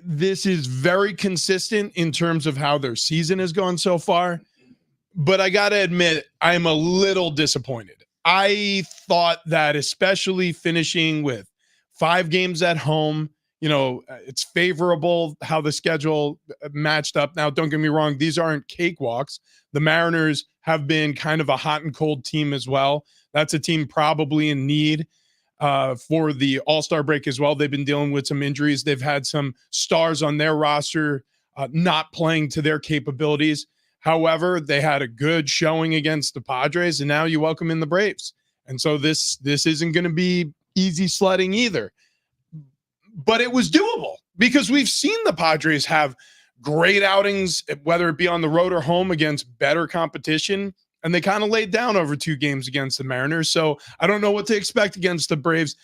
this is very consistent in terms of how their season has gone so far. But I got to admit, I'm a little disappointed. I thought that especially finishing with 5 games at home, it's favorable how the schedule matched up. Now, don't get me wrong, these aren't cakewalks. The Mariners have been kind of a hot and cold team as well. That's a team probably in need for the All-Star break as well. They've been dealing with some injuries. They've had some stars on their roster not playing to their capabilities. However, they had a good showing against the Padres, and now you welcome in the Braves. And so this isn't going to be easy sledding either. But it was doable because we've seen the Padres have great outings, whether it be on the road or home against better competition. And they kind of laid down over 2 games against the Mariners. So I don't know what to expect against the Braves.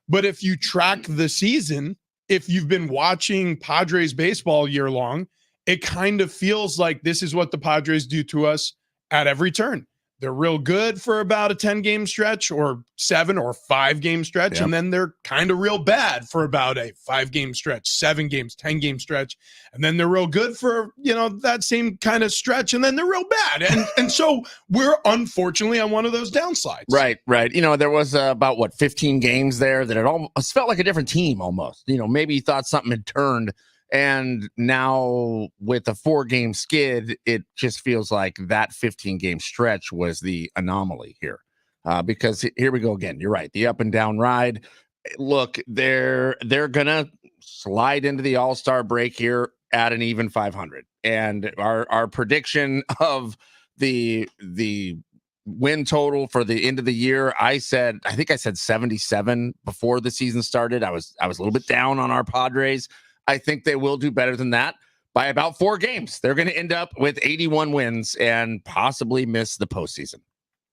But if you track the season, if you've been watching Padres baseball year long, it kind of feels like this is what the Padres do to us at every turn. They're real good for about a 10-game stretch or 7 or 5-game stretch. Yep. And then they're kind of real bad for about a 5-game stretch, 7 games, 10-game stretch. And then they're real good for, that same kind of stretch. And then they're real bad. And so we're unfortunately on one of those downsides. Right. There was about 15 games there that it almost felt like a different team almost. Maybe you thought something had turned. And now with a 4-game skid, it just feels like that 15-game stretch was the anomaly here. Because here we go again. You're right. The up and down ride. Look, they're going to slide into the All-Star break here at an even 500. And our prediction of the win total for the end of the year, I think I said 77 before the season started. I was a little bit down on our Padres. I think they will do better than that by about 4 games. They're going to end up with 81 wins and possibly miss the postseason.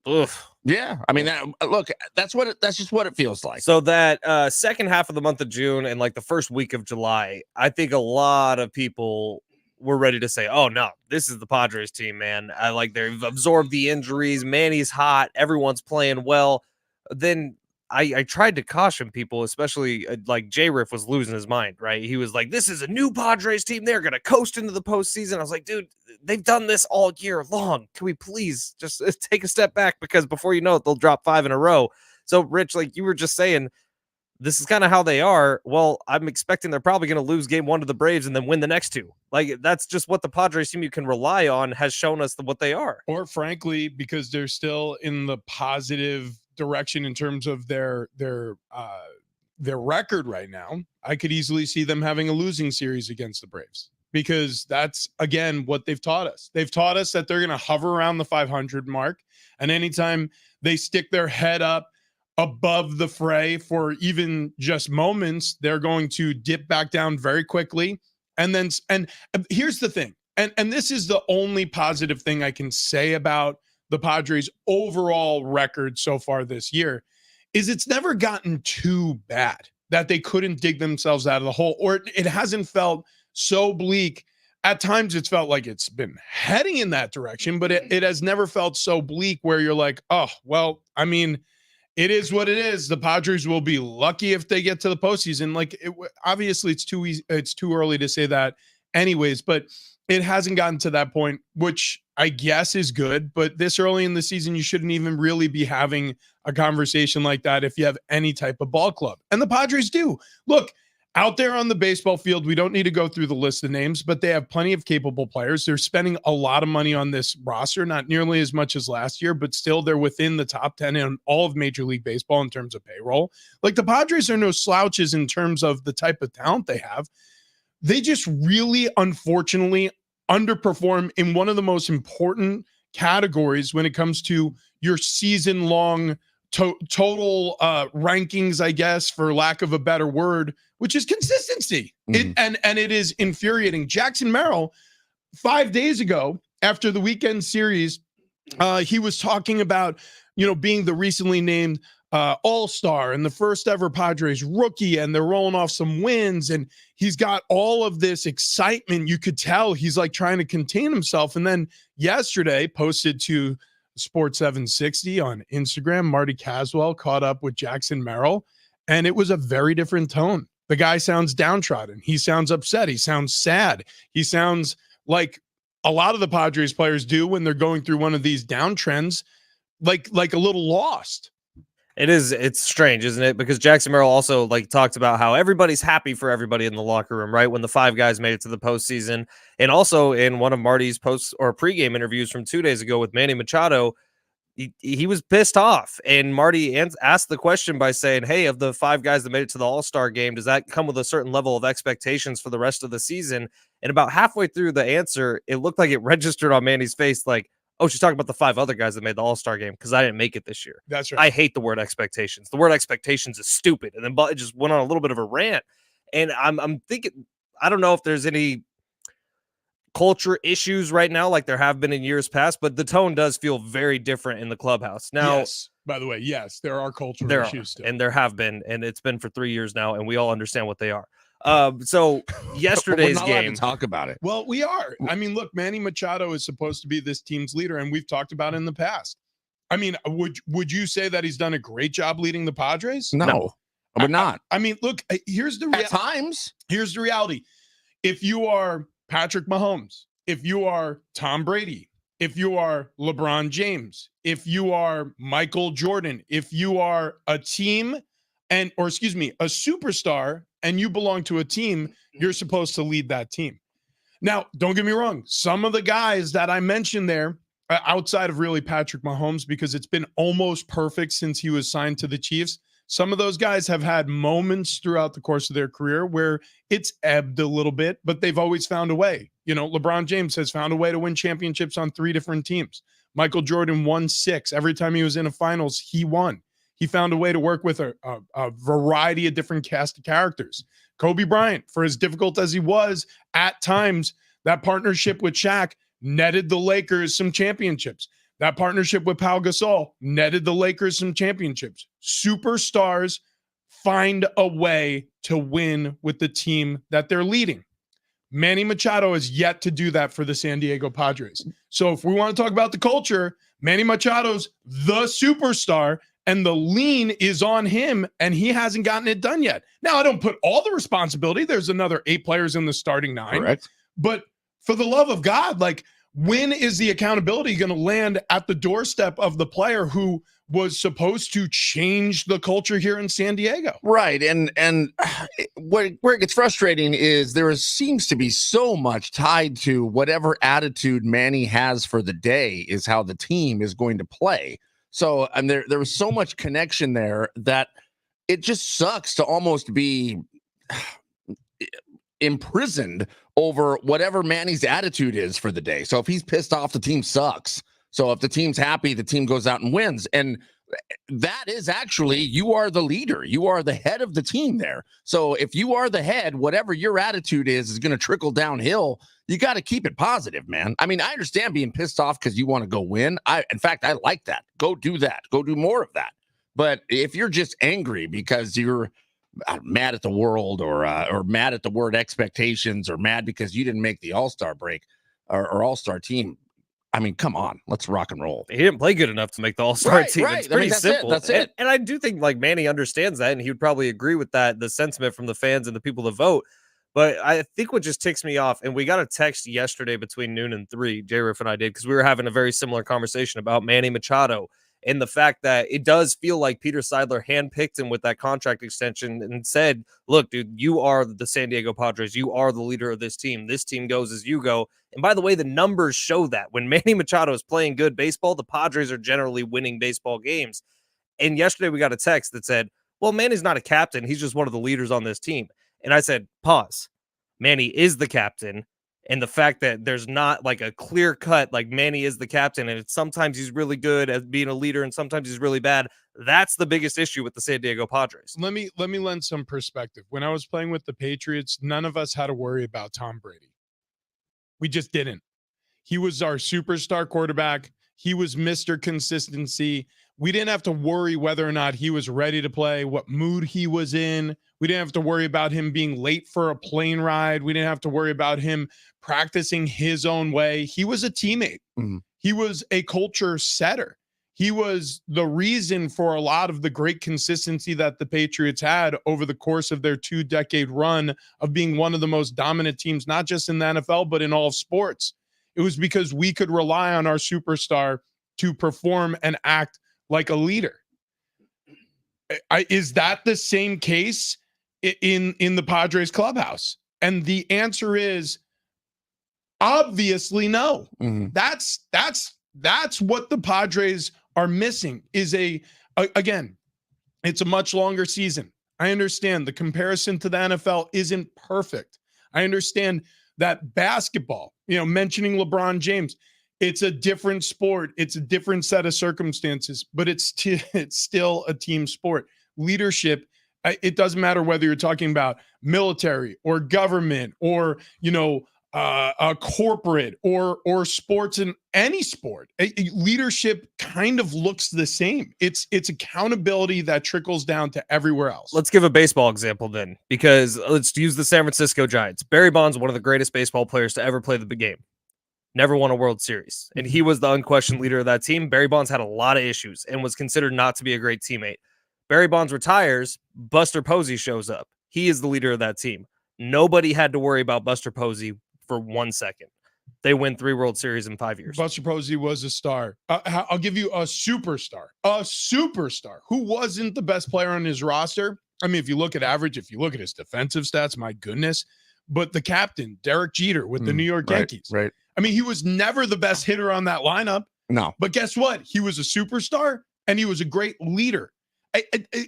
Oof. Yeah. I mean, that's just what it feels like. So that second half of the month of June and the first week of July, I think a lot of people were ready to say, oh no, this is the Padres team, man. They've absorbed the injuries. Manny's hot. Everyone's playing well. Then I tried to caution people, especially J-Riff was losing his mind, right? He was like, this is a new Padres team. They're going to coast into the postseason. I was like, dude, they've done this all year long. Can we please just take a step back? Because before you know it, they'll drop 5 in a row. So, Rich, you were just saying, this is kind of how they are. Well, I'm expecting they're probably going to lose game 1 to the Braves and then win the next 2. That's just what the Padres team you can rely on has shown us what they are. Or frankly, because they're still in the positive direction in terms of their record right now, I could easily see them having a losing series against the Braves, because that's again what they've taught us. They've taught us that they're going to hover around the 500 mark, and anytime they stick their head up above the fray for even just moments, they're going to dip back down very quickly. And here's the thing, and this is the only positive thing I can say about the Padres' overall record so far this year, is it's never gotten too bad that they couldn't dig themselves out of the hole, or it hasn't felt so bleak. At times it's felt like it's been heading in that direction, but it has never felt so bleak where you're like, oh, well, I mean, it is what it is. The Padres will be lucky if they get to the postseason. Obviously it's too early to say that anyways, but it hasn't gotten to that point, which I guess is good. But this early in the season, you shouldn't even really be having a conversation like that if you have any type of ball club. And the Padres do. Look, out there on the baseball field, we don't need to go through the list of names, but they have plenty of capable players. They're spending a lot of money on this roster, not nearly as much as last year, but still they're within the top 10 in all of Major League Baseball in terms of payroll. The Padres are no slouches in terms of the type of talent they have. They just really, unfortunately, underperform in one of the most important categories when it comes to your season-long total rankings, I guess, for lack of a better word, which is consistency. Mm-hmm. And it is infuriating. Jackson Merrill, 5 days ago, after the weekend series, he was talking about, being the recently named all-star and the first ever Padres rookie, and they're rolling off some wins, and he's got all of this excitement. You could tell he's trying to contain himself. And then yesterday posted to Sports 760 on Instagram, Marty Caswell caught up with Jackson Merrill, and it was a very different tone. The guy sounds downtrodden. He sounds upset. He sounds sad. He sounds like a lot of the Padres players do when they're going through one of these downtrends, like a little lost. It's strange, isn't it? Because Jackson Merrill also talked about how everybody's happy for everybody in the locker room, right? When the 5 guys made it to the postseason. And also in one of Marty's post or pregame interviews from 2 days ago with Manny Machado, he was pissed off. And Marty asked the question by saying, hey, of the 5 guys that made it to the All-Star game, does that come with a certain level of expectations for the rest of the season? And about halfway through the answer, it looked like it registered on Manny's face like, oh, she's talking about the 5 other guys that made the All-Star game because I didn't make it this year. That's right. I hate the word expectations. The word expectations is stupid. And then it just went on a little bit of a rant. And I'm thinking, I don't know if there's any culture issues right now like there have been in years past, but the tone does feel very different in the clubhouse. Now, yes, by the way, yes, there are cultural issues still. And there have been, and it's been for 3 years now, and we all understand what they are. So yesterday's we're not game, allowed to talk about it. Well, we are. I mean, look, Manny Machado is supposed to be this team's leader, and we've talked about it in the past. I mean, would you say that he's done a great job leading the Padres? No, I would not. I mean, look, here's the At times. Here's the reality. If you are Patrick Mahomes, if you are Tom Brady, if you are LeBron James, if you are Michael Jordan, if you are a team a superstar, and you belong to a team, you're supposed to lead that team. Now, don't get me wrong. Some of the guys that I mentioned there, outside of really Patrick Mahomes, because it's been almost perfect since he was signed to the Chiefs, some of those guys have had moments throughout the course of their career where it's ebbed a little bit, but they've always found a way. You know, LeBron James has found a way to win championships on 3 different teams. Michael Jordan won 6. Every time he was in a finals, he won. He found a way to work with a variety of different cast of characters. Kobe Bryant, for as difficult as he was, at times, that partnership with Shaq netted the Lakers some championships. That partnership with Pau Gasol netted the Lakers some championships. Superstars find a way to win with the team that they're leading. Manny Machado has yet to do that for the San Diego Padres. So if we want to talk about the culture, Manny Machado's the superstar, and the lean is on him, and he hasn't gotten it done yet. Now, I don't put all the responsibility. There's another 8 players in the starting 9. Correct. But for the love of God, when is the accountability going to land at the doorstep of the player who was supposed to change the culture here in San Diego? Right. And where it gets frustrating is seems to be so much tied to whatever attitude Manny has for the day is how the team is going to play. So, and there was so much connection there that it just sucks to almost be imprisoned over whatever Manny's attitude is for the day. So if he's pissed off, the team sucks. So if the team's happy, the team goes out and wins. And that is actually, you are the leader. You are the head of the team there. So if you are the head, whatever your attitude is going to trickle downhill. You got to keep it positive, man. I mean, I understand being pissed off because you want to go win. In fact, I like that. Go do that. Go do more of that. But if you're just angry because you're mad at the world or mad at the word expectations or mad because you didn't make the All-Star break or All-Star team, I mean, come on, let's rock and roll. He didn't play good enough to make the All-Star team. Right. It's pretty simple. That's it. And I do think Manny understands that, and he would probably agree with that, the sentiment from the fans and the people that vote. But I think what just ticks me off, and we got a text yesterday between noon and 3, J-Riff and I did, because we were having a very similar conversation about Manny Machado and the fact that it does feel like Peter Seidler handpicked him with that contract extension and said, look, dude, you are the San Diego Padres. You are the leader of this team. This team goes as you go. And by the way, the numbers show that. When Manny Machado is playing good baseball, the Padres are generally winning baseball games. And yesterday we got a text that said, well, Manny's not a captain. He's just one of the leaders on this team. And I said, pause. Manny is the captain. And the fact that there's not a clear cut, Manny is the captain, and it's sometimes he's really good at being a leader and sometimes he's really bad. That's the biggest issue with the San Diego Padres. Let me lend some perspective. When I was playing with the Patriots, none of us had to worry about Tom Brady. We just didn't. He was our superstar quarterback. He was Mr. Consistency. We didn't have to worry whether or not he was ready to play, what mood he was in. We didn't have to worry about him being late for a plane ride. We didn't have to worry about him practicing his own way. He was a teammate. Mm-hmm. He was a culture setter. He was the reason for a lot of the great consistency that the Patriots had over the course of their 2-decade run of being one of the most dominant teams, not just in the NFL, but in all of sports. It was because we could rely on our superstar to perform and act like a leader. Is that the same case in the Padres clubhouse? And the answer is obviously no. Mm-hmm. That's what the Padres are missing is again, it's a much longer season. I understand the comparison to the NFL isn't perfect. I understand that basketball, mentioning LeBron James, it's a different sport. It's a different set of circumstances, but it's still a team sport. Leadership, it doesn't matter whether you're talking about military or government or, a corporate or sports in any sport. Leadership kind of looks the same. It's accountability that trickles down to everywhere else. Let's give a baseball example then, because let's use the San Francisco Giants. Barry Bonds, one of the greatest baseball players to ever play the game. Never won a World Series. And he was the unquestioned leader of that team. Barry Bonds had a lot of issues and was considered not to be a great teammate. Barry Bonds retires. Buster Posey shows up. He is the leader of that team. Nobody had to worry about Buster Posey for 1 second. They win 3 World Series in 5 years. Buster Posey was a star. I'll give you a superstar who wasn't the best player on his roster. I mean, if you look at average, if you look at his defensive stats, my goodness. But the captain, Derek Jeter with the New York Yankees. Right. I mean, he was never the best hitter on that lineup. No. But guess what? He was a superstar and he was a great leader.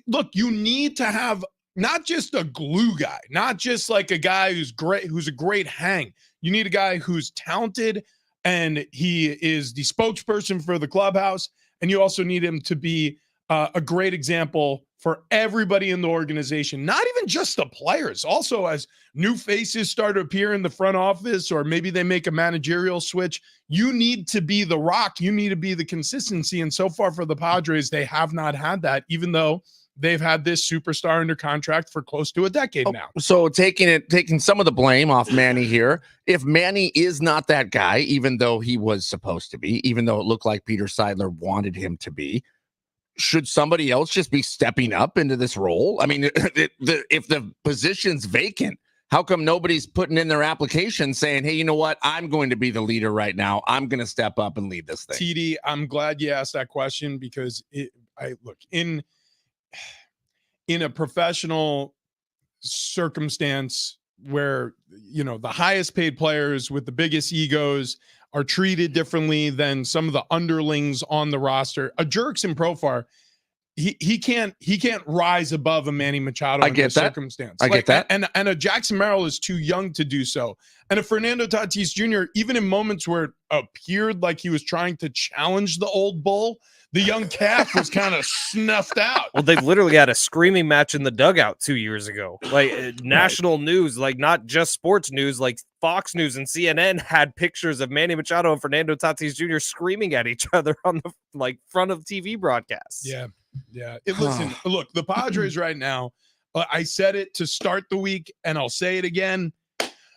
Look, you need to have not just a glue guy, not just like a guy who's great, who's a great hang. You need a guy who's talented and he is the spokesperson for the clubhouse. And you also need him to be a great example for everybody in the organization, not even just the players. Also, as new faces start to appear in the front office, or maybe they make a managerial switch, you need to be the rock. You need to be the consistency. And so far for the Padres, they have not had that, even though they've had this superstar under contract for close to a decade now. So taking some of the blame off Manny here. If Manny is not that guy, even though he was supposed to be, even though it looked like Peter Seidler wanted him to be, should somebody else just be stepping up into this role? I mean, if the position's vacant, how come nobody's putting in their application saying, hey, you know what? I'm going to be the leader right now. I'm going to step up and lead this thing. TD, I'm glad you asked that question because look, in a professional circumstance where, the highest paid players with the biggest egos are treated differently than some of the underlings on the roster. A Jurickson Profar, he can't rise above a Manny Machado in this circumstance. I get that. And a Jackson Merrill is too young to do so. And a Fernando Tatis Jr., even in moments where it appeared like he was trying to challenge the old bull, the young calf was kind of snuffed out. Well, they literally had a screaming match in the dugout 2 years ago. Like national news, like not just sports news, like Fox News and CNN had pictures of Manny Machado and Fernando Tatis Jr. screaming at each other on the front of TV broadcasts. Yeah. Listen, look, the Padres right now, I said it to start the week and I'll say it again.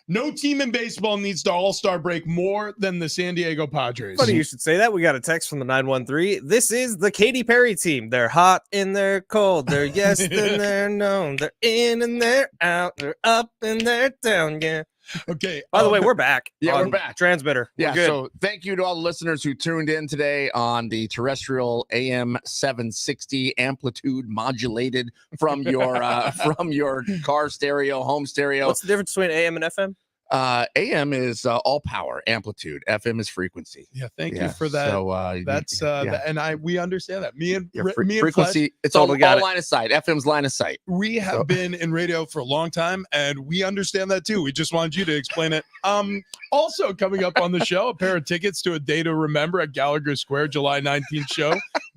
No team in baseball needs to all-star break more than the San Diego Padres. Funny you should say that. We got a text from the 913. This is the Katy Perry team. They're hot and they're cold. They're yes and they're no. They're in and they're out. They're up and they're down. Yeah. Okay. By the way, we're back. Yeah, we're back. Transmitter. Yeah. We're good. So thank you to all the listeners who tuned in today on the terrestrial AM 760 amplitude modulated from your car stereo, home stereo. What's the difference between AM and FM? AM is all power, amplitude. FM is frequency. Yeah, thank you for that. So that's and we understand that. Me and frequency. Fletch, it's all line of sight. FM's line of sight. We have been in radio for a long time, and we understand that too. We just wanted you to explain it. Also coming up on the show, a pair of tickets to a day to remember at Gallagher Square, July 19th show.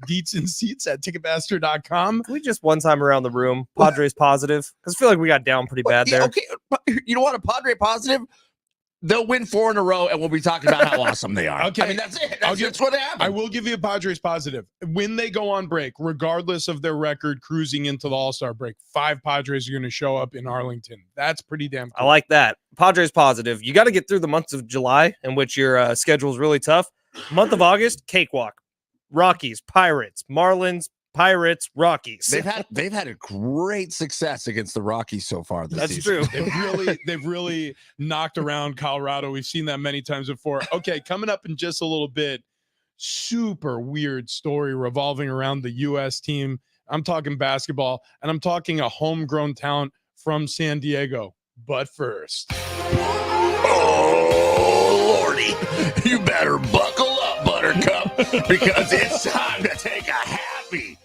Deets and seats at Ticketmaster.com. Can we just one time around the room? Padres positive? Because I feel like we got down pretty bad there. Okay, you know what? A Padre positive. They'll win 4 in a row, and we'll be talking about how awesome they are. Okay. I mean, that's it. That's what happened. I will give you a Padres positive. When they go on break, regardless of their record cruising into the All-Star break, 5 Padres are going to show up in Arlington. That's pretty damn cool. I like that. Padres positive. You got to get through the months of July, in which your schedule is really tough. Month of August, cakewalk. Rockies, Pirates, Marlins, Pirates, Rockies. They've had a great success against the Rockies so far this That's season. true. They've really knocked around Colorado. We've seen that many times before. Okay, coming up in just a little bit, super weird story revolving around the U.S. team. I'm talking basketball, and I'm talking a homegrown talent from San Diego. But first, Oh, Lordy, you better buckle up, Buttercup, because it's time to take a happy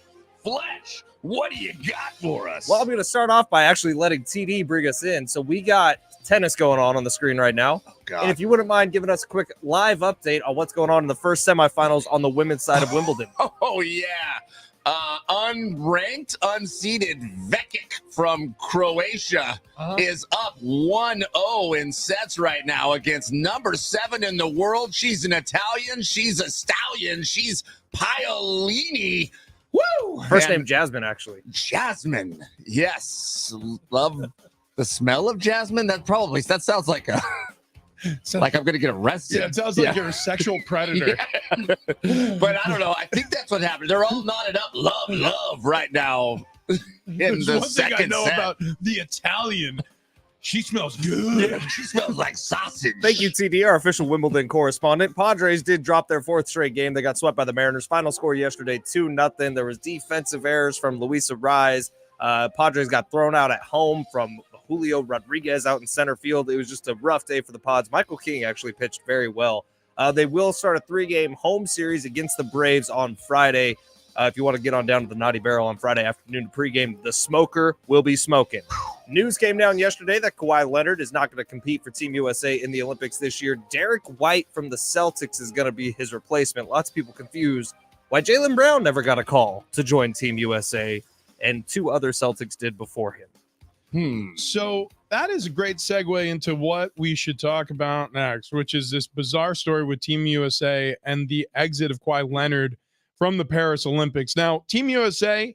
Fletch. What do you got for us? Well, I'm going to start off by actually letting TD bring us in. So we got tennis going on the screen right now. Oh, God. And if you wouldn't mind giving us a quick live update on what's going on in the first semifinals on the women's side of Wimbledon. Oh, yeah. Unranked, unseeded Vekic from Croatia is up 1-0 in sets right now against number 7 in the world. She's an Italian. She's a stallion. She's Paolini. Woo! First name Jasmine, actually. Jasmine. Yes. Love the smell of jasmine. That sounds like like I'm going to get arrested. yeah, it sounds like you're a sexual predator. Yeah. But I don't know. I think that's what happened. They're all knotted up. Love right now in There's the one thing I second know set. about the Italian. She smells good. Yeah, she smells like sausage. Thank you, TD, our official Wimbledon correspondent. Padres did drop their 4th straight game. They got swept by the Mariners. Final score yesterday, 2-0. There was defensive errors from Luisa Rise. Padres got thrown out at home from Julio Rodriguez out in center field. It was just a rough day for the Pods. Michael King actually pitched very well. They will start a 3-game home series against the Braves on Friday. If you want to get on down to the Naughty Barrel on Friday afternoon to pregame, the smoker will be smoking. News came down yesterday that Kawhi Leonard is not going to compete for Team USA in the Olympics this year. Derek White from the Celtics is going to be his replacement. Lots of people confused why Jaylen Brown never got a call to join Team USA, and 2 other Celtics did before him. So that is a great segue into what we should talk about next, which is this bizarre story with Team USA and the exit of Kawhi Leonard from the Paris Olympics. Now, Team USA,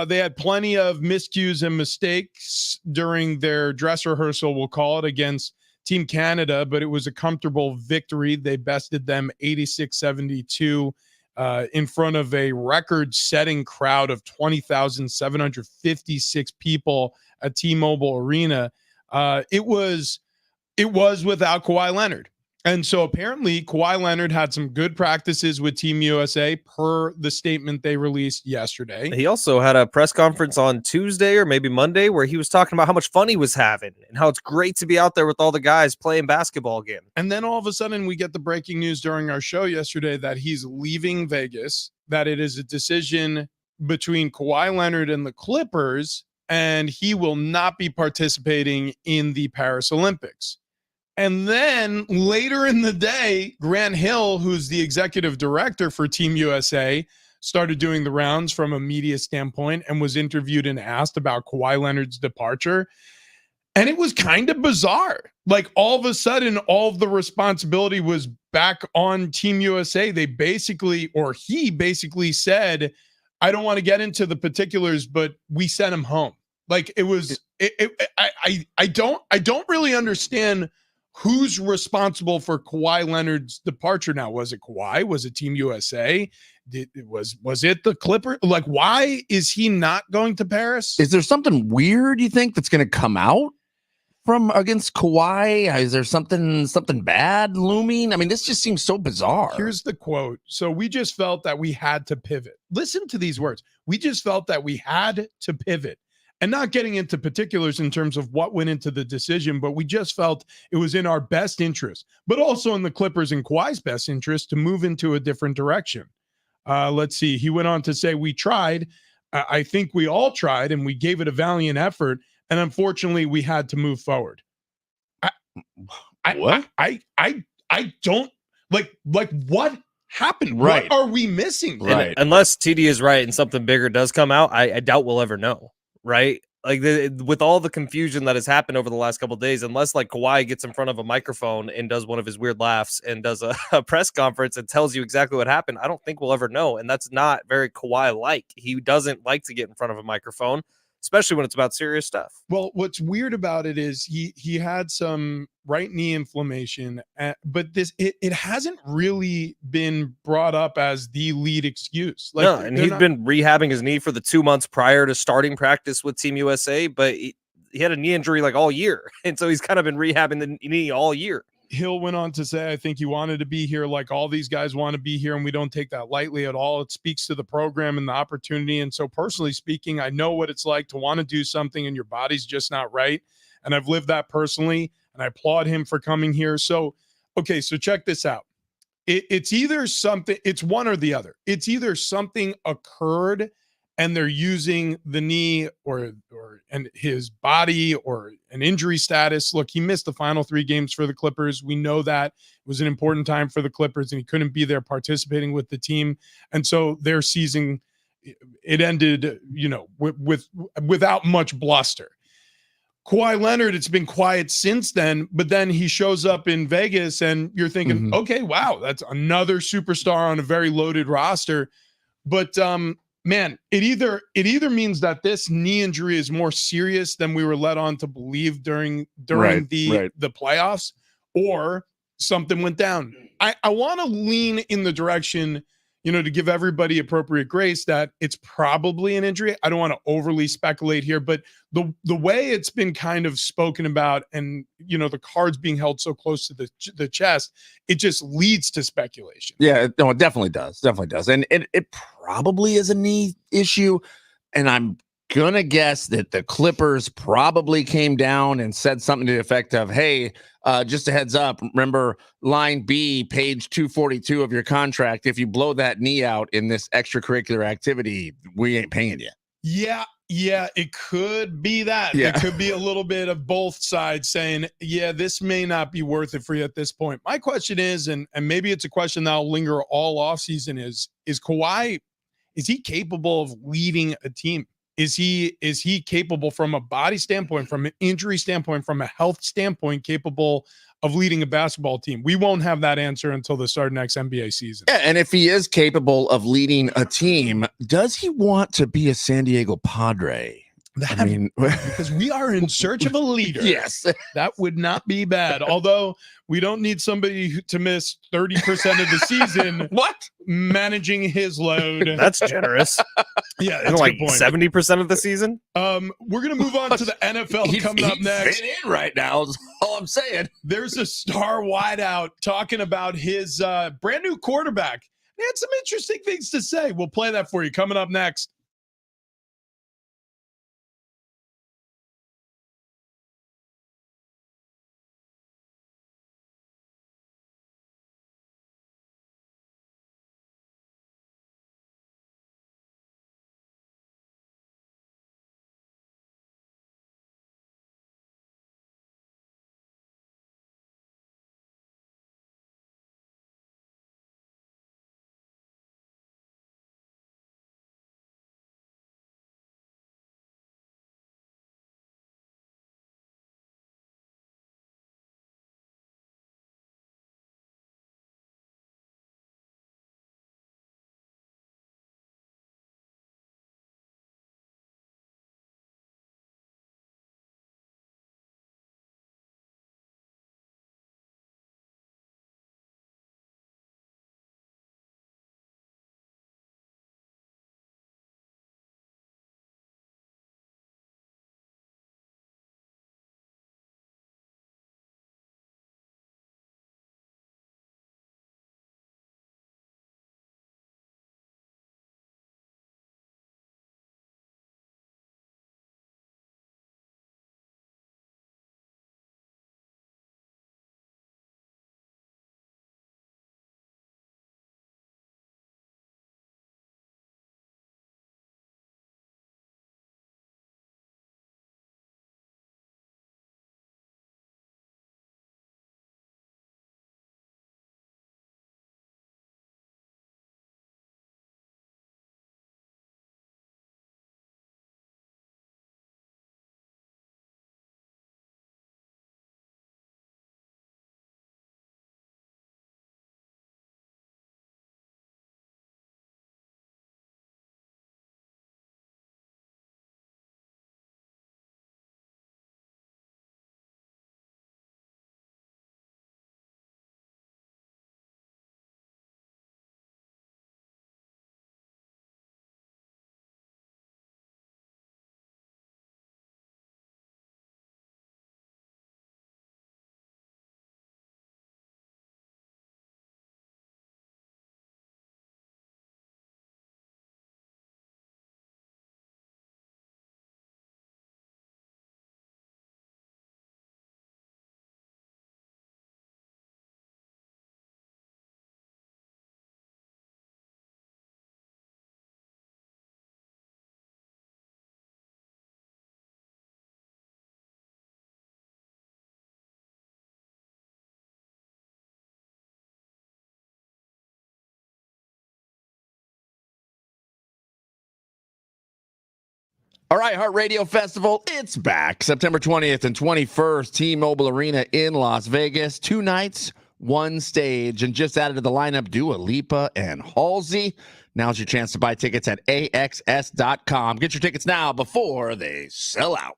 they had plenty of miscues and mistakes during their dress rehearsal, we'll call it, against Team Canada, but it was a comfortable victory. They bested them 86-72 in front of a record-setting crowd of 20,756 people at T-Mobile Arena. It was without Kawhi Leonard. And so apparently Kawhi Leonard had some good practices with Team USA per the statement they released yesterday. He also had a press conference on Tuesday or maybe Monday where he was talking about how much fun he was having and how it's great to be out there with all the guys playing basketball again. And then all of a sudden we get the breaking news during our show yesterday that he's leaving Vegas, that it is a decision between Kawhi Leonard and the Clippers, and he will not be participating in the Paris Olympics. And then later in the day, Grant Hill, who's the executive director for Team USA, started doing the rounds from a media standpoint and was interviewed and asked about Kawhi Leonard's departure. And it was kind of bizarre. Like all of a sudden, all of the responsibility was back on Team USA. He basically said, I don't want to get into the particulars, but we sent him home. Like it was, I don't really understand who's responsible for Kawhi Leonard's departure now. Was it Kawhi? Was it Team USA? Was it the Clipper? Like, why is he not going to Paris? Is there something weird you think that's going to come out from against Kawhi? Is there something bad looming? I mean, this just seems so bizarre. Here's the quote. So we just felt that we had to pivot. Listen to these words. We just felt that we had to pivot. And not getting into particulars in terms of what went into the decision, but we just felt it was in our best interest, but also in the Clippers and Kawhi's best interest to move into a different direction. Let's see. He went on to say, we tried. I think we all tried, and we gave it a valiant effort. And unfortunately, we had to move forward. What? I don't like what happened? Right. What are we missing? Right. And unless TD is right and something bigger does come out, I doubt we'll ever know. Right? Like with all the confusion that has happened over the last couple of days, unless like Kawhi gets in front of a microphone and does one of his weird laughs and does a press conference and tells you exactly what happened, I don't think we'll ever know. And that's not very Kawhi-like. He doesn't like to get in front of a microphone. especially when it's about serious stuff. Well, what's weird about it is he had some right knee inflammation, but it hasn't really been brought up as the lead excuse. Like, No, and he'd been rehabbing his knee for the 2 months prior to starting practice with Team USA, but he had a knee injury like all year, and so he's kind of been rehabbing the knee all year. Hill went on to say, I think he wanted to be here like all these guys want to be here, and we don't take that lightly at all. It speaks to the program and the opportunity. And so personally speaking, I know what it's like to want to do something and your body's just not right. And I've lived that personally, and I applaud him for coming here. So, okay, so check this out. It's either something, it's one or the other. It's either something occurred and they're using the knee or and his body or an injury status. Look, he missed the final 3 games for the Clippers. We know that it was an important time for the Clippers and he couldn't be there participating with the team. And so their season, it ended, without much bluster. Kawhi Leonard, it's been quiet since then, but then he shows up in Vegas and you're thinking, okay, wow, that's another superstar on a very loaded roster. But man, it either means that this knee injury is more serious than we were led on to believe during the playoffs, or something went down. I want to lean in the direction, to give everybody appropriate grace that it's probably an injury. I don't want to overly speculate here, but the way it's been kind of spoken about and, the cards being held so close to the chest, it just leads to speculation. Yeah, no, it definitely does. Definitely does. And it probably is a knee issue. And I'm going to guess that the Clippers probably came down and said something to the effect of, hey, just a heads up, remember line B, page 242 of your contract. If you blow that knee out in this extracurricular activity, we ain't paying you. Yeah, it could be that. Yeah. It could be a little bit of both sides saying, yeah, this may not be worth it for you at this point. My question is, and maybe it's a question that'll linger all offseason, is Kawhi, is he capable of leading a team? Is he capable from a body standpoint, from an injury standpoint, from a health standpoint, capable of leading a basketball team? We won't have that answer until the start of next NBA season. Yeah, and if he is capable of leading a team, does he want to be a San Diego Padre? Because we are in search of a leader. Yes, that would not be bad. Although we don't need somebody to miss 30% of the season. What? Managing his load. That's generous. Yeah, that's like 70% of the season. We're gonna move on to the NFL coming up next. Fit in right now is all I'm saying. There's a star wideout talking about his brand new quarterback. He had some interesting things to say. We'll play that for you coming up next. All right, Heart Radio Festival, it's back. September 20th and 21st, T-Mobile Arena in Las Vegas. 2 nights, 1 stage. And just added to the lineup, Dua Lipa and Halsey. Now's your chance to buy tickets at AXS.com. Get your tickets now before they sell out.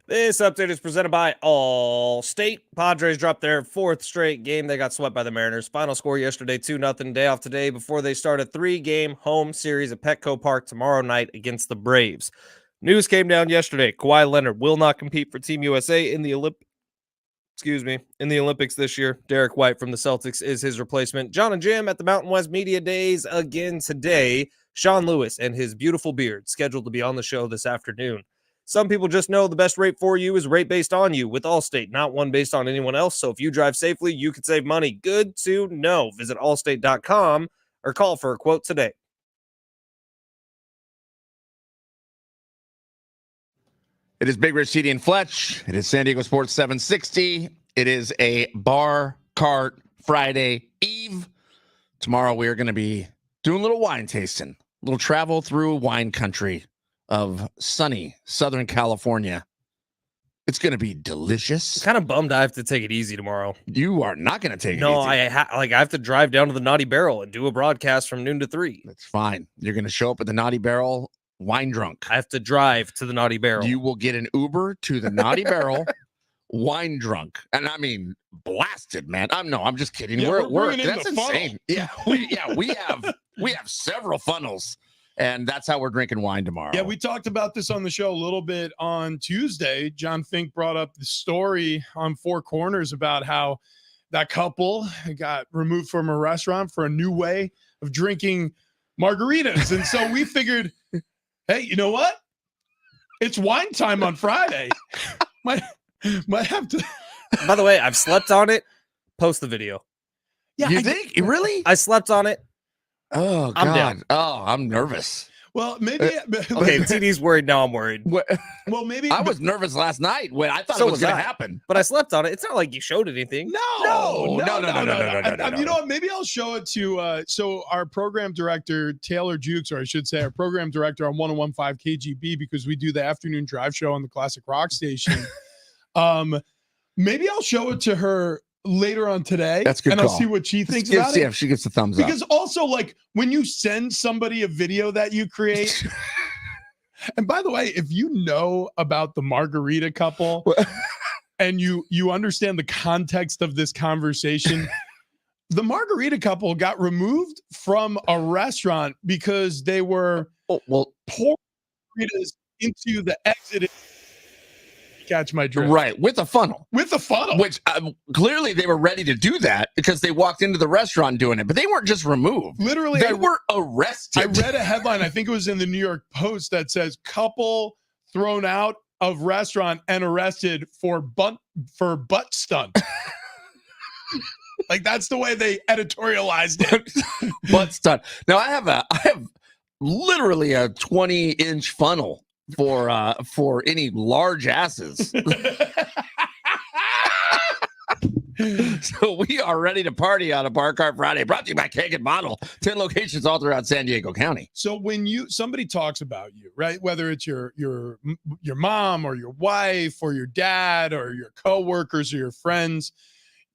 This update is presented by Allstate. Padres dropped their 4th straight game. They got swept by the Mariners. Final score yesterday, 2-0. Day off today before they start a 3-game home series at Petco Park tomorrow night against the Braves. News came down yesterday. Kawhi Leonard will not compete for Team USA in the Olympics this year. Derek White from the Celtics is his replacement. John and Jim at the Mountain West Media Days again today. Sean Lewis and his beautiful beard scheduled to be on the show this afternoon. Some people just know the best rate for you is rate based on you with Allstate, not one based on anyone else. So if you drive safely, you can save money. Good to know. Visit allstate.com or call for a quote today. It is Big Rich, CD, and Fletch. It is San Diego Sports 760. It is a Bar Cart Friday Eve. Tomorrow we are going to be doing a little wine tasting, a little travel through wine country of sunny Southern California. It's going to be delicious. I'm kind of bummed I have to take it easy tomorrow. You are not going to take it No, easy. I have to drive down to the Naughty Barrel and do a broadcast from noon to 3. That's fine. You're going to show up at the Naughty Barrel wine drunk. I have to drive to the Naughty Barrel. You will get an Uber to the Naughty Barrel wine drunk. And I mean, blasted, man. I'm just kidding. Yeah, we're at work. bringing in That's the funnel. insane. We have several funnels. And that's how we're drinking wine tomorrow. Yeah, we talked about this on the show a little bit on Tuesday. John Fink brought up the story on Four Corners about how that couple got removed from a restaurant for a new way of drinking margaritas. And so we figured, hey, you know what? It's wine time on Friday. might have to. By the way, I've slept on it. Post the video. Yeah, you think? Really? I slept on it. Oh, God. I'm down. Oh, I'm nervous. Well, maybe. Okay, TD's worried. Now I'm worried. Well, maybe. I was nervous last night when I thought So it was was going I. to happen. But I slept on it. It's not like you showed anything. No. You know what? Maybe I'll show it to. So our program director Taylor Jukes, or I should say, our program director on 101.5 KGB, because we do the afternoon drive show on the Classic Rock Station. Maybe I'll show it to her later on today. That's a good and call. I'll see what she thinks Yeah, about it. if she gives a thumbs up. Because also, like, when you send somebody a video that you create, and by the way, if you know about the margarita couple and you understand the context of this conversation, the margarita couple got removed from a restaurant because they were pouring margaritas into the exit catch my drift. Right, with a funnel. With the funnel. Which clearly they were ready to do that because they walked into the restaurant doing it, but they weren't just removed. Literally, they were arrested. I read a headline, I think it was in the New York Post, that says couple thrown out of restaurant and arrested for butt stunt. Like, that's the way they editorialized it. Butt stunt. Now I have literally a 20-inch funnel for any large asses. So we are ready to party on a Bar Cart Friday, brought to you by Keg and Bottle. 10 locations all throughout San Diego County. So when somebody talks about you, right, whether it's your mom or your wife or your dad or your coworkers or your friends,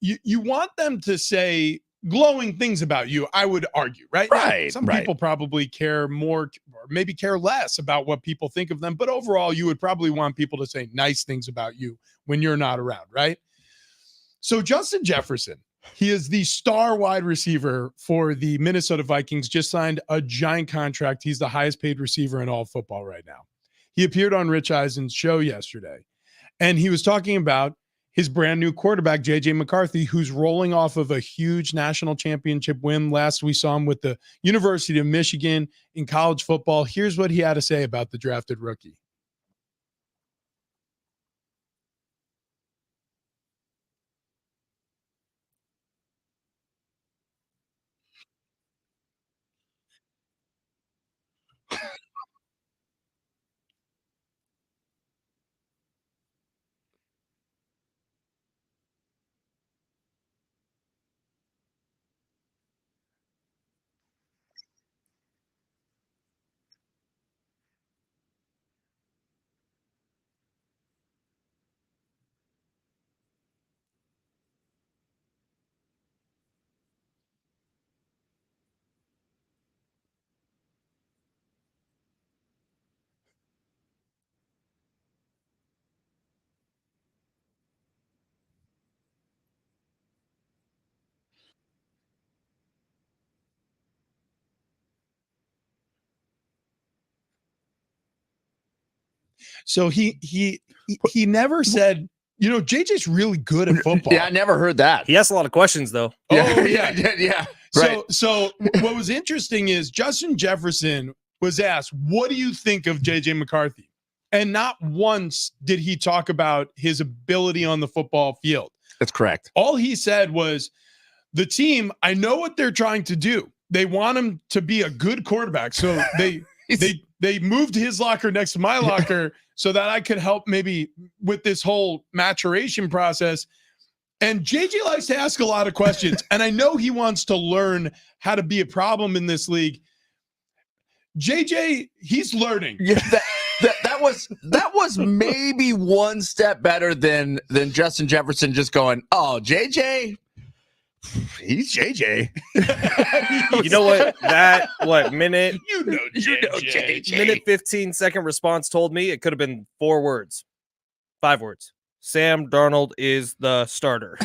you want them to say glowing things about you, I would argue, right? Right. Some people probably care more or maybe care less about what people think of them, but overall, you would probably want people to say nice things about you when you're not around, right? So Justin Jefferson, he is the star wide receiver for the Minnesota Vikings, just signed a giant contract. He's the highest paid receiver in all of football right now. He appeared on Rich Eisen's show yesterday, and he was talking about his brand new quarterback, J.J. McCarthy, who's rolling off of a huge national championship win. Last we saw him with the University of Michigan in college football. Here's what he had to say about the drafted rookie. So he never said, you know, JJ's really good at football. Yeah, I never heard that. He asked a lot of questions, though. Oh, yeah. Yeah. Right. So what was interesting is Justin Jefferson was asked, what do you think of JJ McCarthy? And not once did he talk about his ability on the football field. That's correct. All he said was, the team, I know what they're trying to do. They want him to be a good quarterback. So they moved his locker next to my locker so that I could help maybe with this whole maturation process. And JJ likes to ask a lot of questions. And I know he wants to learn how to be a problem in this league. JJ, he's learning. Yeah, that was maybe one step better than Justin Jefferson just going, oh, JJ, he's JJ. You know what? Minute? You know JJ. Minute 15-second response told me it could have been 4 words, 5 words. Sam Darnold is the starter.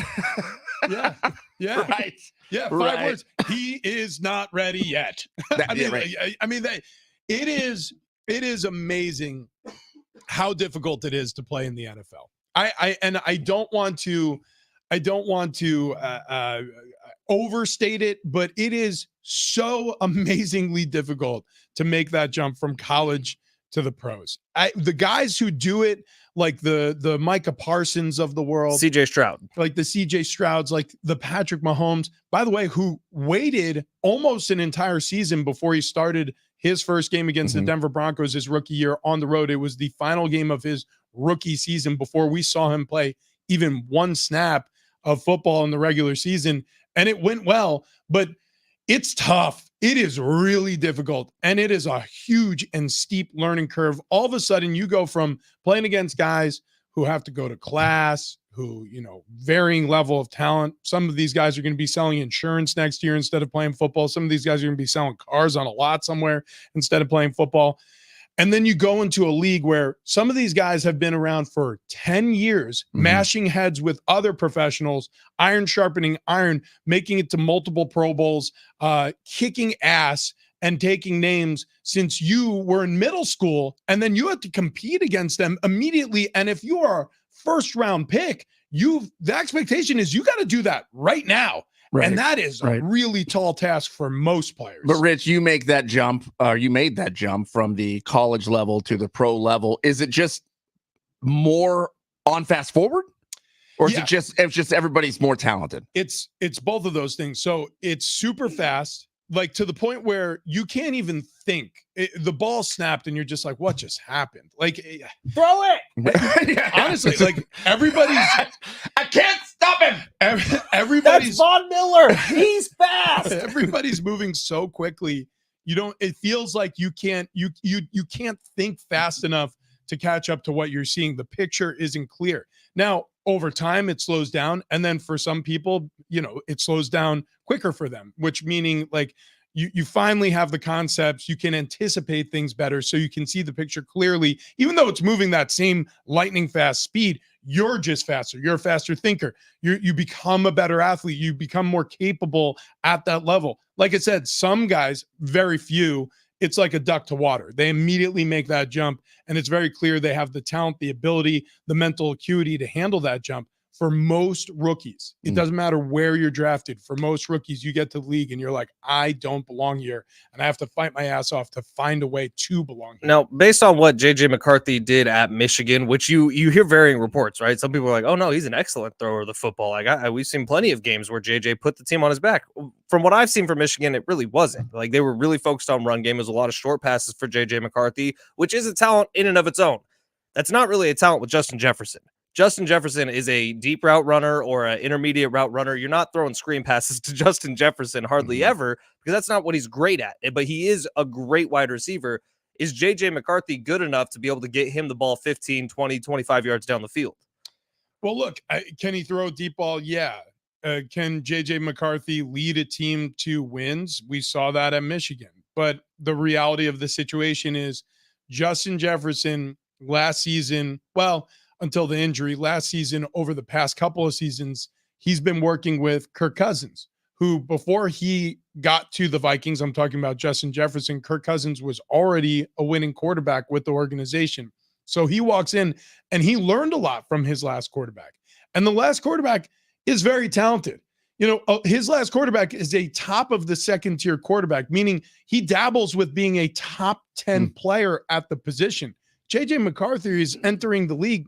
Yeah. Right. Yeah, 5 words. He is not ready yet. It is amazing how difficult it is to play in the NFL. I don't want to overstate it, but it is so amazingly difficult to make that jump from college to the pros. The guys who do it, like the Micah Parsons of the world, CJ Stroud, like the CJ Strouds, like the Patrick Mahomes, by the way, who waited almost an entire season before he started his first game against the Denver Broncos his rookie year on the road. It was the final game of his rookie season before we saw him play even one snap of football in the regular season. And it went well, but it's tough. It is really difficult. And it is a huge and steep learning curve. All of a sudden you go from playing against guys who have to go to class, who, you know, varying level of talent. Some of these guys are going to be selling insurance next year instead of playing football. Some of these guys are going to be selling cars on a lot somewhere instead of playing football. And then you go into a league where some of these guys have been around for 10 years, mashing heads with other professionals, iron sharpening iron, making it to multiple Pro Bowls, kicking ass. and taking names since you were in middle school, and then you had to compete against them immediately. And if you are a first round pick, the expectation is you got to do that right now. Right. And that is a really tall task for most players. But Rich, you make that jump, or you made that jump from the college level to the pro level. Is it just more on fast forward? Or is it's just everybody's more talented? It's both of those things. So it's super fast, like to the point where you can't even think. The ball snapped and you're just like, what just happened? Like, throw it. Honestly, like everybody's I can't stop him. Everybody's That's Von Miller. He's fast. Everybody's moving so quickly. It feels like you can't think fast enough to catch up to what you're seeing. The picture isn't clear. Now, over time, it slows down. And then for some people, it slows down quicker for them, which meaning like you finally have the concepts, you can anticipate things better. So you can see the picture clearly, even though it's moving that same lightning fast speed, you're just faster. You're a faster thinker. You become a better athlete. You become more capable at that level. Like I said, some guys, very few, it's like a duck to water. They immediately make that jump, and it's very clear they have the talent, the ability, the mental acuity to handle that jump. For most rookies, it doesn't matter where you're drafted. For most rookies, you get to the league and you're like, I don't belong here, and I have to fight my ass off to find a way to belong here. Now, based on what J.J. McCarthy did at Michigan, which you hear varying reports, right? Some people are like, oh, no, he's an excellent thrower of the football. Like we've seen plenty of games where J.J. put the team on his back. From what I've seen from Michigan, it really wasn't. Like they were really focused on run game. There's a lot of short passes for J.J. McCarthy, which is a talent in and of its own. That's not really a talent with Justin Jefferson. Justin Jefferson is a deep route runner or an intermediate route runner. You're not throwing screen passes to Justin Jefferson hardly ever, because that's not what he's great at. But he is a great wide receiver. Is J.J. McCarthy good enough to be able to get him the ball 15, 20, 25 yards down the field? Well, look, can he throw a deep ball? Yeah. Can J.J. McCarthy lead a team to wins? We saw that at Michigan. But the reality of the situation is Justin Jefferson last season, until the injury last season, over the past couple of seasons, he's been working with Kirk Cousins, who before he got to the Vikings, I'm talking about Justin Jefferson, Kirk Cousins was already a winning quarterback with the organization. So he walks in and he learned a lot from his last quarterback. And the last quarterback is very talented. His last quarterback is a top of the second tier quarterback, meaning he dabbles with being a top 10 player at the position. J.J. McCarthy is entering the league.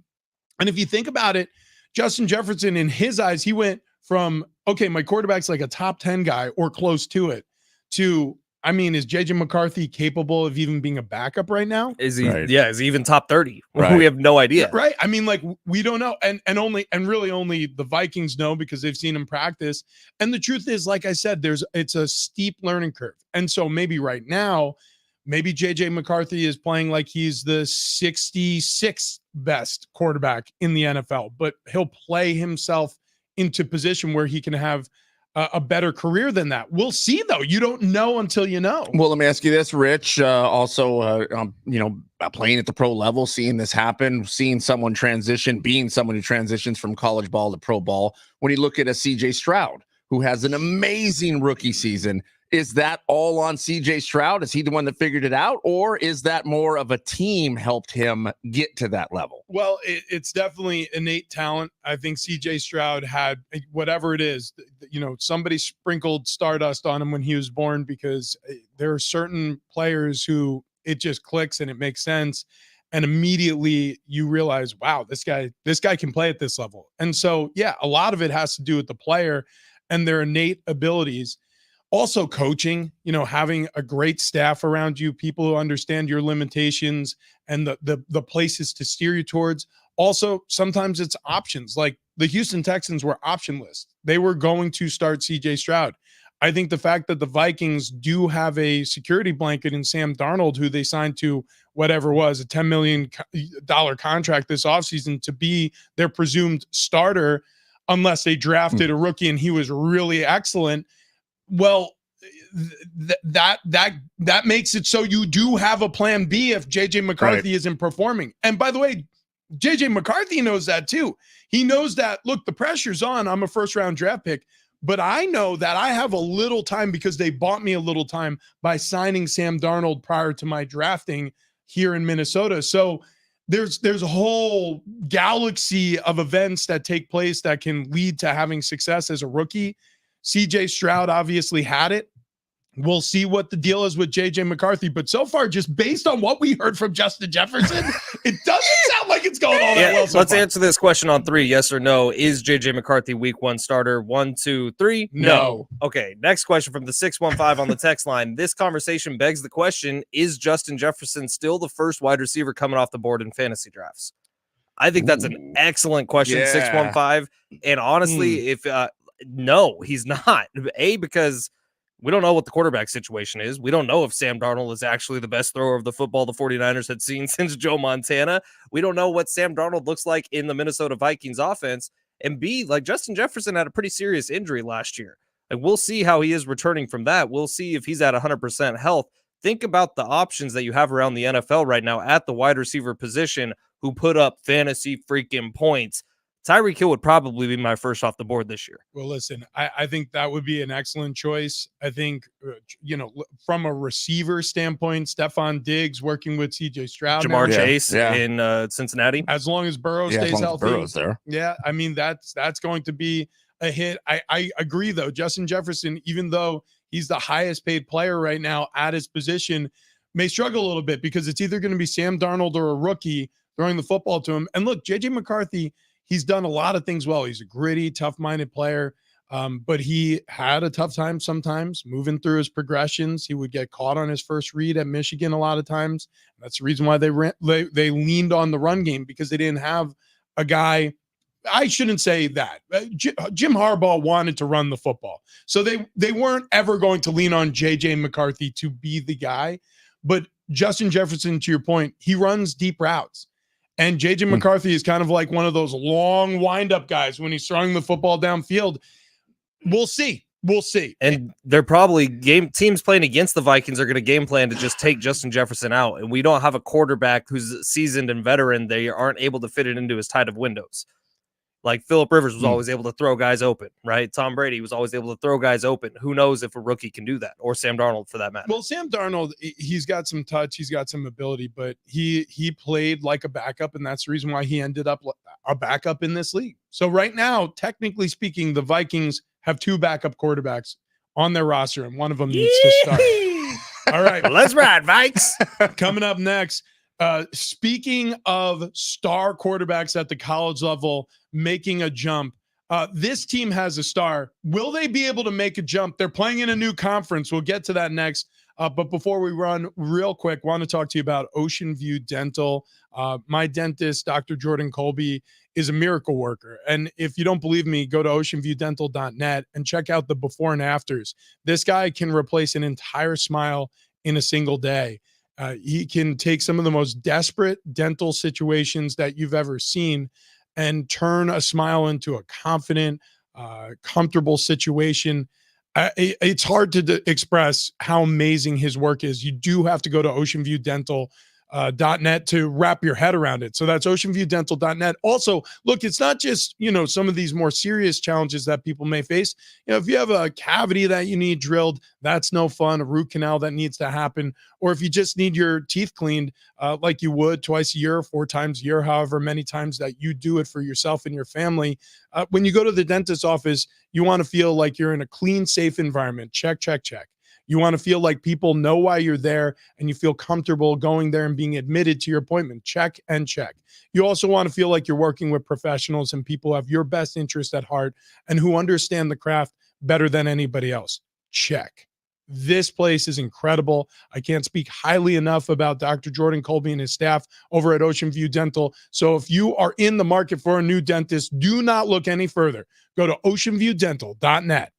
And if you think about it, Justin Jefferson, in his eyes, he went from, okay, my quarterback's like a top 10 guy or close to it, to, is J.J. McCarthy capable of even being a backup right now? Is he? Right. Yeah, is he even top 30? Right. We have no idea. Right. We don't know. And really only the Vikings know because they've seen him practice. And the truth is, like I said, it's a steep learning curve. And so maybe right now, maybe J.J. McCarthy is playing like he's the 66th best quarterback in the NFL, but he'll play himself into position where he can have a better career than that. We'll see, though. You don't know until you know. Well, let me ask you this, Rich. Also, playing at the pro level, seeing this happen, seeing someone transition, being someone who transitions from college ball to pro ball. When you look at a C.J. Stroud, who has an amazing rookie season, is that all on C.J. Stroud? Is he the one that figured it out? Or is that more of a team helped him get to that level? Well, it's definitely innate talent. I think C.J. Stroud had whatever it is, somebody sprinkled stardust on him when he was born, because there are certain players who it just clicks and it makes sense. And immediately you realize, wow, this guy can play at this level. And so, yeah, a lot of it has to do with the player and their innate abilities. Also coaching, having a great staff around you, people who understand your limitations and the places to steer you towards. Also, sometimes it's options. Like the Houston Texans were optionless. They were going to start C.J. Stroud. I think the fact that the Vikings do have a security blanket in Sam Darnold, who they signed to whatever was a $10 million contract this offseason to be their presumed starter, unless they drafted a rookie and he was really excellent. Well, that makes it so you do have a plan B if J.J. McCarthy isn't performing. And by the way, J.J. McCarthy knows that too. He knows that, look, the pressure's on. I'm a first-round draft pick, But I know that I have a little time because they bought me a little time by signing Sam Darnold prior to my drafting here in Minnesota. So there's a whole galaxy of events that take place that can lead to having success as a rookie. CJ Stroud obviously had it. We'll see what the deal is with JJ McCarthy, but so far, just based on what we heard from Justin Jefferson, it doesn't sound like it's going all that well. Let's answer this question on 3. Yes or no? Is JJ McCarthy week 1 starter? 1, 2, 3. No. Okay. Next question from the 615 on the text line. This conversation begs the question: is Justin Jefferson still the first wide receiver coming off the board in fantasy drafts? I think that's an excellent question, 615. And honestly, if no, he's not. Because we don't know what the quarterback situation is. We don't know if Sam Darnold is actually the best thrower of the football the 49ers had seen since Joe Montana. We don't know what Sam Darnold looks like in the Minnesota Vikings offense. And B, like, Justin Jefferson had a pretty serious injury last year. Like, we'll see how he is returning from that. We'll see if he's at 100% health. Think about the options that you have around the NFL right now at the wide receiver position who put up fantasy freaking points. Tyreek Hill would probably be my first off the board this year. Well, listen, I think that would be an excellent choice. I think, from a receiver standpoint, Stephon Diggs working with CJ Stroud, Jamar Chase in Cincinnati. As long as Burrow stays healthy. Burrow's there. Yeah, I mean, that's going to be a hit. I agree, though. Justin Jefferson, even though he's the highest paid player right now at his position, may struggle a little bit because it's either going to be Sam Darnold or a rookie throwing the football to him. And look, JJ McCarthy, he's done a lot of things well. He's a gritty, tough-minded player, but he had a tough time sometimes moving through his progressions. He would get caught on his first read at Michigan a lot of times. That's the reason why they leaned on the run game, because they didn't have a guy. I shouldn't say that. Jim Harbaugh wanted to run the football, so they weren't ever going to lean on JJ McCarthy to be the guy. But Justin Jefferson, to your point, he runs deep routes. And JJ McCarthy is kind of like one of those long wind-up guys when he's throwing the football downfield. We'll see. And they're probably teams playing against the Vikings are going to game plan to just take Justin Jefferson out. And we don't have a quarterback who's seasoned and veteran. They aren't able to fit it into as tight of windows. Like Phillip Rivers was always able to throw guys open, right? Tom Brady was always able to throw guys open. Who knows if a rookie can do that, or Sam Darnold for that matter. Well, Sam Darnold, he's got some touch, he's got some ability, but he played like a backup, and that's the reason why he ended up a backup in this league. So right now, technically speaking, the Vikings have 2 backup quarterbacks on their roster, and one of them needs to start. All right, let's ride, Vikes. Coming up next. Speaking of star quarterbacks at the college level making a jump, this team has a star. Will they be able to make a jump? They're playing in a new conference. We'll get to that next. But before we run, real quick, want to talk to you about Ocean View Dental. My dentist, Dr. Jordan Colby, is a miracle worker. And if you don't believe me, go to oceanviewdental.net and check out the before and afters. This guy can replace an entire smile in a single day. He can take some of the most desperate dental situations that you've ever seen and turn a smile into a confident, comfortable situation. It's hard to express how amazing his work is. You do have to go to oceanviewdental.net to wrap your head around it. So that's oceanviewdental.net. Also, look, it's not just, some of these more serious challenges that people may face. If you have a cavity that you need drilled, that's no fun. A root canal that needs to happen. Or if you just need your teeth cleaned, like you would twice a year, 4 times a year, however many times that you do it for yourself and your family. When you go to the dentist's office, you want to feel like you're in a clean, safe environment. Check, check, check. You want to feel like people know why you're there and you feel comfortable going there and being admitted to your appointment. Check and check. You also want to feel like you're working with professionals and people who have your best interest at heart and who understand the craft better than anybody else. Check. This place is incredible. I can't speak highly enough about Dr. Jordan Colby and his staff over at Ocean View Dental. So if you are in the market for a new dentist, do not look any further. Go to oceanviewdental.net.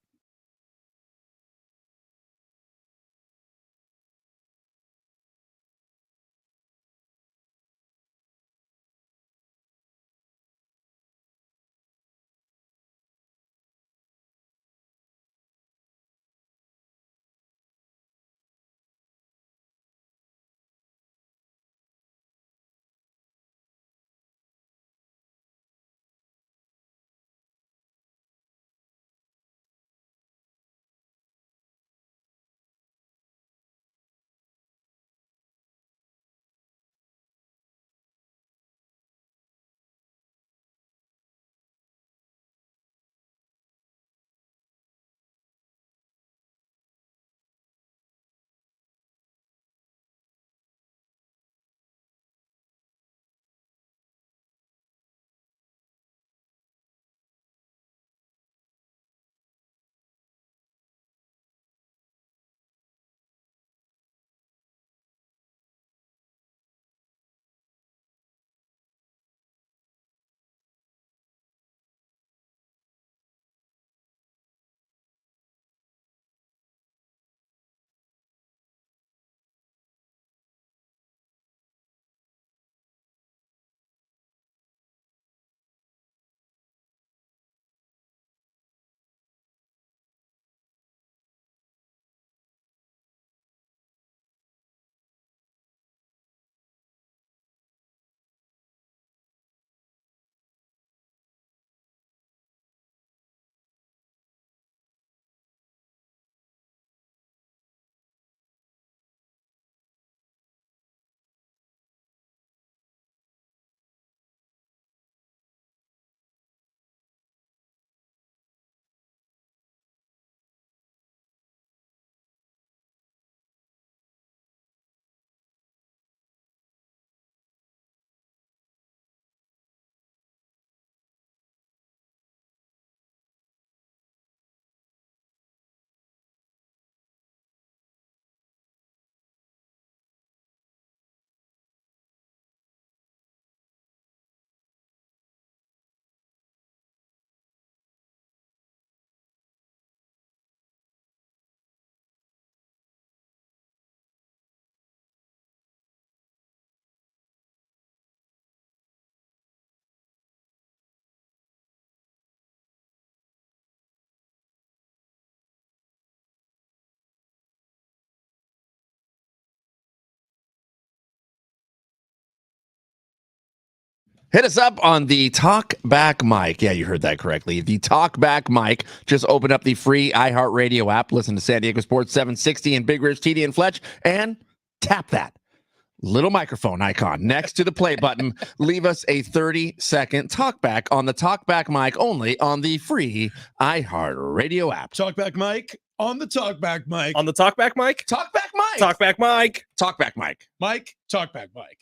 Hit us up on the Talk Back mic. Yeah, you heard that correctly. The Talk Back mic. Just open up the free iHeartRadio app, listen to San Diego Sports 760 and Big Rich, TD, and Fletch, and tap that little microphone icon next to the play button. Leave us a 30-second talkback on the Talkback mic, only on the free iHeartRadio app. Talkback Mike on the Talkback Mike. On the talkback mic? Talkback mic. Talkback mic. Talkback mic. Mike, Talkback Mike.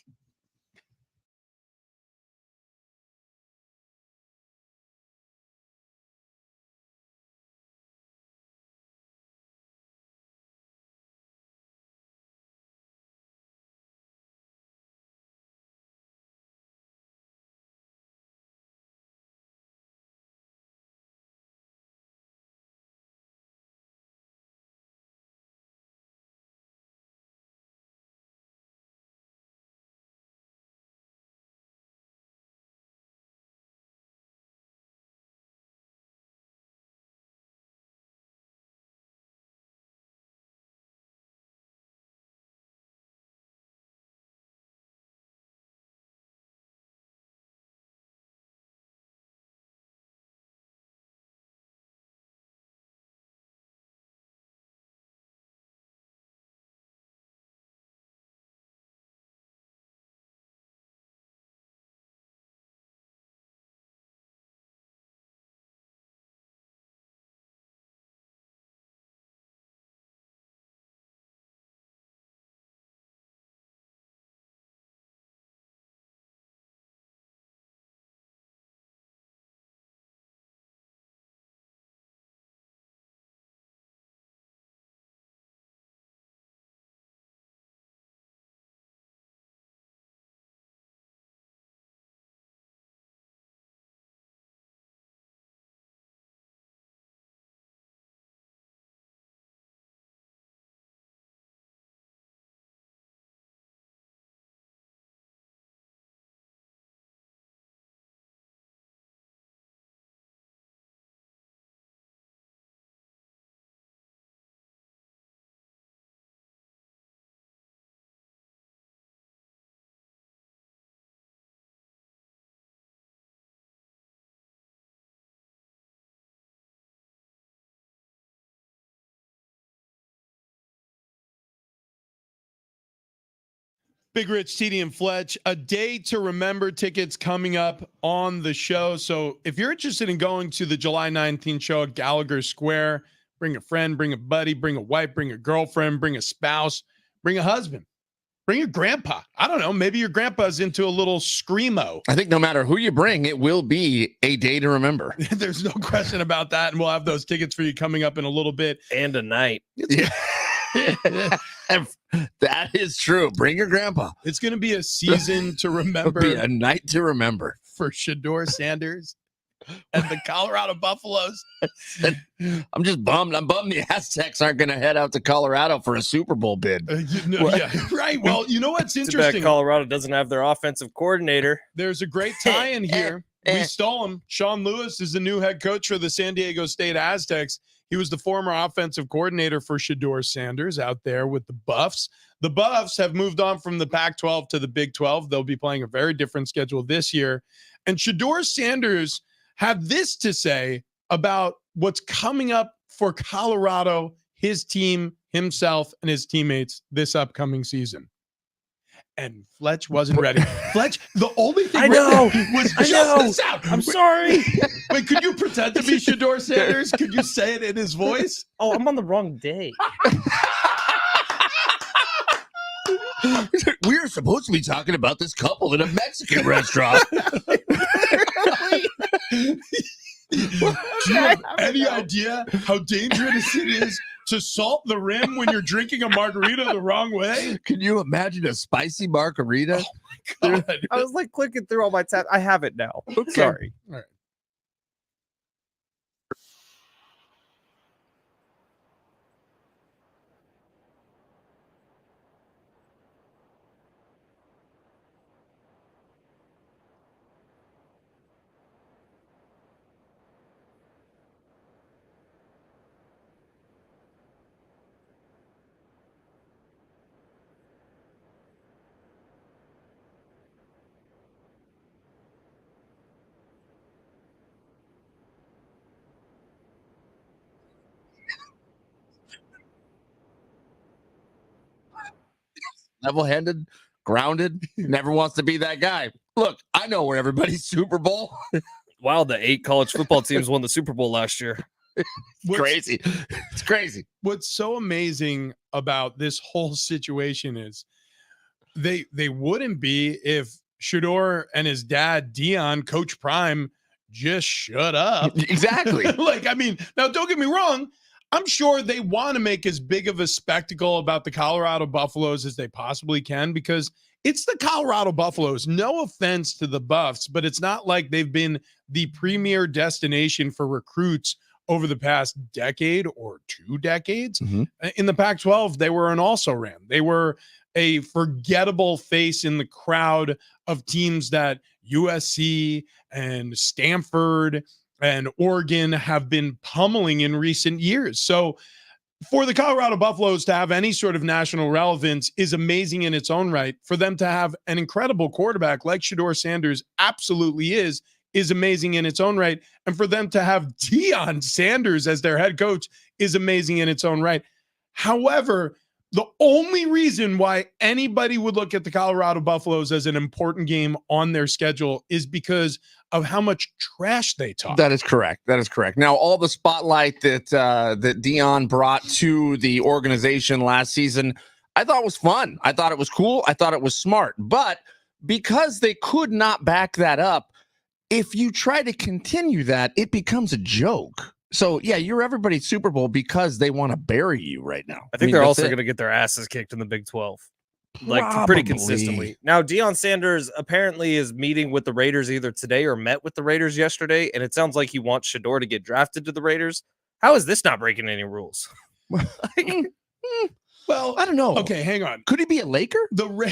Big Rich, TD, and Fletch, a day to remember tickets coming up on the show. So if you're interested in going to the July 19th show at Gallagher Square, bring a friend, bring a buddy, bring a wife, bring a girlfriend, bring a spouse, bring a husband, bring your grandpa. I don't know. Maybe your grandpa's into a little screamo. I think no matter who you bring, it will be a day to remember. There's no question about that. And we'll have those tickets for you coming up in a little bit. And a night. Yeah. That is true. Bring your grandpa. It's going to be a season to remember. It'll be a night to remember for Shedeur Sanders and the Colorado Buffaloes. I'm just bummed. I'm bummed the Aztecs aren't going to head out to Colorado for a Super Bowl bid. Yeah, right. Well, you know what's interesting? Colorado doesn't have their offensive coordinator. There's a great tie-in here. We stole him. Sean Lewis is the new head coach for the San Diego State Aztecs. He was the former offensive coordinator for Shedeur Sanders out there with the Buffs. The Buffs have moved on from the Pac-12 to the Big 12. They'll be playing a very different schedule this year. And Shedeur Sanders had this to say about what's coming up for Colorado, his team, himself, and his teammates this upcoming season. And Fletch wasn't ready. Fletch, the only thing I know was just the sound. I'm sorry. Wait, could you pretend to be Shedeur Sanders? Could you say it in his voice? Oh, I'm on the wrong day. We're supposed to be talking about this couple in a Mexican restaurant. Do you have any idea how dangerous it is to salt the rim when you're drinking a margarita the wrong way? Can you imagine a spicy margarita? Oh my God. I was like clicking through all my tabs. I have it now. Okay. Sorry. All right. level-headed, grounded, never wants to be that guy. Look, I know where everybody's Super Bowl. Wow, the 8 college football teams won the Super Bowl last year. Crazy. It's crazy. What's so amazing about this whole situation is they wouldn't be if Shador and his dad, Dion, Coach Prime, just shut up. Exactly. Like, I mean, now don't get me wrong. I'm sure they want to make as big of a spectacle about the Colorado Buffaloes as they possibly can because it's the Colorado Buffaloes. No offense to the Buffs, but it's not like they've been the premier destination for recruits over the past decade or 2 decades. Mm-hmm. In the Pac-12, they were an also-ran. They were a forgettable face in the crowd of teams that USC and Stanford and Oregon have been pummeling in recent years. So for the Colorado Buffaloes to have any sort of national relevance is amazing in its own right. For them to have an incredible quarterback like Shador Sanders absolutely is amazing in its own right. And for them to have Deion Sanders as their head coach is amazing in its own right. However, the only reason why anybody would look at the Colorado Buffaloes as an important game on their schedule is because of how much trash they talk. That is correct. That is correct. Now, all the spotlight that Deion brought to the organization last season, I thought was fun. I thought it was cool. I thought it was smart. But because they could not back that up, if you try to continue that, it becomes a joke. So, yeah, you're everybody's Super Bowl because they want to bury you right now. I think they're also going to get their asses kicked in the Big 12. Like pretty consistently. Now, Deion Sanders apparently is meeting with the Raiders either today or met with the Raiders yesterday, and it sounds like he wants Shador to get drafted to the Raiders. How is this not breaking any rules? Well, I don't know. Okay, hang on. Could he be a Laker? They would do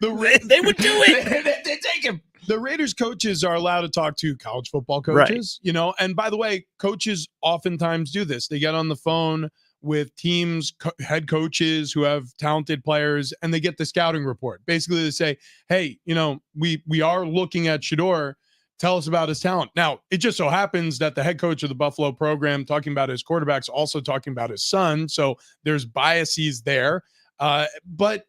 it. They take him. The Raiders coaches are allowed to talk to college football coaches, you know, and by the way, coaches oftentimes do this. They get on the phone with teams, head coaches who have talented players, and they get the scouting report. Basically, they say, hey, you know, we are looking at Shador. Tell us about his talent. Now, it just so happens that the head coach of the Buffalo program talking about his quarterbacks, also talking about his son. So there's biases there. But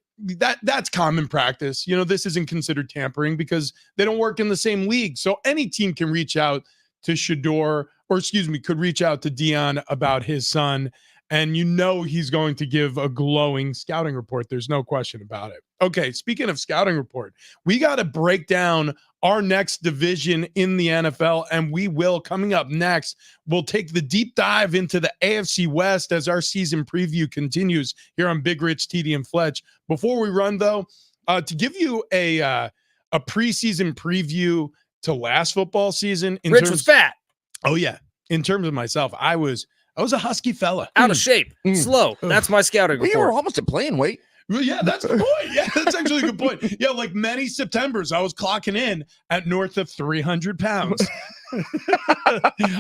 that's common practice. You know, this isn't considered tampering because they don't work in the same league. So any team can reach out to Shador, or could reach out to Deion about his son. And you know he's going to give a glowing scouting report. There's no question about it. Okay, speaking of scouting report, we got to break down our next division in the NFL, and we will. Coming up next, we'll take the deep dive into the AFC West as our season preview continues here on Big Rich, TD, and Fletch. Before we run, though, to give you a preseason preview to last football season. Rich was fat. Oh, yeah. In terms of myself, I was a husky fella. Out of shape. Slow. That's my scouting report. You were almost at playing weight. Well, yeah, that's the point. Yeah, that's actually a good point. Yeah, like many Septembers, I was clocking in at north of 300 pounds.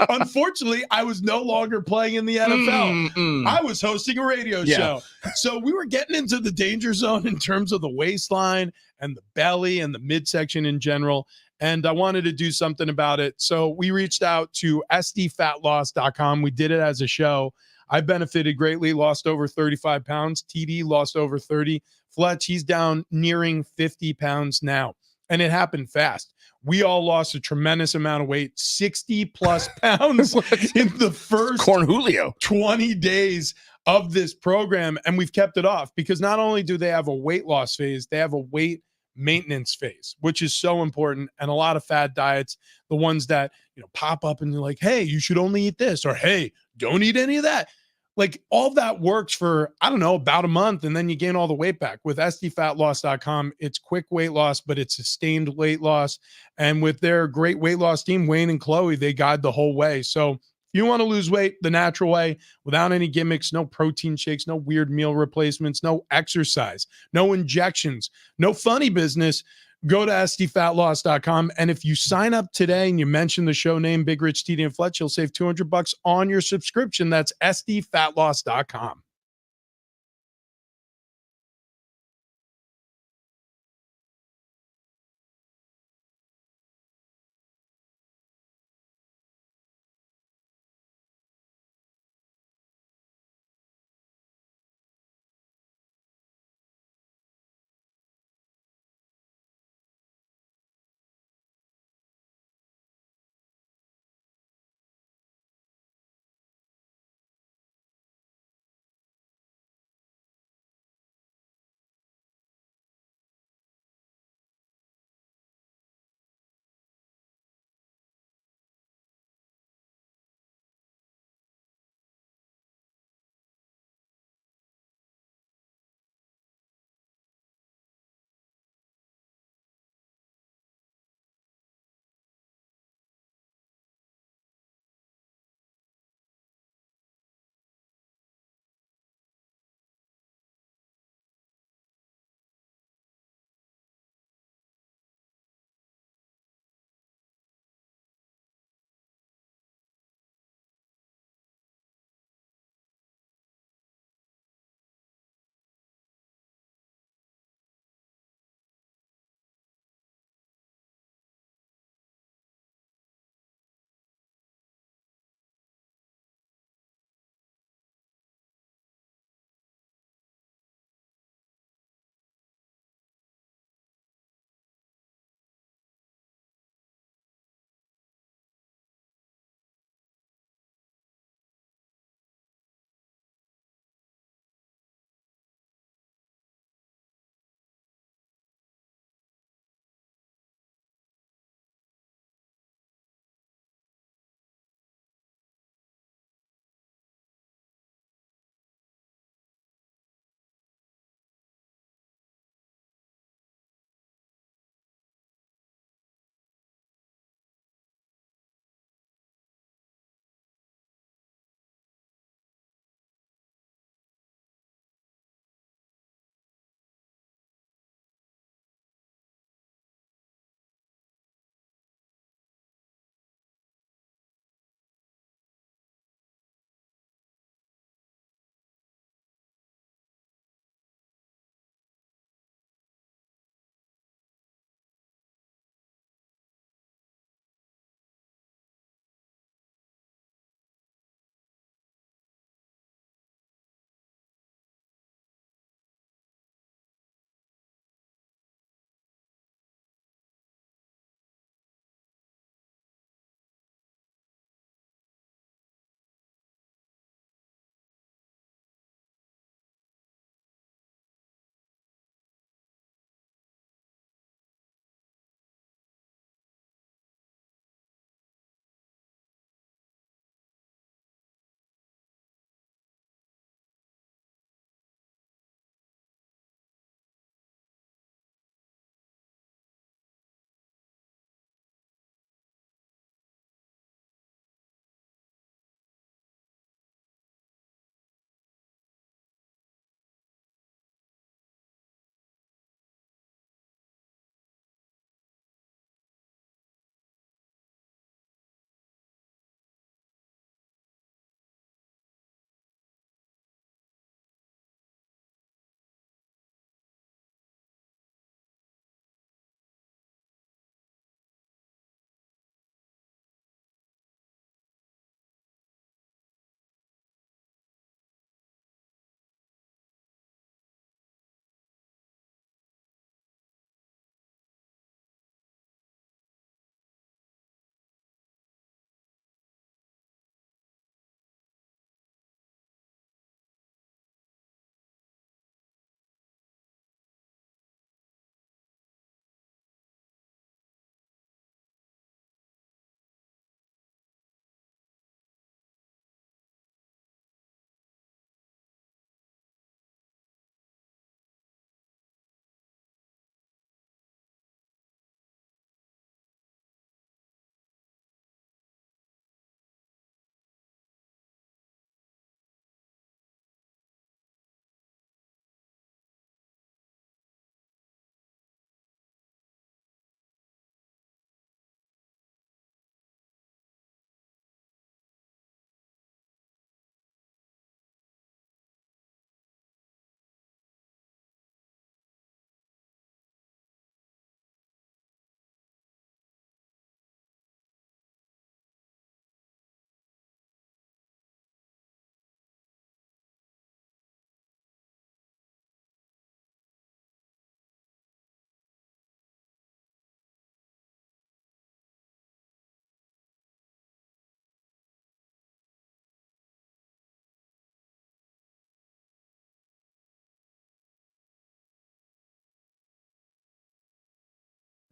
Unfortunately, I was no longer playing in the NFL. I was hosting a radio show. So we were getting into the danger zone in terms of the waistline and the belly and the midsection in general. And I wanted to do something about it. So we reached out to sdfatloss.com. We did it as a show. I benefited greatly, lost over 35 pounds. TD lost over 30. Fletch, he's down nearing 50 pounds now. And it happened fast. We all lost a tremendous amount of weight, 60 plus pounds in the first Cornholio 20 days of this program. And we've kept it off because not only do they have a weight loss phase, they have a weight maintenance phase, which is so important. And a lot of fad diets, the ones that, you know, pop up and you're like, hey, you should only eat this, or hey, don't eat any of that. Like all that works for, I don't know, about a month, and then you gain all the weight back. With sdfatloss.com, it's quick weight loss, but it's sustained weight loss. And with their great weight loss team, Wayne and Chloe, they guide the whole way. So if you want to lose weight the natural way, without any gimmicks, no protein shakes, no weird meal replacements, no exercise, no injections, no funny business, go to sdfatloss.com. And if you sign up today and you mention the show name, Big Rich, TD, and Fletch, you'll save $200 on your subscription. That's sdfatloss.com.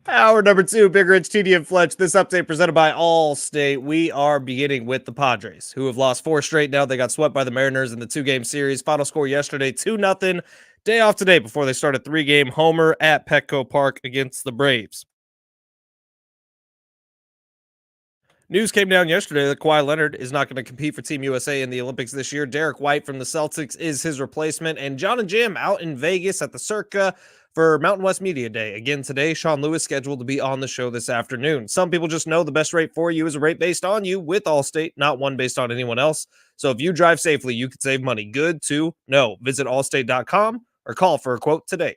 Hour number 2, Big Rich, TD, and Fletch. This update presented by Allstate. We are beginning with the Padres, who have lost 4 straight now. They got swept by the Mariners in the 2-game series. Final score yesterday, 2-0. Day off today before they start a 3-game homer at Petco Park against the Braves. News came down yesterday that Kawhi Leonard is not going to compete for Team USA in the Olympics this year. Derek White from the Celtics is his replacement. And John and Jim out in Vegas at the Circa for Mountain West Media Day. Again today, Sean Lewis scheduled to be on the show this afternoon. Some people just know the best rate for you is a rate based on you with Allstate, not one based on anyone else. So if you drive safely, you can save money. Good to know. Visit allstate.com or call for a quote today.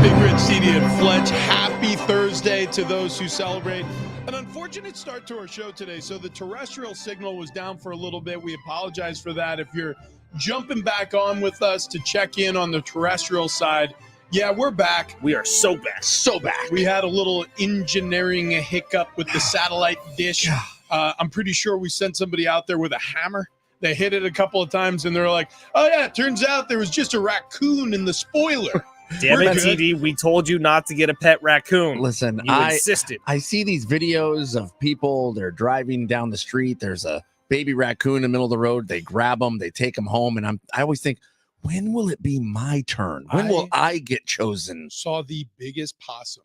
Big Rich, CD, and Fletch, happy Thursday to those who celebrate. An unfortunate start to our show today. So the terrestrial signal was down for a little bit. We apologize for that. If you're jumping back on with us to check in on the terrestrial side, yeah, we're back. We are so back. So back. We had a little engineering hiccup with the satellite dish. I'm pretty sure we sent somebody out there with a hammer. They hit it a couple of times, and they're like, oh, yeah, it turns out there was just a raccoon in the spoiler. Damn it, TD. We told you not to get a pet raccoon. Listen, You insisted. I see these videos of people, they're driving down the street. There's a baby raccoon in the middle of the road. They grab them, they take them home. And I always think, when will it be my turn? When will I get chosen? Saw the biggest possum.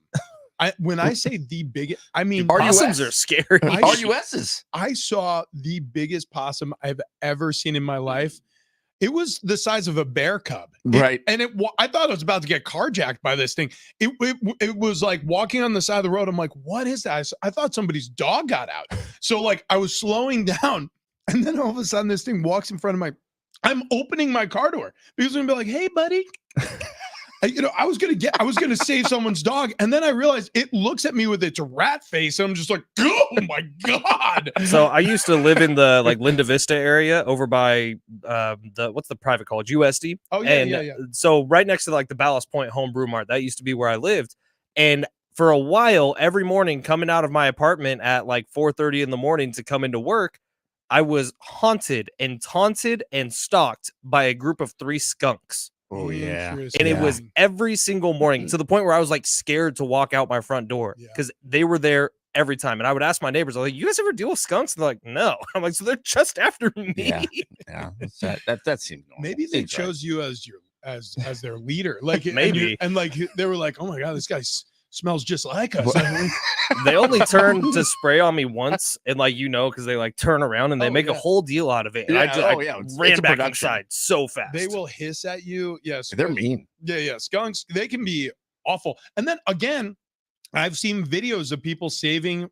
When I say the biggest, I mean Possums are scary. RUSs. I saw the biggest possum I've ever seen in my life. It was the size of a bear cub. Right. I thought I was about to get carjacked by this thing. It was like walking on the side of the road. I'm like, what is that? I thought somebody's dog got out. So like I was slowing down, and then all of a sudden this thing walks in front of I'm opening my car door because I'm gonna be like, hey, buddy. I was gonna save someone's dog, and then I realized it looks at me with its rat face, and I'm just like, oh my god. So I used to live in the like Linda Vista area over by what's the private college, USD. Oh yeah, and yeah. So right next to like the Ballast Point Home Brew Mart, that used to be where I lived. And for a while, every morning coming out of my apartment at like 4:30 in the morning to come into work, I was haunted and taunted and stalked by a group of 3 skunks. Oh, yeah. And it was every single morning to the point where I was like scared to walk out my front door because they were there every time. And I would ask my neighbors, I was like, you guys ever deal with skunks? And they're like, no. I'm like, so they're just after me. Yeah. That seems normal. Maybe they chose you as their leader. Like maybe. And like they were like, oh my god, this guy smells just like us. They only turned to spray on me once, and like because they like turn around and they make a whole deal out of it. And I ran back inside so fast. They will hiss at you. Yes, they're mean. Yeah. Skunks, they can be awful. And then again, I've seen videos of people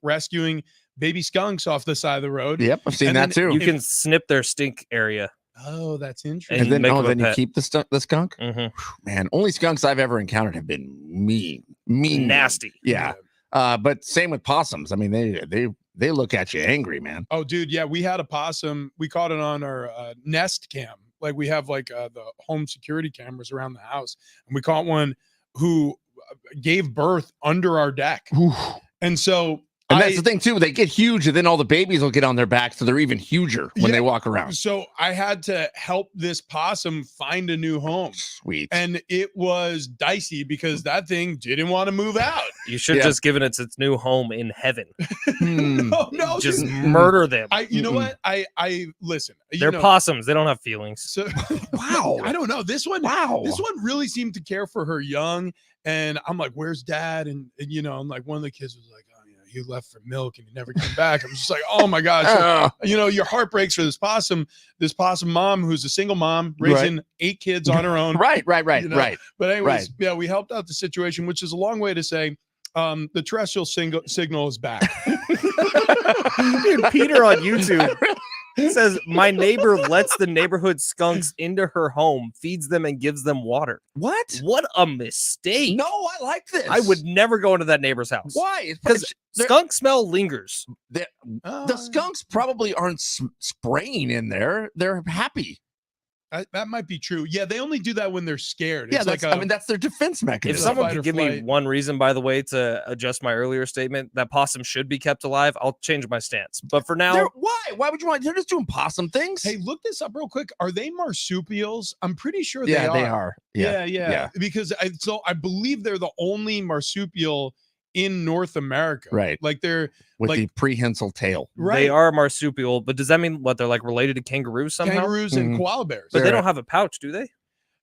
rescuing baby skunks off the side of the road. Yep, I've seen that too. You can snip their stink area. Oh, that's interesting. And then you keep the skunk. Mm-hmm. Man, only skunks I've ever encountered have been mean, nasty. Yeah. But same with possums. I mean, they look at you angry, man. Oh, dude, yeah, we had a possum. We caught it on our Nest Cam. Like we have like the home security cameras around the house, and we caught one who gave birth under our deck. Oof. And so. And that's the thing too. They get huge, and then all the babies will get on their back, so they're even huger when they walk around. So I had to help this possum find a new home. Sweet. And it was dicey because that thing didn't want to move out. You should just given it its new home in heaven. No, just murder them. You know what? I listen. They're possums. They don't have feelings. So, wow. I don't know. This one. Wow. This one really seemed to care for her young. And I'm like, "Where's Dad?" And I'm like, one of the kids was like, he left for milk and he never came back. I'm just like, oh my God. So, your heart breaks for this possum mom who's a single mom raising 8 kids on her own. Right. But anyways, we helped out the situation, which is a long way to say the terrestrial signal is back. Dude, Peter on YouTube says, my neighbor lets the neighborhood skunks into her home, feeds them, and gives them water. What? What a mistake. No, I like this. I would never go into that neighbor's house. Why? Because skunk smell lingers. The skunks probably aren't spraying in there. They're happy. That might be true. Yeah, they only do that when they're scared. Yeah, It's like that's their defense If mechanism. someone fight or could give me flight. one reason, by the way, to adjust my earlier statement that possum should be kept alive, I'll change my stance. But for now, Why would you want? They're just doing possum things. Hey, look this up real quick. Are they marsupials? I'm pretty sure yeah, they are. they are. Yeah. Yeah. Because I believe they're the only marsupial in North America. Right. Like they're With like the prehensile tail. right. they are marsupial. But does that mean what they're like related to kangaroos somehow? Kangaroos and koala bears. But they They're- don't have a pouch, do they?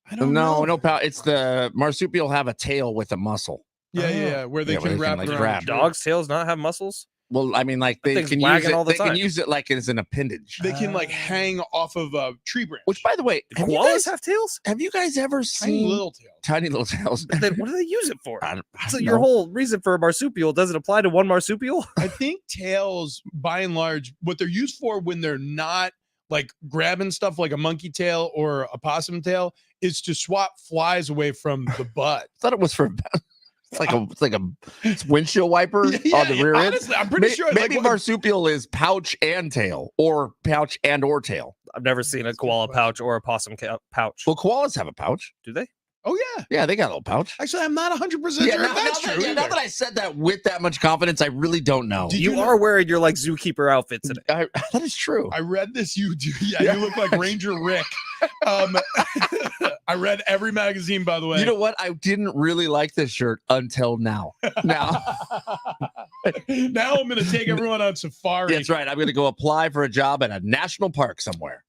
I don't No, know. pal. It's the marsupial have a tail with a muscle. Yeah, where they Yeah, can wrap like, around grab. a tree. Dogs' tails not have muscles? Well, I mean, like they thing's can use wagging it. all the They can time. use it like as an appendage. They can like hang off of a tree branch. Which, by the way, Do koalas have tails? have you guys ever tiny seen little tails. tiny little tails? What do they use it for? I don't So know. your whole reason for a marsupial doesn't apply to one marsupial? I think tails, by and large, what they're used for when they're not like grabbing stuff like a monkey tail or a possum tail is to swat flies away from the butt. I thought it was for. It's like a windshield wiper on the rear end. Honestly, I'm pretty sure. Maybe like, marsupial is pouch and tail, or pouch and or tail. I've never seen a That's a good koala question. pouch or a possum pouch. Well, koalas have a pouch. Do they? oh yeah. Yeah, they got a little pouch. Actually, I'm not 100% sure if that's true. now that I said that with that much confidence, I really don't know. Did You you know- are wearing your like zookeeper outfit today. That is true. I read this. You do. Yeah, you look like Ranger Rick. I read every magazine, by the way. You know what? I didn't really like this shirt until now. Now, now I'm going to take everyone on safari. that's right. I'm going to go apply for a job at a national park somewhere.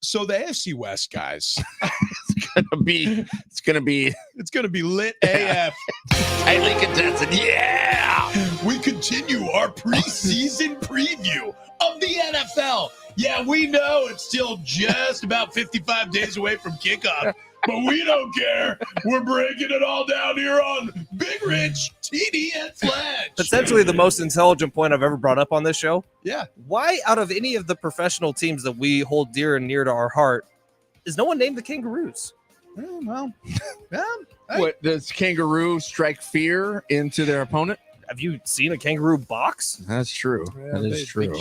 So the AFC West guys, It's gonna be it's going to be lit AF. highly contested. Yeah. We continue our preseason preview of the NFL. Yeah, we know it's still just about 55 days away from kickoff, but we don't care. We're breaking it all down here on Big Rich, TD, and Fletch. Potentially the most intelligent point I've ever brought up on this show. Yeah. Why, out of any of the professional teams that we hold dear and near to our heart, is no one named the Kangaroos? Well, yeah. What does kangaroo strike fear into their opponent? Have you seen a kangaroo box? That's true. That is true.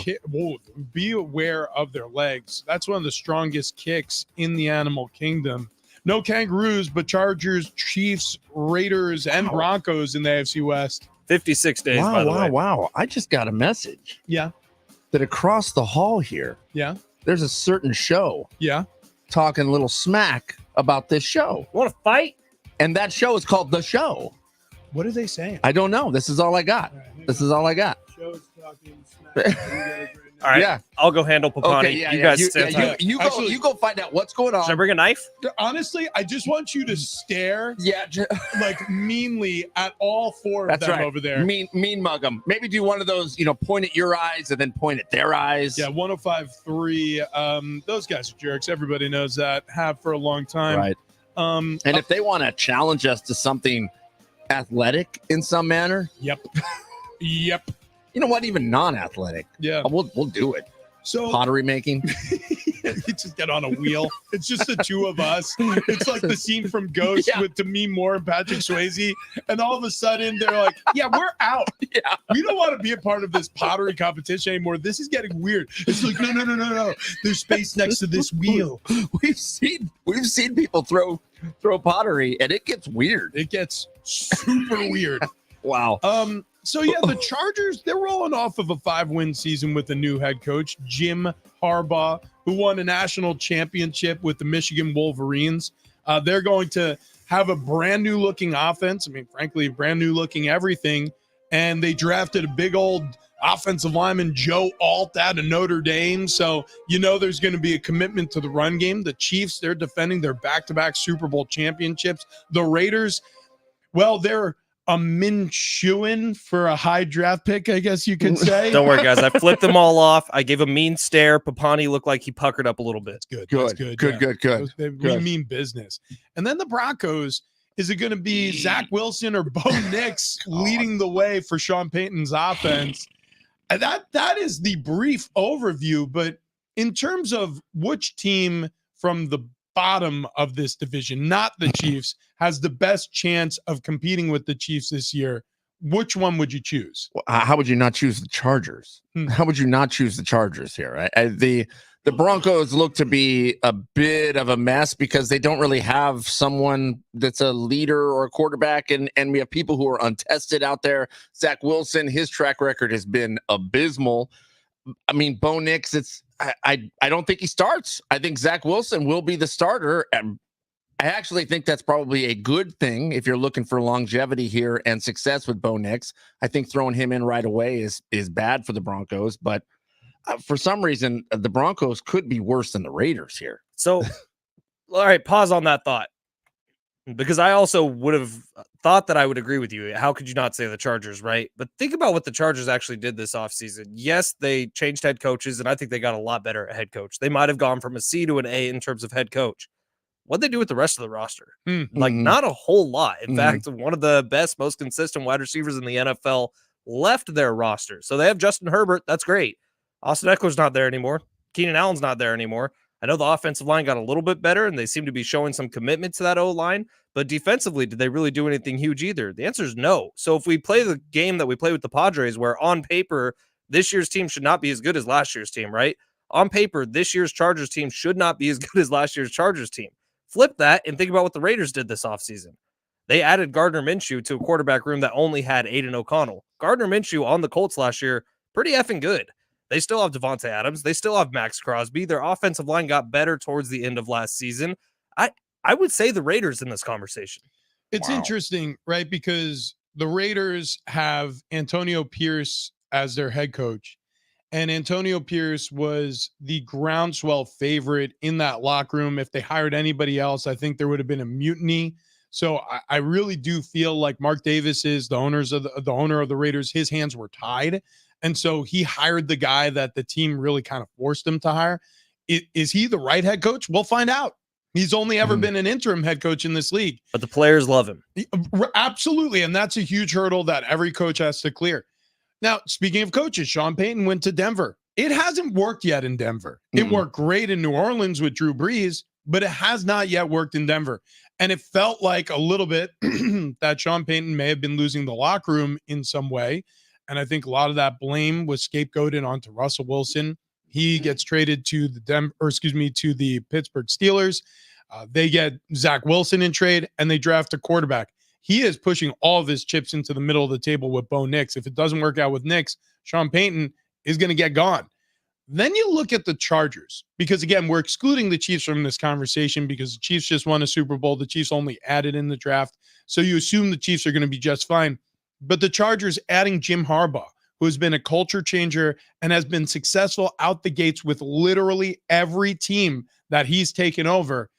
Be aware of their legs. That's one of the strongest kicks in the animal kingdom. No kangaroos, but Chargers, Chiefs, Raiders, and Broncos in the AFC West. 56 days, by the way. Wow. I just got a message Yeah, that across the hall here, yeah, there's a certain show yeah. talking a little smack about this show. Want to fight? And that show is called The Show. What are they saying? I don't know. This is all I got. This is all I got. All right, Yeah. I'll go handle Papani. Okay, yeah, you yeah. guys You, stand yeah, tight. you go. Actually- You go find out what's going Should I on. bring a knife? Honestly, I just want you to stare Yeah, like meanly at all four of that's them right. over there. Mean mug them. Maybe do one of those. Point at your eyes and then point at their eyes. Yeah, 105.3. Those guys are jerks. Everybody knows that. Have for a long time. Right. And if they want to challenge us to something athletic in some manner, Yep. Yep. you know what? Even non-athletic, Yeah. we'll do it. So Pottery making. you just get on a wheel. It's just the two of us. It's like the scene from Ghost Yeah. with Demi Moore and Patrick Swayze. And all of a sudden they're like, yeah, we're out. Yeah. We don't want to be a part of this pottery competition anymore. This is getting weird. It's like, no. There's space next to this wheel. We've seen people throw pottery, and it gets weird. It gets super weird. Wow. So yeah, the Chargers, they're rolling off of a 5-win season with a new head coach, Jim Harbaugh, who won a national championship with the Michigan Wolverines. They're going to have a brand new looking offense. I mean, frankly, brand new looking everything. And they drafted a big old offensive lineman, Joe Alt, out of Notre Dame. So, there's going to be a commitment to the run game. The Chiefs, they're defending their back-to-back Super Bowl championships. The Raiders, well, they're a Minshew for a high draft pick, I guess you could say. Don't worry, guys. I flipped them all off. I gave a mean stare. Papani looked like he puckered up a little bit. That's good. Good. That's good. Good. We Good. mean business. And then the Broncos, is it going to be Zach Wilson or Bo Nix leading the way for Sean Payton's offense? And that is the brief overview. But in terms of which team from the bottom of this division, not the Chiefs, has the best chance of competing with the Chiefs this year, which one would you choose? How would you not choose the Chargers? Hmm. How would you not choose the Chargers here? Right? The The Broncos look to be a bit of a mess because they don't really have someone that's a leader or a quarterback, and we have people who are untested out there. Zach Wilson, his track record has been abysmal. I mean, Bo Nix, I don't think he starts. I think Zach Wilson will be the starter. And I actually think that's probably a good thing if you're looking for longevity here and success with Bo Nix. I think throwing him in right away is bad for the Broncos, but for some reason, the Broncos could be worse than the Raiders here. So, all right, pause on that thought. Because I also would have thought that I would agree with you. How could you not say the Chargers, right? But think about what the Chargers actually did this offseason. Yes, they changed head coaches, and I think they got a lot better at head coach. They might have gone from a C to an A in terms of head coach. What'd they do with the rest of the roster? Like, not a whole lot. In fact, one of the best, most consistent wide receivers in the NFL left their roster. So they have Justin Herbert. That's great. Austin Eckler's not there anymore. Keenan Allen's not there anymore. I know the offensive line got a little bit better, and they seem to be showing some commitment to that O-line. But defensively, did they really do anything huge either? The answer is no. So if we play the game that we play with the Padres, where on paper, this year's team should not be as good as last year's team, right? On paper, this year's Chargers team should not be as good as last year's Chargers team. Flip that and think about what the Raiders did this offseason. They added Gardner Minshew to a quarterback room that only had Aiden O'Connell. Gardner Minshew on the Colts last year, pretty effing good. They still have Devontae Adams. They still have Max Crosby. Their offensive line got better towards the end of last season. I would say the Raiders in this conversation. It's interesting, right? Because the Raiders have Antonio Pierce as their head coach. And Antonio Pierce was the groundswell favorite in that locker room. If they hired anybody else, I think there would have been a mutiny. So I really do feel like Mark Davis is the owner of the Raiders. His hands were tied. And so he hired the guy that the team really kind of forced him to hire. Is he the right head coach? We'll find out. He's only ever been an interim head coach in this league. But the players love him. Absolutely. And that's a huge hurdle that every coach has to clear. Now, speaking of coaches, Sean Payton went to Denver. It hasn't worked yet in Denver. It worked great in New Orleans with Drew Brees, but it has not yet worked in Denver. And it felt like a little bit that Sean Payton may have been losing the locker room in some way. And I think a lot of that blame was scapegoated onto Russell Wilson. He gets traded to the Pittsburgh Steelers. They get Zach Wilson in trade, and they draft a quarterback. He is pushing all of his chips into the middle of the table with Bo Nix. If it doesn't work out with Nix, Sean Payton is going to get gone. Then you look at the Chargers, because, again, we're excluding the Chiefs from this conversation because the Chiefs just won a Super Bowl. The Chiefs only added in the draft. So you assume the Chiefs are going to be just fine. But the Chargers adding Jim Harbaugh, who has been a culture changer and has been successful out the gates with literally every team that he's taken over.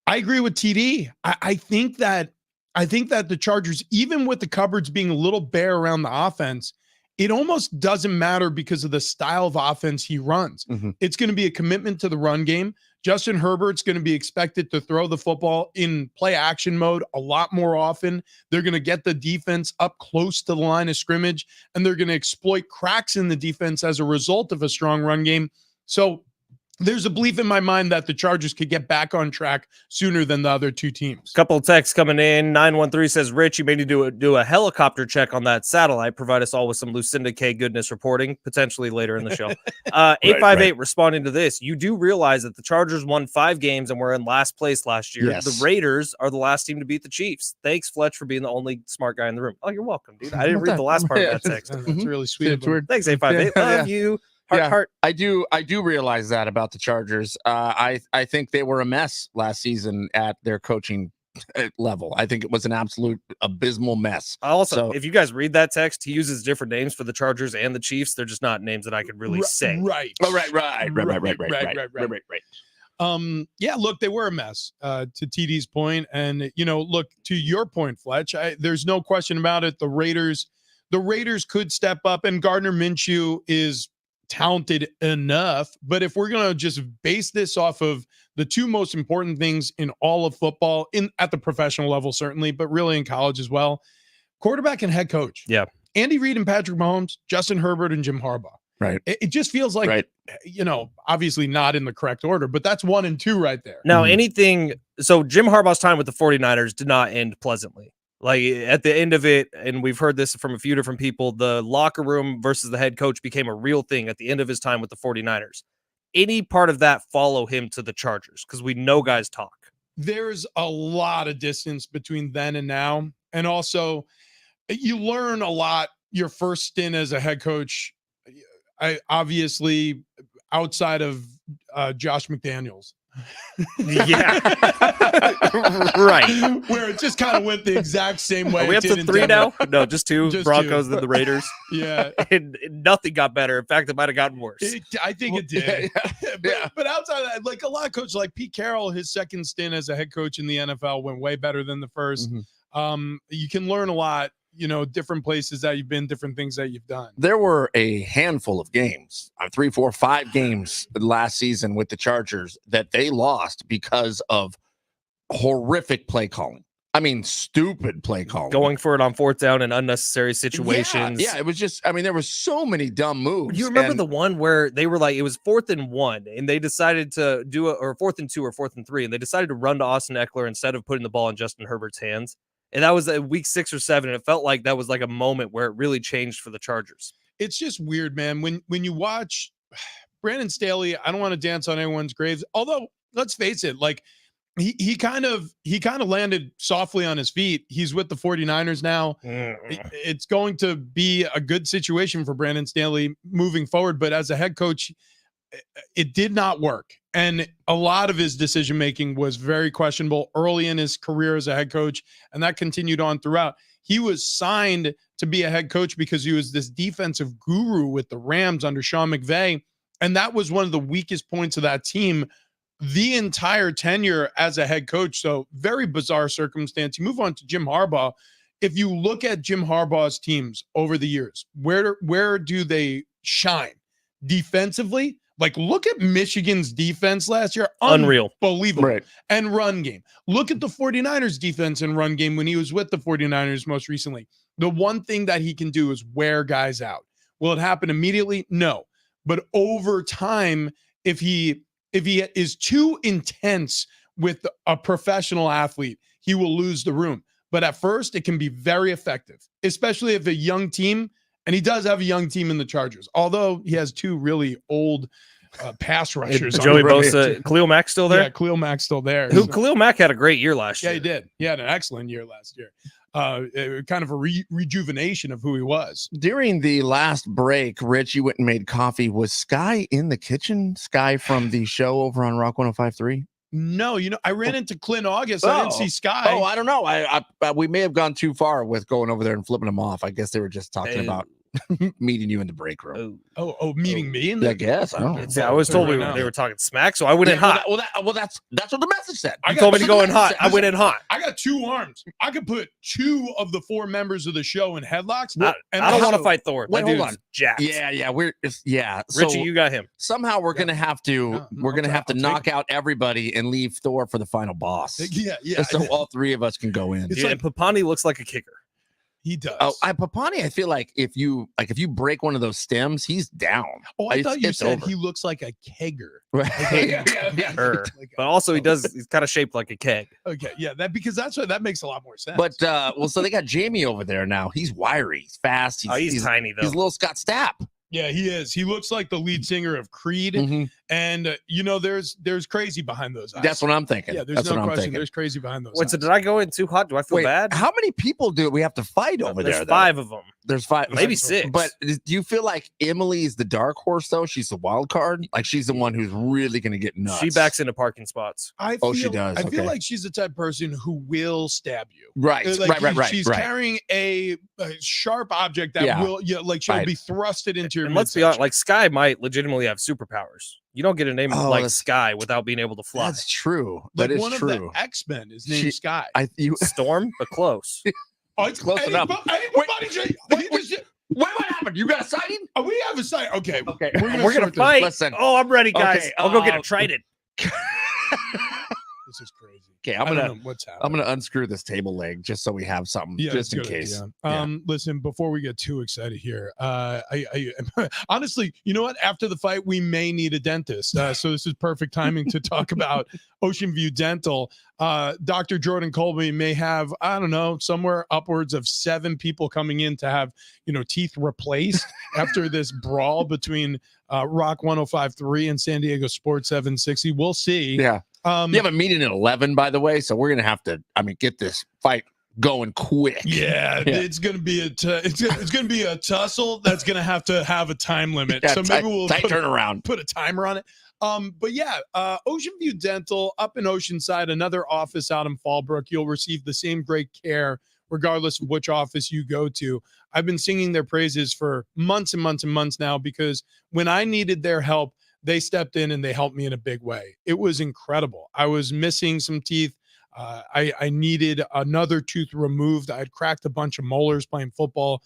I agree with TD. I think that the Chargers, even with the cupboards being a little bare around the offense, it almost doesn't matter because of the style of offense he runs. It's going to be a commitment to the run game. Justin Herbert's going to be expected to throw the football in play action mode a lot more often. They're going to get the defense up close to the line of scrimmage, and they're going to exploit cracks in the defense as a result of a strong run game. So there's a belief in my mind that the Chargers could get back on track sooner than the other two teams. Couple of texts coming in. 913 says, Rich, you may need to do a helicopter check on that satellite. Provide us all with some Lucinda K goodness reporting, potentially later in the show. 858 responding to this. You do realize that the Chargers won 5 games and were in last place last year. Yes. The Raiders are the last team to beat the Chiefs. Thanks, Fletch, for being the only smart guy in the room. Oh, you're welcome, dude. I didn't read the last part of that text. That's really sweet. Thanks, 858. Love you. Heart. I do realize that about the Chargers. I think they were a mess last season at their coaching level. I think it was an absolute abysmal mess. Also, if you guys read that text, he uses different names for the Chargers and the Chiefs. They're just not names that I could really say. Right. Oh, right. Yeah, look, they were a mess, to TD's point. And, look, to your point, Fletch, there's no question about it. The Raiders could step up, and Gardner Minshew is talented enough. But if we're going to just base this off of the two most important things in all of football, at the professional level, certainly, but really in college as well, quarterback and head coach. Yeah. Andy Reid and Patrick Mahomes, Justin Herbert and Jim Harbaugh. Right. It just feels like, obviously not in the correct order, but that's 1 and 2 right there. Now, so Jim Harbaugh's time with the 49ers did not end pleasantly. Like at the end of it, and we've heard this from a few different people, the locker room versus the head coach became a real thing at the end of his time with the 49ers. any part of that follow him to the Chargers? Because we know guys talk. There's a lot of distance between then and now. And also, you learn a lot your first stint as a head coach. I obviously outside of Josh McDaniels. Yeah. Right. Where it just kind of went the exact same way. Are we up to 3 now? No, just 2. Just Broncos 2. and the Raiders. Yeah. And nothing got better. In fact, it might have gotten worse. I think it did. Yeah. But outside of that, like a lot of coaches, like Pete Carroll, his second stint as a head coach in the NFL went way better than the first. You can learn a lot, different places that you've been, different things that you've done. There were a handful of games, 3, 4, 5 games last season with the Chargers that they lost because of horrific play calling. I mean, stupid play calling. Going for it on 4th down in unnecessary situations. Yeah, it was just, there were so many dumb moves. You remember the one where they were like, it was 4th and 1, and they decided to do it, or 4th and 2 or 4th and 3, and they decided to run to Austin Eckler instead of putting the ball in Justin Herbert's hands. And that was week 6 or 7. And it felt like that was like a moment where it really changed for the Chargers. It's just weird, man. When you watch Brandon Staley, I don't want to dance on anyone's graves. Although, let's face it, like he kind of landed softly on his feet. He's with the 49ers now. It's going to be a good situation for Brandon Staley moving forward. But as a head coach, it did not work. And a lot of his decision-making was very questionable early in his career as a head coach. And that continued on throughout. He was signed to be a head coach because he was this defensive guru with the Rams under Sean McVay. And that was one of the weakest points of that team the entire tenure as a head coach. So very bizarre circumstance. You move on to Jim Harbaugh. If you look at Jim Harbaugh's teams over the years, where do they shine? Defensively? Like, look at Michigan's defense last year. Unreal. Unbelievable. Right. And run game. Look at the 49ers defense and run game when he was with the 49ers most recently. The one thing that he can do is wear guys out. Will it happen immediately? No. But over time, if he is too intense with a professional athlete, he will lose the room. But at first, it can be very effective, especially if a young team, and he does have a young team in the Chargers, although he has 2 really old pass rushers. Joey Bosa, Khalil Mack still there? Yeah, Khalil Mack's still there. Khalil Mack had a great year last year. Yeah, he did. He had an excellent year last year. Kind of a rejuvenation of who he was. During the last break, Rich, you went and made coffee. Was Sky in the kitchen? Sky from the show over on Rock 105.3? No, I ran into Clint August. I didn't see Sky. Oh, I don't know. I we may have gone too far with going over there and flipping them off. I guess they were just talking about meeting you in the break room. Meeting me in I guess. I don't know. Yeah, I was told they were talking smack, so I went in hot. Well, that's what the message said. You told me to go in hot. I went in hot. I got 2 arms. I could put 2 of the 4 members of the show in headlocks. I don't want to fight Thor. Wait, hold on. Jacked. Yeah. So Richie, you got him. somehow we're gonna have to knock out everybody and leave Thor for the final boss. Yeah. So all 3 of us can go in. Yeah, and Papani looks like a kicker. He does. Papani, I feel like if you break one of those stems, he's down. Oh, I thought you it's said over. he looks like a kegger. Right. But also he's kind of shaped like a keg. Okay, yeah, that makes a lot more sense. But so they got Jamie over there now. He's wiry, he's fast. He's tiny though. He's a little Scott Stapp. Yeah, he is. He looks like the lead singer of Creed. Mhm. And, there's crazy behind those eyes. That's what I'm thinking. Yeah, there's That's no what I'm question. thinking. There's crazy behind those Wait, eyes. so did I go in too hot? Do I feel Wait, bad? how many people do we have to fight over There's there? 5 of them. There's 5. Maybe 6. But do you feel like Emily is the dark horse, though? She's the wild card? Like, she's the one who's really going to get nuts. She backs into parking spots. She does. I feel Okay. like she's the type of person who will stab you. Right, right. She's carrying a sharp object that Yeah. will, she'll Right. be thrusted into your And let's be honest, midsection. like Sky might legitimately have superpowers. You don't get a name like that's- Sky without being able to fly. That's true. Like That is one true. of the X-Men is named Sky. Storm, but close. Oh, it's close enough. What happened? You got a sighting? we have a site. Okay. Okay. We're gonna start this. fight. Listen. Oh, I'm ready, guys. Okay, I'll go get a trident. This is crazy. Okay, I don't know what's happening. I'm gonna unscrew this table leg just so we have something just in case. Listen, before we get too excited here, I honestly, you know what? After the fight, we may need a dentist. So this is perfect timing to talk about Ocean View Dental. Dr. Jordan Colby may have, I don't know, somewhere upwards of 7 people coming in to have, teeth replaced after this brawl between Rock 105.3 and San Diego Sports 760. We'll see. Yeah. You have a meeting at 11, by the way, so we're gonna have to, get this fight going quick. Yeah. It's gonna be it's gonna be a tussle that's gonna have a time limit. So maybe we'll put a timer on it. But yeah, Ocean View Dental up in Oceanside, another office out in Fallbrook. You'll receive the same great care regardless of which office you go to. I've been singing their praises for months and months and months now, because when I needed their help, they stepped in and they helped me in a big way. It was incredible. I was missing some teeth. I needed another tooth removed. I had cracked a bunch of molars playing football.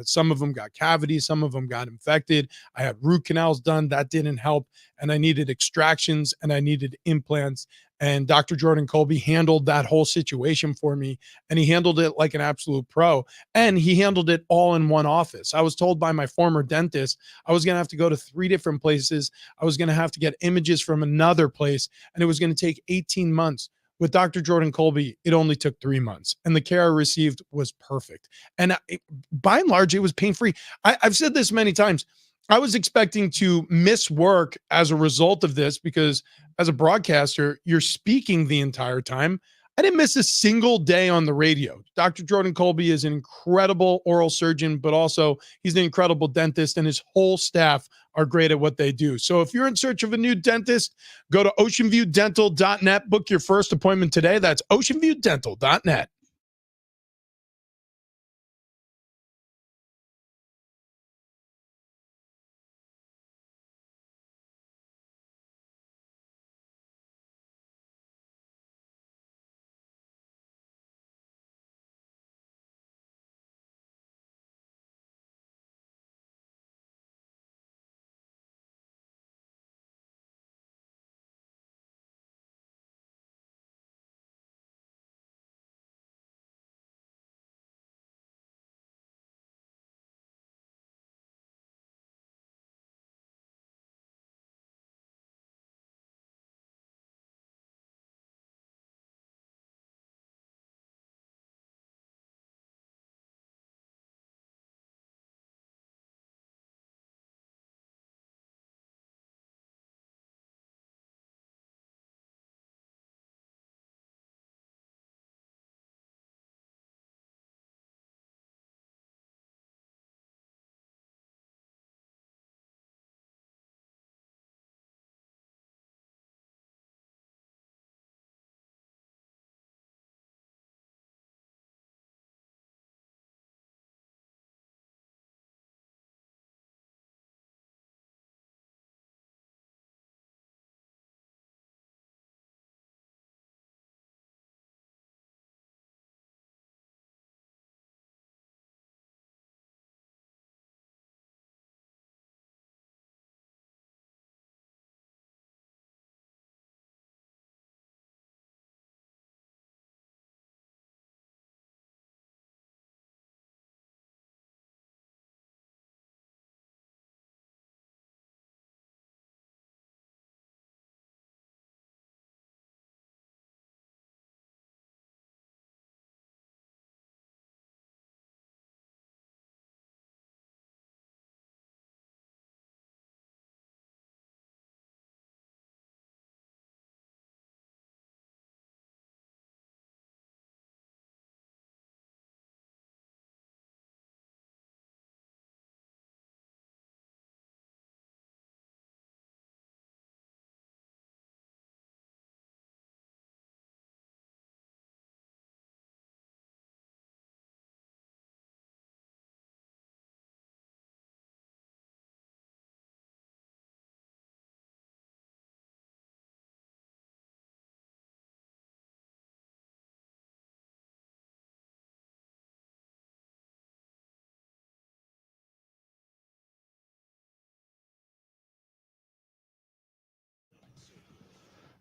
Some of them got cavities. Some of them got infected. I had root canals done. That didn't help. And I needed extractions and I needed implants. And Dr. Jordan Colby handled that whole situation for me. And he handled it like an absolute pro. And he handled it all in one office. I was told by my former dentist I was going to have to go to 3 different places. I was going to have to get images from another place. And it was going to take 18 months. With Dr. Jordan Colby, it only took 3 months, and the care I received was perfect. And by and large, it was pain-free. I've said this many times. I was expecting to miss work as a result of this, because as a broadcaster, you're speaking the entire time. I didn't miss a single day on the radio. Dr. Jordan Colby is an incredible oral surgeon, but also he's an incredible dentist, and his whole staff are great at what they do. So if you're in search of a new dentist, go to oceanviewdental.net. Book your first appointment today. That's oceanviewdental.net.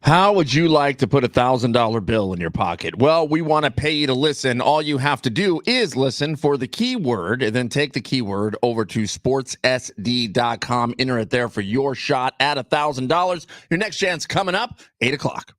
How would you like to put $1,000 bill in your pocket? Well, we want to pay you to listen. All you have to do is listen for the keyword and then take the keyword over to sportssd.com. Enter it there for your shot at $1,000. Your next chance coming up, 8 o'clock.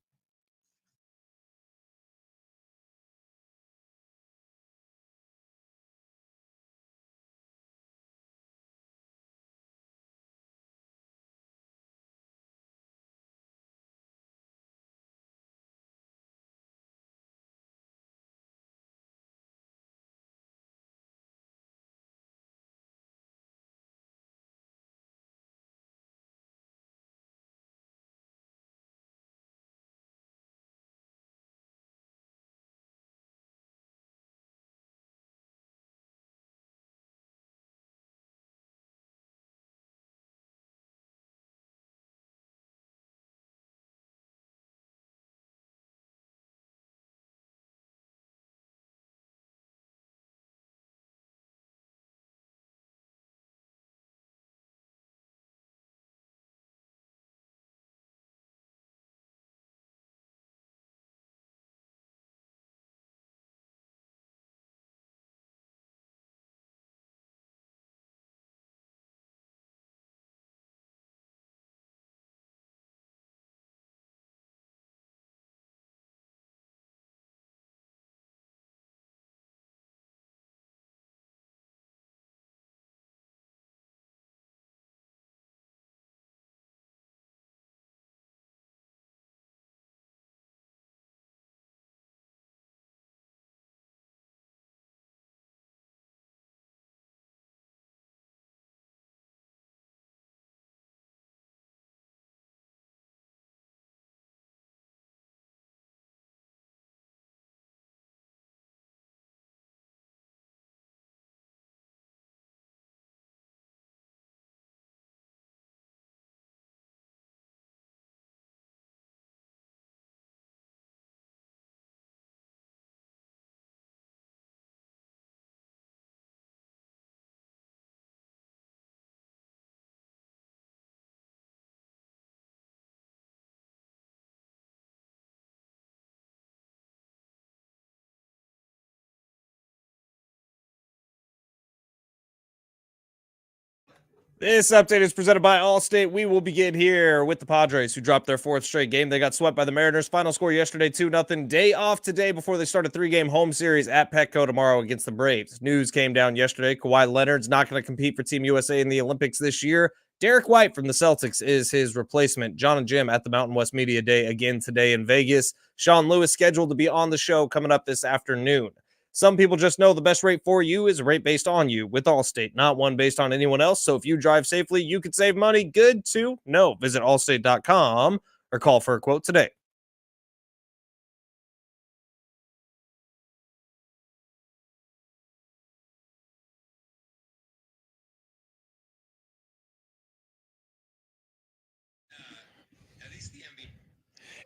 This update is presented by Allstate. We will begin here with the Padres, who dropped their fourth straight game. They got swept by the Mariners. Final score yesterday, 2-0. Day off today before they start a 3-game home series at Petco tomorrow against the Braves. News came down yesterday. Kawhi Leonard's not going to compete for Team USA in the Olympics this year. Derek White from the Celtics is his replacement. John and Jim at the Mountain West Media Day again today in Vegas. Sean Lewis scheduled to be on the show coming up this afternoon. Some people just know the best rate for you is a rate based on you with Allstate, not one based on anyone else. So if you drive safely, you could save money. Good to know. Visit allstate.com or call for a quote today.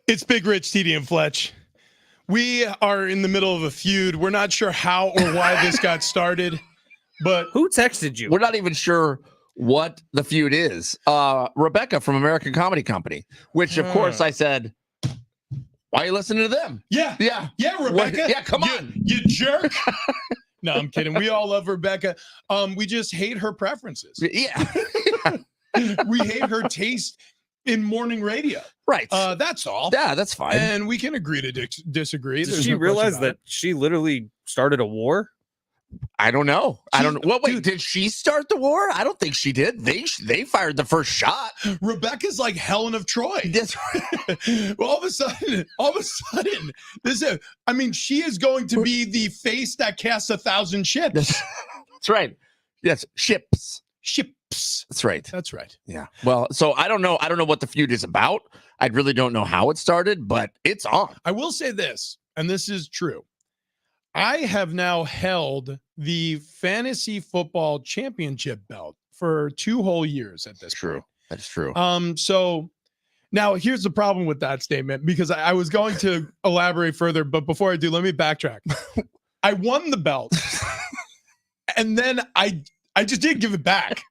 It's Big Rich, TD, and Fletch. We are in the middle of a feud. We're not sure how or why this got started, but Who texted you? We're not even sure what the feud is. Rebecca from American Comedy Company, which of course I said, why are you listening to them? yeah, Rebecca. What? Yeah, come on. You jerk. No, I'm kidding. We all love Rebecca. We just hate her preferences. Yeah. We hate her taste in morning radio. Right. That's all. Yeah, that's fine. And we can agree to disagree. Did There's she no question realize about that it. she literally started a war? I don't know. I don't know. Well, wait, Dude. did she start the war? I don't think she did. They fired the first shot. Rebecca's like Helen of Troy. That's Well, all of a sudden, she is going to be the face that casts 1,000 ships. That's right. Yes, ships. That's right. That's right. Yeah. Well, so I don't know. I don't know what the feud is about. I really don't know how it started, but it's on. I will say this, and this is true. I have now held the fantasy football championship belt for 2 whole years at this True. That's true. point. So now here's the problem with that statement, because I was going to elaborate further, but before I do, let me backtrack. I won the belt, and then I just didn't give it back.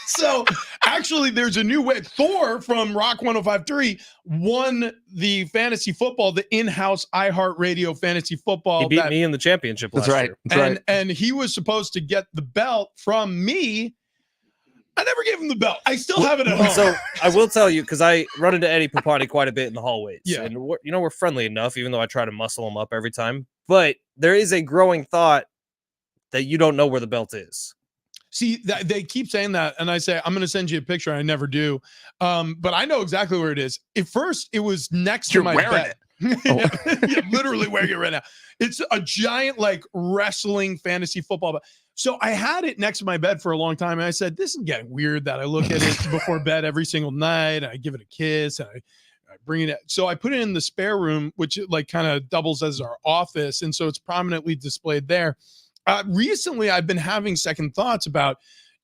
So Actually, there's a new way. Thor from Rock 105.3 won the fantasy football, the in-house iHeartRadio fantasy football. He beat me in the championship last year. That's right. And he was supposed to get the belt from me. I never gave him the belt. I still have it at home. So I will tell you, because I run into Eddie Papani quite a bit in the hallways. Yeah. And we're friendly enough, even though I try to muscle him up every time. But there is a growing thought that you don't know where the belt is. See, they keep saying that, and I say, I'm going to send you a picture. I never do. But I know exactly where it is. At first, it was next to my bed. Yeah, literally wearing it right now. It's a giant, like, wrestling fantasy football. So I had it next to my bed for a long time, and I said, this is getting weird that I look at it before bed every single night, and I give it a kiss, and I bring it. So I put it in the spare room, which like kind of doubles as our office, and so it's prominently displayed there. Recently, I've been having second thoughts about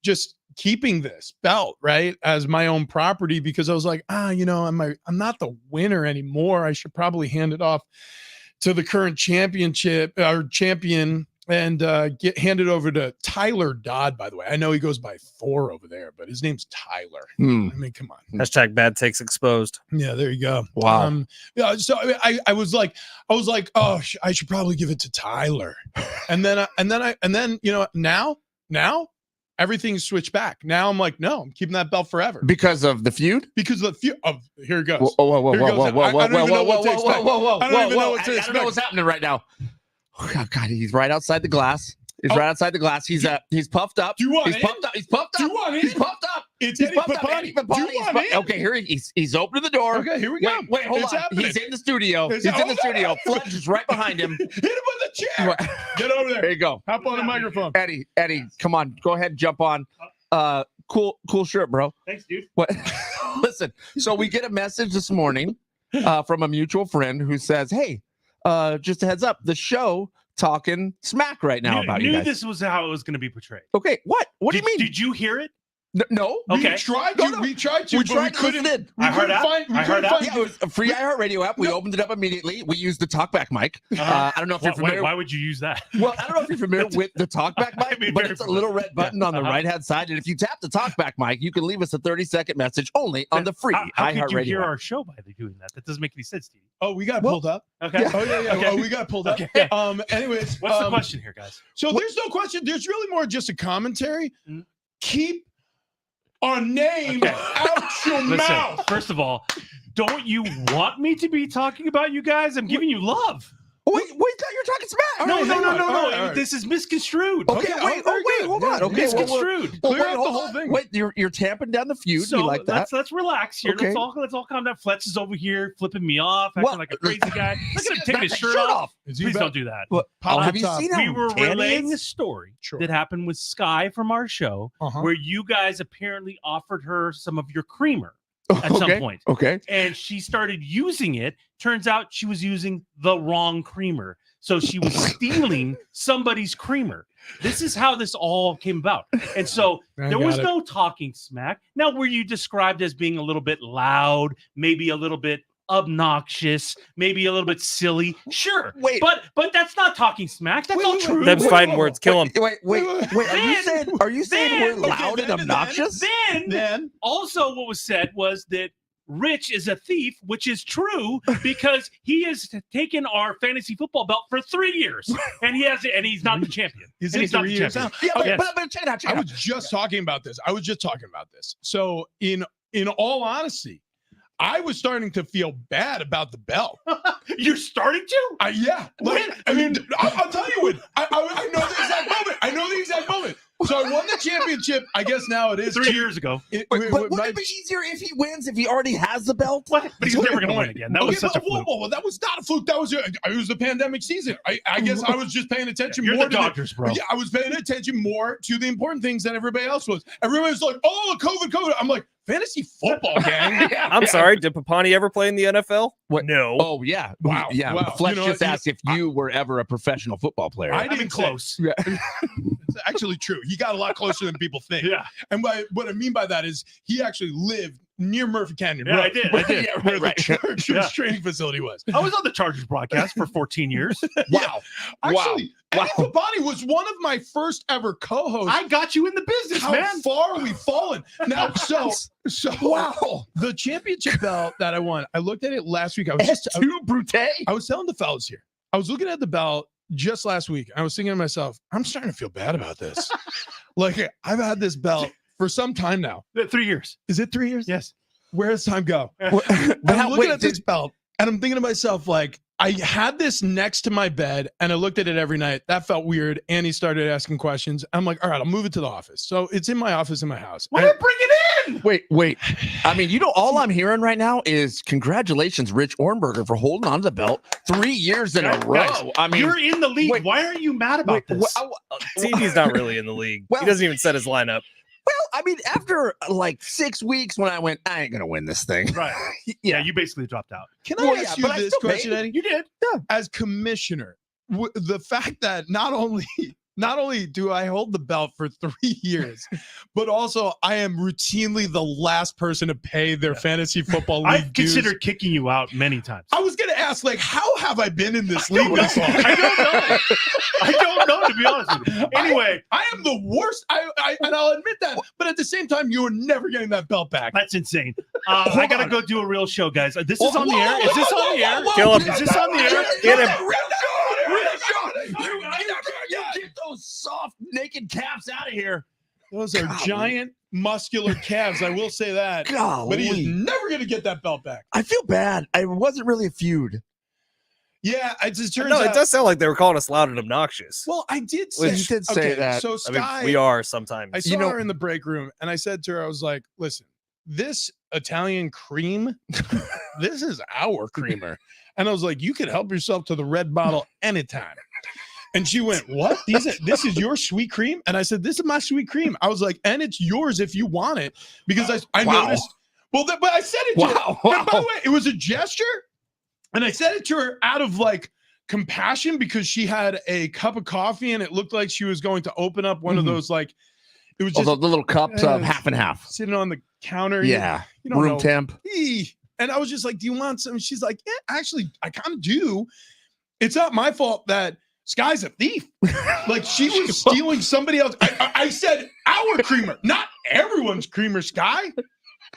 just keeping this belt, right, as my own property, because I was like, I'm not the winner anymore. I should probably hand it off to the current champion and hand it over to Tyler Dodd, by the way. I know he goes by Thor over there, but his name's Tyler. I mean, come on. Hashtag bad takes exposed. Yeah, there you go. Wow. Yeah, so I was like, oh, I should probably give it to Tyler. And then now everything's switched back. Now I'm like, no, I'm keeping that belt forever. Because of the feud? Because of the feud. Oh, here it goes. Whoa. I don't even know what to I expect. don't know what's happening right now. Oh, God, he's right outside the glass. Right outside the glass. He's puffed up. Do you want he's it? puffed up. He's puffed Do up. you want He's it? puffed up. It's He's Eddie puffed up. Papani. Eddie Papani. Do you want it? Okay, here he's opening the door. Okay, here we go. Wait, hold It's on. happening. He's in the studio. He's in the on. studio. Fletch is right behind him. Hit him with the chair. Get over there. There you go. Hop on the microphone. Eddie, come on. Go ahead and jump on. Cool shirt, bro. Thanks, dude. What? Listen, so we get a message this morning from a mutual friend who says, hey, just a heads up, the show talking smack right now about you guys. This was how it was going to be portrayed. Okay, what? What do you mean? Did you hear it? No. Okay. We tried No, to, no. we tried to, We but tried we to couldn't. listen in. We couldn't find. We couldn't find. Yeah, it was a free iHeartRadio app. We opened it up immediately. We used the talkback mic. Uh-huh. I don't know if you're familiar. Why would you use that? Well, I don't know if you're familiar with the talkback mic, mean, but very it's a little red button on the Uh-huh. right-hand side. And if you tap the talkback mic, you can leave us a 30-second message only on the free How could you iHeartRadio hear app. our show by doing that? That doesn't make any sense to you. Oh, we got pulled up. Okay. Yeah. Oh yeah. Okay. Oh, we got pulled up. Okay. Anyways, What's the question here, guys? So there's no question. There's really more just a commentary. Mhm. Keep our name Okay. out your Listen, mouth. first of all, don't you want me to be talking about you guys? I'm giving you love. Wait, thought you were talking smack. No, right, no, hang no, on. no, All no. right, all right. This is misconstrued. Okay, wait, hold on. Okay, Misconstrued. Clear up the whole thing. Wait, you're tamping down the feud. So you like that? let's relax here. Okay. Let's all calm down. Fletch is over here flipping me off, acting What? like a crazy guy. Look at him taking his shirt off. Is he Please back? don't do that. What? Pop have the you top. seen how We were tan he relaying a is? story Sure. that happened with Sky from our show, Uh-huh. where you guys apparently offered her some of your creamer at some point, Okay. and she started using it. Turns out she was using the wrong creamer, so she was stealing somebody's creamer. This is how this all came about, and so I there got was it. no talking smack. Now, were you described as being a little bit loud, maybe a little bit obnoxious, maybe a little bit silly? Sure, Wait. but that's not talking smack. That's all true. Them's fighting words. Kill him. Wait. Are you saying Then- we're loud and obnoxious? Then also what was said was that Rich is a thief, which is true because he has taken our fantasy football belt for 3 years, and he's not the champion. Is And it he's not 3 the years champion. now? Yeah, Yes. but check it out. I was just talking about this. So in all honesty, I was starting to feel bad about the belt. You're starting to? Yeah. I'll tell you what. I know the exact moment. So I won the championship. I guess now it is 3 years ago. It, But it- wouldn't my- it be easier if he wins if he already has the belt? What? But he's never going to win again. That was Okay, such a whoa, fluke. whoa, that was not a fluke. It was the pandemic season. I guess I was just paying attention You're more the to Dodgers, bro. Yeah, I was paying attention more to the important things than everybody else was. Everybody was like, "Oh, COVID." I'm like, fantasy football, gang. I'm sorry. Did Papani ever play in the NFL? What? No. Oh yeah, Wow, yeah. wow. Fletch You know just what? asked if you were ever a professional football player. I I'm in didn't say- close. It's actually true. He got a lot closer than people think. Yeah. And what I mean by that is he actually lived near Murphy Canyon. Yeah, Road. I did. Yeah, where Right. the Chargers Yeah. training facility was. I was on the Chargers broadcast for 14 years. Wow. Actually, Eddie Wow. Papani was one of my first ever co-hosts. I got you in the business, How man. far we've fallen now. So Wow. the championship belt that I won, I looked at it last week. I was S2 Brute. I was telling the fellas here. I was looking at the belt just last week. I was thinking to myself, I'm starting to feel bad about this. Like I've had this belt for some time now. 3 years. Is it 3 years? Yes. Where does time go? But I'm looking at this belt and I'm thinking to myself, like, I had this next to my bed and I looked at it every night. That felt weird. Annie started asking questions. I'm like, all right, I'll move it to the office. So it's in my office in my house. Well, then bring it in. Wait. I mean, all I'm hearing right now is congratulations, Rich Ornberger, for holding on to the belt 3 years in a row. Guys, I mean, you're in the league. wait. Why aren't you mad about this? TV's not really in the league. Well- He doesn't even set his lineup. well, I mean, after like 6 weeks when I went, I ain't gonna win this thing. Right. Yeah, you basically dropped out. Can I Well, ask yeah, you but I this still question, paid. Eddie? You did. As commissioner, the fact that not only do I hold the belt for 3 years, but also I am routinely the last person to pay their fantasy football league I've dues. considered kicking you out many times. I was going to ask, like, how have I been in this league this long? I don't know. I don't know, to be honest with you. Anyway, I am the worst. And I'll admit that. But at the same time, you are never getting that belt back. that's insane. I got to go do a real show, guys. This is Whoa, on the whoa, air. whoa, Is this whoa, on the whoa, air? whoa, Kill him. Is this on the air? Get him. You get those soft, naked calves out of here. Those are Golly. giant, muscular calves. I will say that. But he is Golly. never going to get that belt back. I feel bad. It wasn't really a feud. Yeah, it just turns No, out. it does sound like they were calling us loud and obnoxious. Well, I did Well, say, you did say that. So I Sky, mean, we are sometimes. I saw her in the break room and I said to her, I was like, listen, this Italian cream, this is our creamer. And I was like, you can help yourself to the red bottle anytime. And she went, what? This is your sweet cream? And I said, this is my sweet cream. I was like, and it's yours if you want it. Because I Wow. noticed. Well, but I said it to her. Wow. And by the way, it was a gesture. And I said it to her out of like compassion because she had a cup of coffee and it looked like she was going to open up one of Mhm. those, like, it was Oh, just the little cups of half and half. sitting on the counter. Yeah. You don't Room know. temp. And I was just like, do you want some? She's like, yeah, actually, I kind of do. It's not my fault that Sky's a thief. Like she was stealing somebody else. I said our creamer, not everyone's creamer, Sky.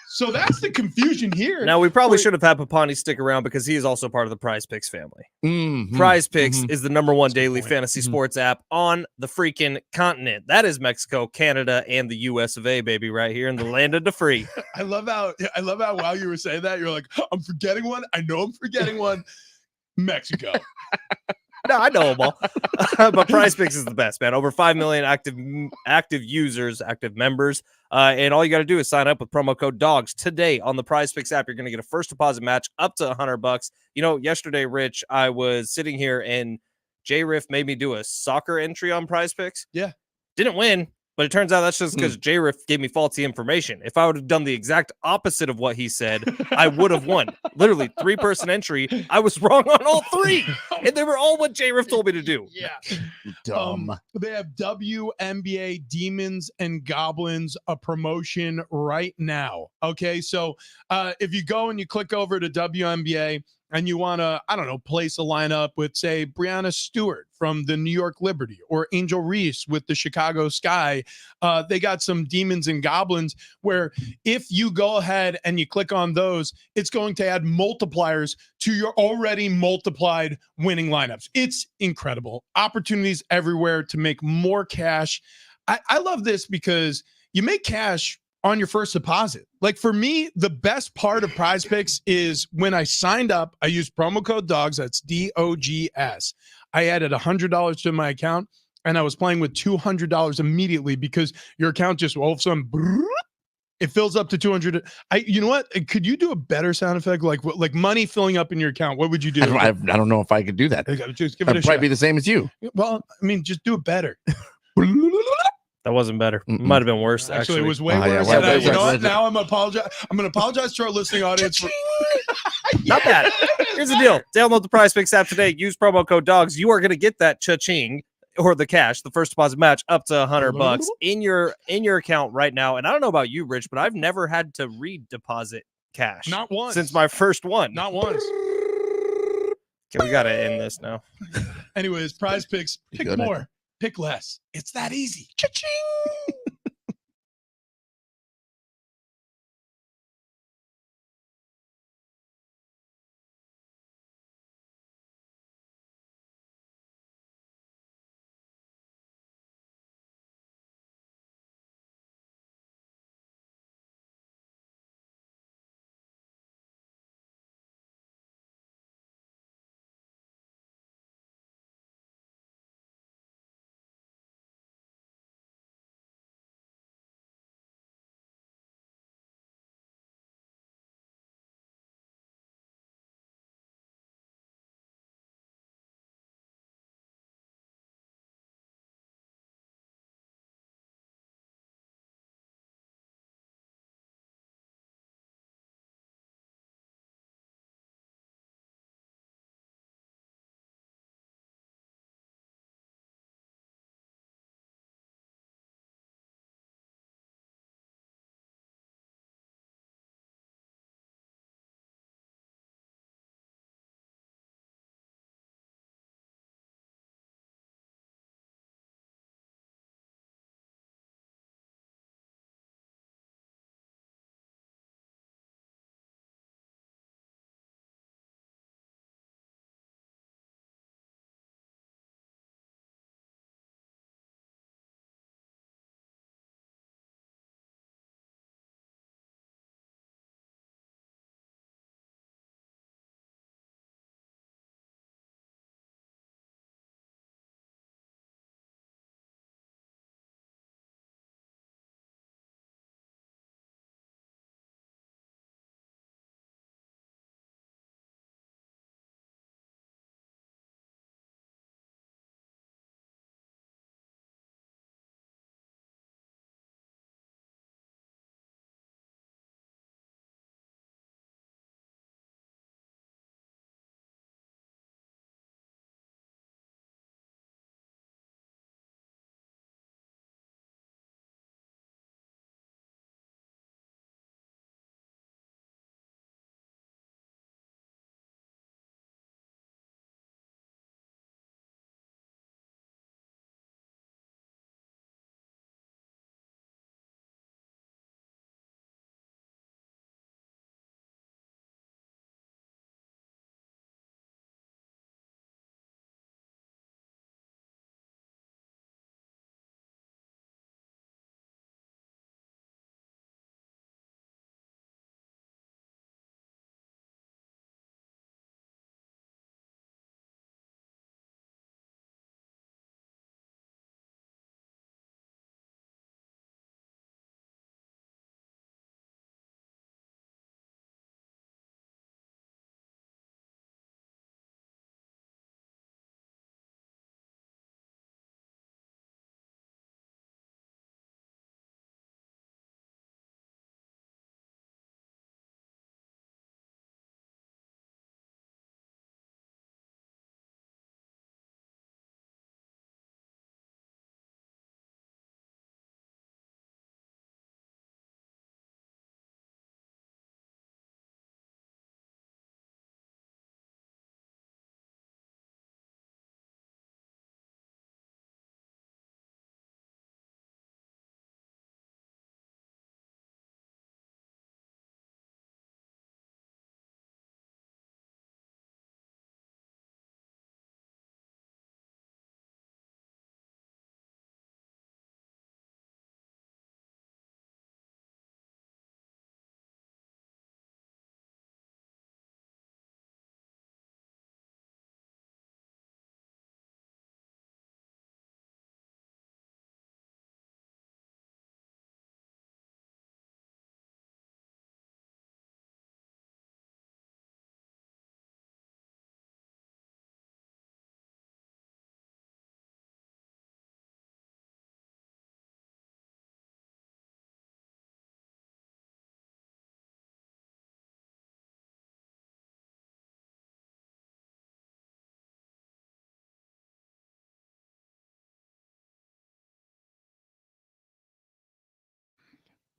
So that's the confusion here. Now, we probably should have had Papani stick around because he is also part of the Prize Picks family. Mhm. Prize Picks Mhm. is the #1 That's a good daily point. fantasy Mhm. sports app on the freaking continent. That is Mexico, Canada, and the US of A, baby, right here in the land of the free. I love how while you were saying that, you're like, I'm forgetting one. I know I'm forgetting one. Mexico. No, I know them all. But Prize Picks is the best, man. Over 5 million active users, active members. And all you got to do is sign up with promo code DOGS today on the Prize Picks app. You're going to get a first deposit match up to $100. You know, yesterday, Rich, I was sitting here and J-Riff made me do a soccer entry on Prize Picks. Yeah. Didn't win. But it turns out that's just because J-Riff gave me faulty information. If I would have done the exact opposite of what he said, I would have won. Literally, 3-person entry. I was wrong on all 3. And they were all what J-Riff told me to do. Yeah. Dumb. They have WNBA Demons and Goblins, a promotion right now. Okay. So if you go and you click over to WNBA and you want to, I don't know, place a lineup with, say, Brianna Stewart from the New York Liberty or Angel Reese with the Chicago Sky, they got some Demons and Goblins where if you go ahead and you click on those, it's going to add multipliers to your already multiplied winning lineups. It's incredible. Opportunities everywhere to make more cash. I love this because you make cash on your first deposit. Like for me, the best part of Prize Picks is when I signed up, I used promo code DOGS, that's DOGS. I added $100 to my account and I was playing with $200 immediately because your account just all of a sudden it fills up to 200. You know what? Could you do a better sound effect? Like money filling up in your account. What would you do? I don't know if I could do that. Just give it a It'd probably shot. be the same as you. Well, I mean, just do it better. That wasn't better. Mm-mm. Might have been worse, Actually, actually. it was way Oh, yeah, worse. way And worse. you know what? Worse. Now I'm going to apologize to our listening audience. For, Not bad. Here's the deal. Download the Prize Picks app today. Use promo code DOGS. You are going to get that cha-ching or the cash, the first deposit match up to $100 in your account right now. And I don't know about you, Rich, but I've never had to redeposit cash. Not once. Since my first one. Not once. Okay, we gotta end this now. Anyways, prize picks. Pick Good. more. Pick less. It's that easy. Cha-ching!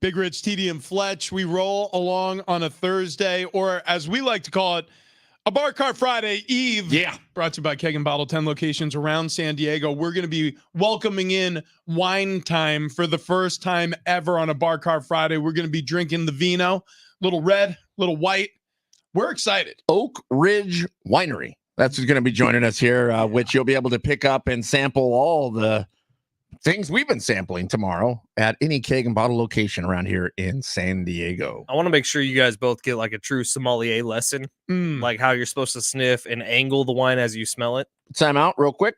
Big Rich, TD, and Fletch. We roll along on a Thursday, or as we like to call it, a Bar Cart Friday Eve. Yeah. Brought to you by Keg and Bottle, 10 locations around San Diego. We're going to be welcoming in wine time for the first time ever on a Bar Cart Friday. We're going to be drinking the vino, little red, little white. We're excited. Oak Ridge Winery. That's who's going to be joining us here, which you'll be able to pick up and sample all the things we've been sampling tomorrow at any Keg and Bottle location around here in San Diego. I want to make sure you guys both get like a true sommelier lesson, like how you're supposed to sniff and angle the wine as you smell it. Time out real quick.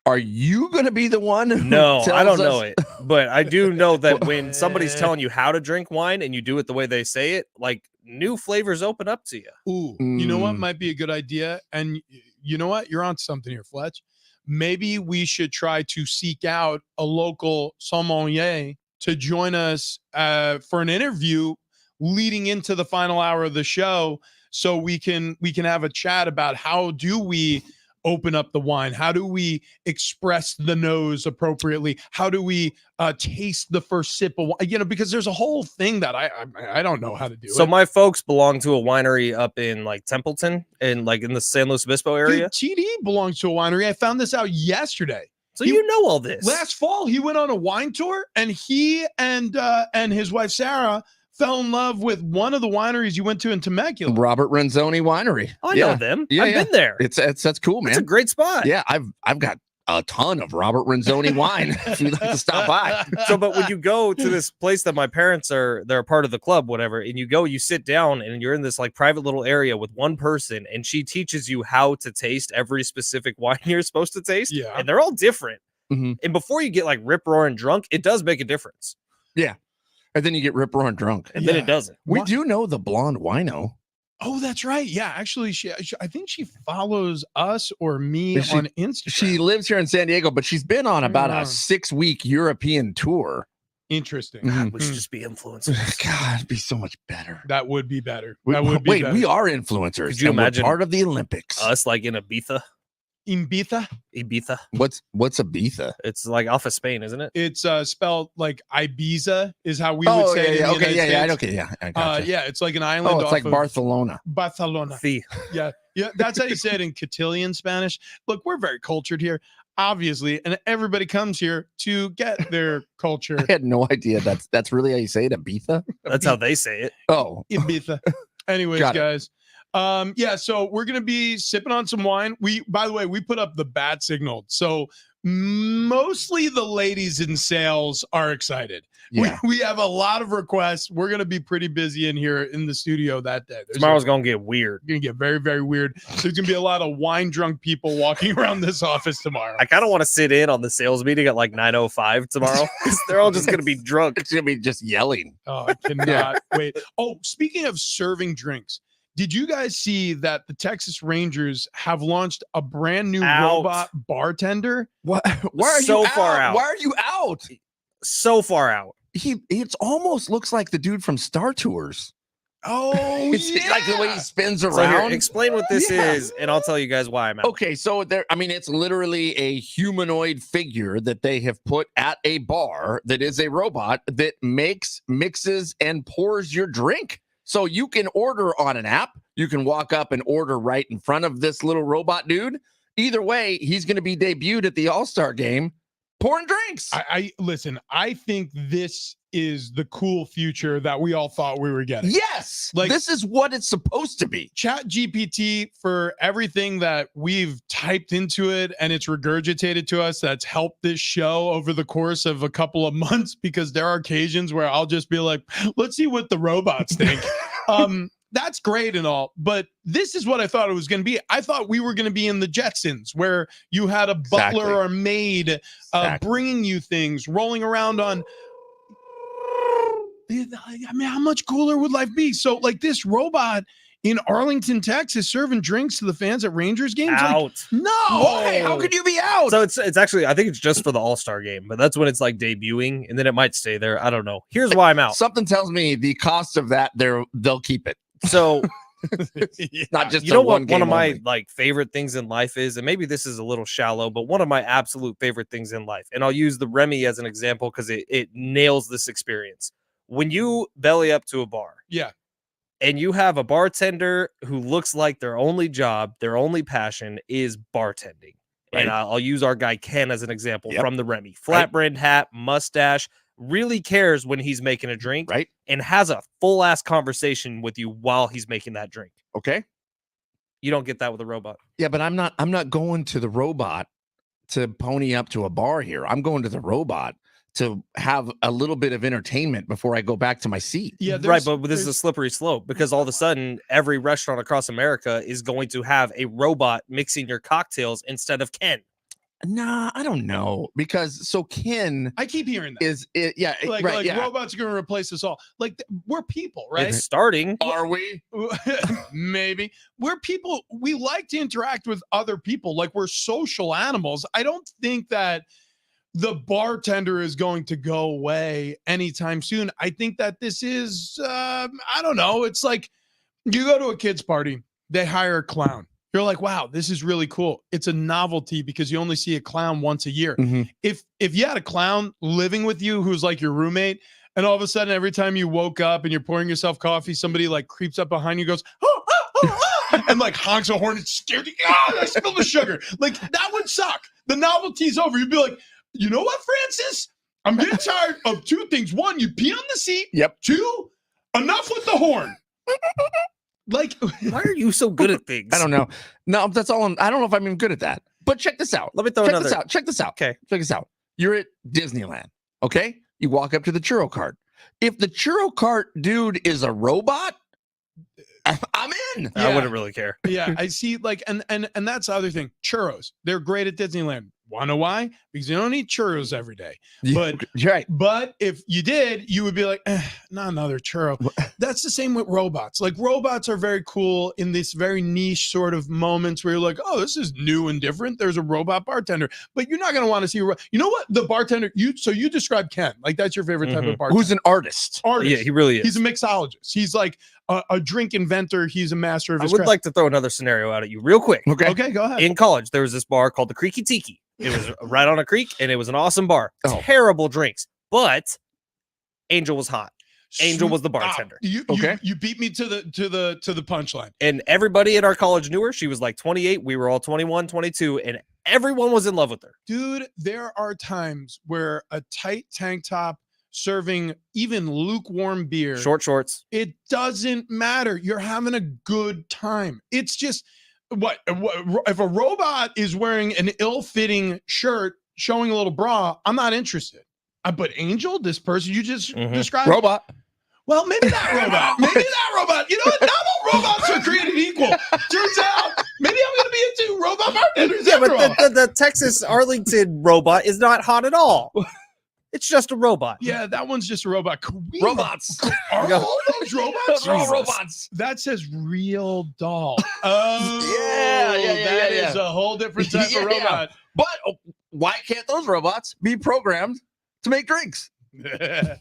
Are you going to be the one? No, I don't know it, but I do know that when somebody's telling you how to drink wine and you do it the way they say it, like new flavors open up to you. Ooh, you know what might be a good idea? And you know what? You're on something here, Fletch. Maybe we should try to seek out a local sommelier to join us for an interview leading into the final hour of the show, so we can have a chat about how do we open up the wine, how do we express the nose appropriately, how do we taste the first sip of wine, because there's a whole thing that I don't know how to do. So my folks belong to a winery up in like Templeton and like in the San Luis Obispo area. Dude, TD belongs to a winery. I found this out yesterday. So you know all this. Last fall, he went on a wine tour, and he and his wife Sarah fell in love with one of the wineries you went to in Temecula. Robert Renzoni Winery. I know them. I've been there. That's cool, man. It's a great spot. Yeah, I've got a ton of Robert Renzoni wine if you'd like to stop by. So, but when you go to this place that my parents they're a part of the club, whatever, and you sit down and you're in this like private little area with one person, and she teaches you how to taste every specific wine you're supposed to taste. Yeah. And they're all different. Mm-hmm. And before you get like rip roaring drunk, it does make a difference. Yeah. And then you get rip roaring drunk. And then it doesn't. We do know the blonde wino. Oh, that's right. Yeah, actually, I think she follows us or me on Instagram. She lives here in San Diego, but she's been on about a 6-week European tour. Interesting. God, we should just be influencers. God, it'd be so much better. That would be better. We Better. are influencers. Could you imagine part of the Olympics? Us like in Ibiza? Ibiza. What's Ibiza? It's like off of Spain, isn't it? It's spelled like Ibiza is how we would say it. I gotcha. Yeah, it's like an island. Oh, it's like Barcelona. Barcelona. Yeah, that's how you say it in Castilian Spanish. Look, we're very cultured here, obviously, and everybody comes here to get their culture. I had no idea that's really how you say it, Ibiza. That's how they say it. Oh, Ibiza. Anyways, guys. So we're gonna be sipping on some wine. By the way, we put up the bat signal, so mostly the ladies in sales are excited. Yeah. We have a lot of requests. We're gonna be pretty busy in here in the studio that day. Tomorrow's gonna get weird. Gonna get very, very weird. There's gonna be a lot of wine drunk people walking around this office tomorrow. I kind of want to sit in on the sales meeting at like 9:05 tomorrow because they're all just gonna be drunk. It's gonna be just yelling. Oh, I cannot wait. Oh, speaking of serving drinks. Did you guys see that the Texas Rangers have launched a brand new robot bartender? What? Why are so you far out? out? Why are you out? So far out. It almost looks like the dude from Star Tours. Oh, yeah. Like the way he spins So around. here, explain what this is, and I'll tell you guys why I'm out. Okay, so it's literally a humanoid figure that they have put at a bar that is a robot that makes, mixes, and pours your drink. So you can order on an app. You can walk up and order right in front of this little robot dude. Either way, he's going to be debuted at the All-Star game pouring drinks. Listen, I think this is the cool future that we all thought we were getting. Yes. Like, this is what it's supposed to be. Chat GPT, for everything that we've typed into it and it's regurgitated to us, that's helped this show over the course of a couple of months, because there are occasions where I'll just be like, let's see what the robots think. That's great and all, but this is what I thought it was going to be. I thought we were going to be in the Jetsons, where you had a butler or maid bringing you things, rolling around on. I mean, how much cooler would life be? So, like, this robot in Arlington, Texas, serving drinks to the fans at Rangers games. Out. Like, no. Why? How could you be out? So it's actually, I think it's just for the All-Star game, but that's when it's like debuting, and then it might stay there. I don't know. Here's why I'm out. Something tells me the cost of that, they'll keep it. So not just you know what one of my only. like favorite things in life is, and maybe this is a little shallow, but one of my absolute favorite things in life, and I'll use the Remy as an example because it nails this experience. When you belly up to a bar, Yeah. and you have a bartender who looks like their only job, their only passion is bartending. Right. And I'll use our guy Ken as an example Yep. from the Remy. Flat brimmed hat, mustache, really cares when he's making a drink, Right. and has a full ass conversation with you while he's making that drink. Okay. You don't get that with a robot. Yeah, but I'm not going to the robot to pony up to a bar here. I'm going to the robot to have a little bit of entertainment before I go back to my seat. Yeah. Right, but this is a slippery slope because all of a sudden every restaurant across America is going to have a robot mixing your cocktails instead of Ken. Nah, I don't know, because Ken I keep hearing that. is it? Yeah, Like, right. like Yeah. robots are going to replace us all. Like we're people, right? It's starting. Are we? Maybe we're people. We like to interact with other people. Like we're social animals. I don't think that the bartender is going to go away anytime soon. I think that this is, I don't know. It's like you go to a kid's party, they hire a clown. You're like, wow, this is really cool. It's a novelty because you only see a clown once a year. Mhm. If you had a clown living with you who's like your roommate, and all of a sudden every time you woke up and you're pouring yourself coffee, somebody like creeps up behind you, goes, oh, and like honks a horn and scared you. Oh, I spilled the sugar. Like that would suck. The novelty's over. You'd be like, you know what, Francis? I'm getting tired of two things. One, you pee on the seat. Yep. Two, enough with the horn. Like, Why are you so good at things? I don't know. No, that's all. I don't know if I'm even good at that. But check this out. Let me throw Check another. this out. Check this out. Okay. Check this out. You're at Disneyland. Okay. You walk up to the churro cart. If the churro cart dude is a robot, I'm in. I wouldn't really care. yeah, I see. Like, and that's the other thing. Churros, they're great at Disneyland. Want to know why? Because you don't eat churros every day. But right. But if you did, you would be like, not another churro. That's the same with robots. Like robots are very cool in this very niche sort of moments where you're like, oh, this is new and different. There's a robot bartender, but you're not going to want to see. You know what? The bartender. You described Ken. Like that's your favorite type of bartender. Who's an artist? Artist. Yeah, he really is. He's a mixologist. He's like a drink inventor. He's a master of I his would craft. like to throw another scenario out at you real quick. Okay. Okay, go ahead. In college, there was this bar called the Creaky Tiki. It was right on a creek, and it was an awesome bar. Oh. Terrible drinks, but Angel was hot. Angel was the Stop. bartender. You beat me to the punchline. And everybody in our college knew her. She was like 28. We were all 21, 22, and everyone was in love with her. Dude, there are times where a tight tank top serving even lukewarm beer, Short shorts. it doesn't matter. You're having a good time. It's just what if a robot is wearing an ill-fitting shirt showing a little bra, I'm not interested. But Angel, this person you just described, Robot. well, maybe that robot. Maybe that robot. You know what? Not all robots are created equal. Turns out, maybe I'm going to be into robot bartenders. Yeah, after all. but the Texas Arlington robot is not hot at all. It's just a robot. Yeah, that one's just a robot. Robots. Are all those robots? They're all Jesus. robots. That says real doll. Oh, Yeah, that is a whole different type Yeah, of yeah. robot. But why can't those robots be programmed to make drinks?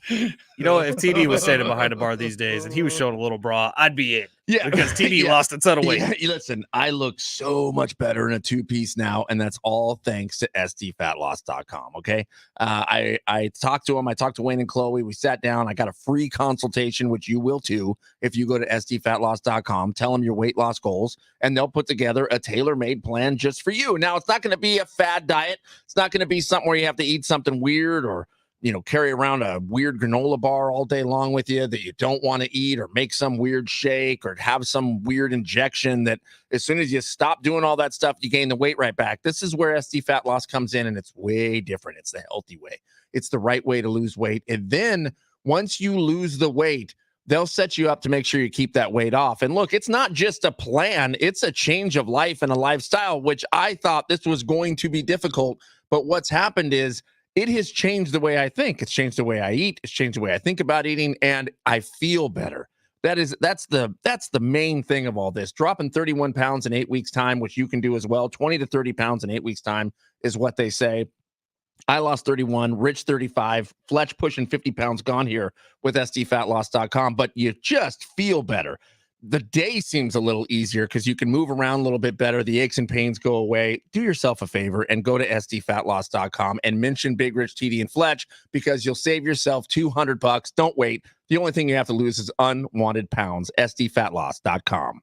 You know, if TD was standing behind a bar these days and he was showing a little bra, I'd be in Yeah, because TD Yeah. lost a ton of weight. Yeah, listen, I look so much better in a two-piece now, and that's all thanks to sdfatloss.com. Okay. I talked to him. I talked to Wayne and Chloe. We sat down. I got a free consultation, which you will too if you go to sdfatloss.com. Tell them your weight loss goals, and they'll put together a tailor-made plan just for you. Now, it's not going to be a fad diet. It's not going to be something where you have to eat something weird or carry around a weird granola bar all day long with you that you don't want to eat, or make some weird shake, or have some weird injection that as soon as you stop doing all that stuff, you gain the weight right back. This is where SD Fat Loss comes in, and it's way different. It's the healthy way. It's the right way to lose weight. And then once you lose the weight, they'll set you up to make sure you keep that weight off. And look, it's not just a plan. It's a change of life and a lifestyle, which I thought this was going to be difficult. But what's happened is it has changed the way I think. It's changed the way I eat. It's changed the way I think about eating, and I feel better. That's the main thing of all this. Dropping 31 pounds in 8 weeks' time, which you can do as well. 20 to 30 pounds in 8 weeks' time is what they say. I lost 31, Rich 35, Fletch pushing 50 pounds gone here with sdfatloss.com, but you just feel better. the day seems a little easier because you can move around a little bit better. The aches and pains go away. Do yourself a favor and go to sdfatloss.com and mention Big Rich, TD, and Fletch because you'll save yourself $200. Don't wait. The only thing you have to lose is unwanted pounds. sdfatloss.com.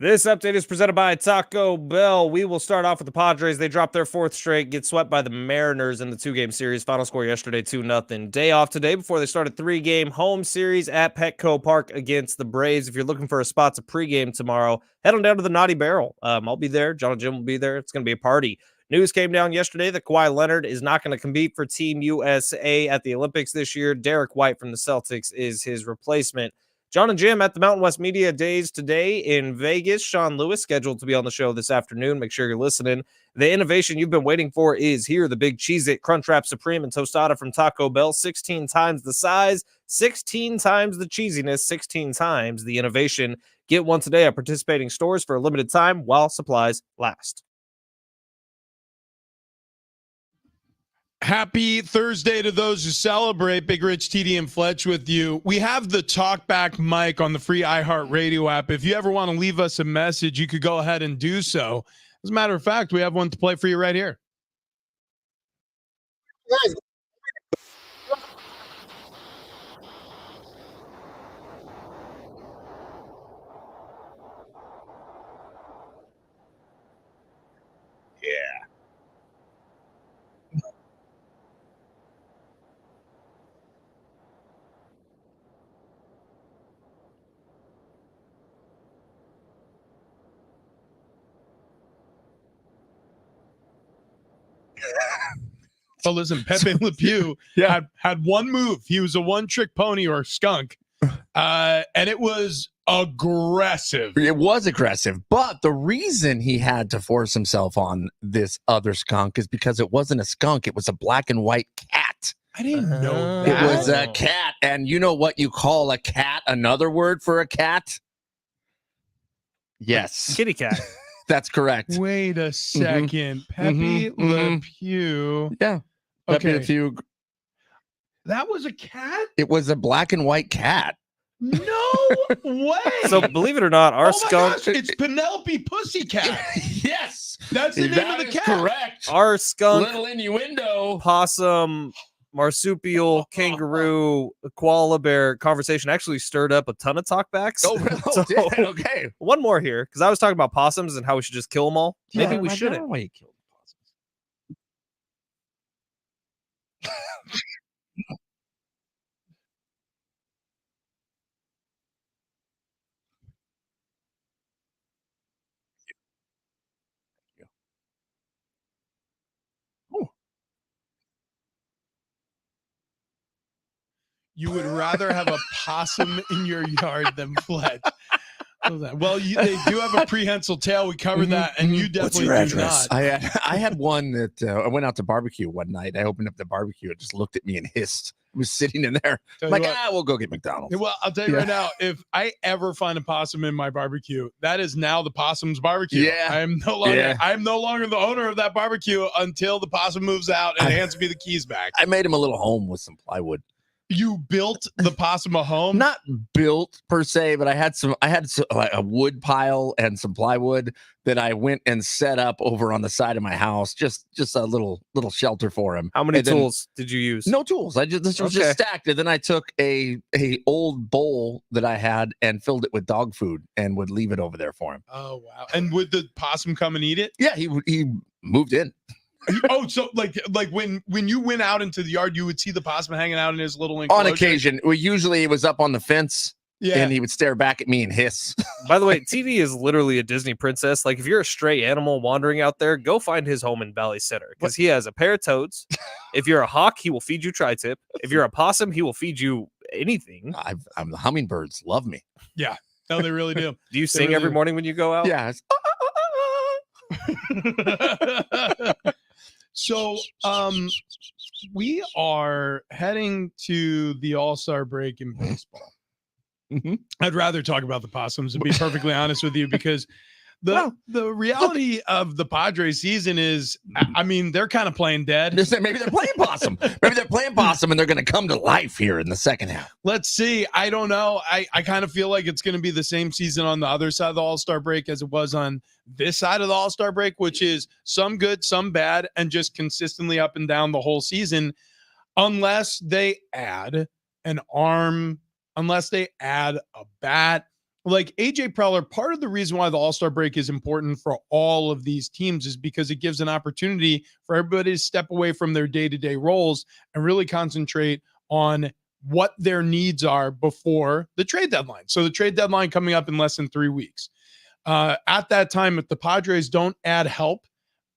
This update is presented by Taco Bell. We will start off with the Padres. They dropped their 4th straight, get swept by the Mariners in the 2-game series. Final score yesterday, 2-0. Day off today before they start a 3-game home series at Petco Park against the Braves. If you're looking for a spot to pregame tomorrow, head on down to the Naughty Barrel. I'll be there. John and Jim will be there. It's going to be a party. News came down yesterday that Kawhi Leonard is not going to compete for Team USA at the Olympics this year. Derek White from the Celtics is his replacement. John and Jim at the Mountain West Media Days today in Vegas. Sean Lewis scheduled to be on the show this afternoon. Make sure you're listening. The innovation you've been waiting for is here. The Big Cheez-It Crunchwrap Supreme and Tostada from Taco Bell. 16 times the size, 16 times the cheesiness, 16 times the innovation. Get one today at participating stores for a limited time while supplies last. Happy Thursday to those who celebrate. Big Rich, TD, and Fletch with you. We have the talkback mic on the free iHeartRadio app. If you ever want to leave us a message, you could go ahead and do so. As a matter of fact, we have one to play for you right here. So listen, Pepe Le Pew had one move. He was a one-trick pony or skunk, and it was aggressive. It was aggressive, but the reason he had to force himself on this other skunk is because it wasn't a skunk. It was a black and white cat. I didn't know It that. was a cat. And you know what you call a cat? Another word for a cat? Yes, Kitty cat. that's correct. Wait a second. Pepe Le Pew. Yeah. Pepe Okay. Le Pew. That was a cat? It was a black and white cat. No way. So believe it or not, our oh my skunk, gosh, it's Penelope Pussycat. Yes, That's the name that of the is cat. correct. our skunk, Little innuendo. possum, marsupial, kangaroo, koala bear conversation actually stirred up a ton of talkbacks. Oh, So- did? Okay. One more here, because I was talking about possums and how we should just kill them all. Maybe Yeah, we I shouldn't. don't know why you killed You would rather have a possum in your yard than Fletch. Well, they do have a prehensile tail. We covered that, and you definitely do not. I had one that I went out to barbecue one night. I opened up the barbecue. It just looked at me and hissed. It was sitting in there. Tell I'm you like, what. we'll go get McDonald's. Well, I'll tell you right now, if I ever find a possum in my barbecue, that is now the possum's barbecue. Yeah. I'm no longer the owner of that barbecue until the possum moves out and hands me the keys back. I made him a little home with some plywood. You built the possum a home? Not built per se, but I had like a wood pile and some plywood that I went and set up over on the side of my house. Just a little shelter for him. How many And then- tools did you use? No tools. This was Okay. just stacked. And then I took a old bowl that I had and filled it with dog food and would leave it over there for him. Oh, wow. And would the possum come and eat it? Yeah, he moved in. Oh, so like when you went out into the yard, you would see the possum hanging out in his little enclosure? On occasion. Usually it was up on the fence Yeah. and he would stare back at me and hiss. By the way, TV is literally a Disney princess. Like, if you're a stray animal wandering out there, go find his home in Valley Center, because he has a pair of toads. If you're a hawk, he will feed you tri-tip. If you're a possum, he will feed you anything. I'm the hummingbirds love me. No, they really do. Do you sing really every do. morning when you go out? Yeah. So, we are heading to the All-Star break in baseball. Mhm. I'd rather talk about the possums, to be perfectly honest with you, because the reality of the Padres season is, I mean, they're kind of playing dead. Maybe they're playing possum. Maybe they're playing possum and they're going to come to life here in the second half. Let's see. I don't know. I kind of feel like it's going to be the same season on the other side of the All-Star break as it was on this side of the All-Star break, which is some good, some bad, and just consistently up and down the whole season, unless they add an arm, unless they add a bat, like AJ Preller, part of the reason why the All-Star break is important for all of these teams is because it gives an opportunity for everybody to step away from their day-to-day roles and really concentrate on what their needs are before the trade deadline. So the trade deadline coming up in less than 3 weeks. At that time, if the Padres don't add help,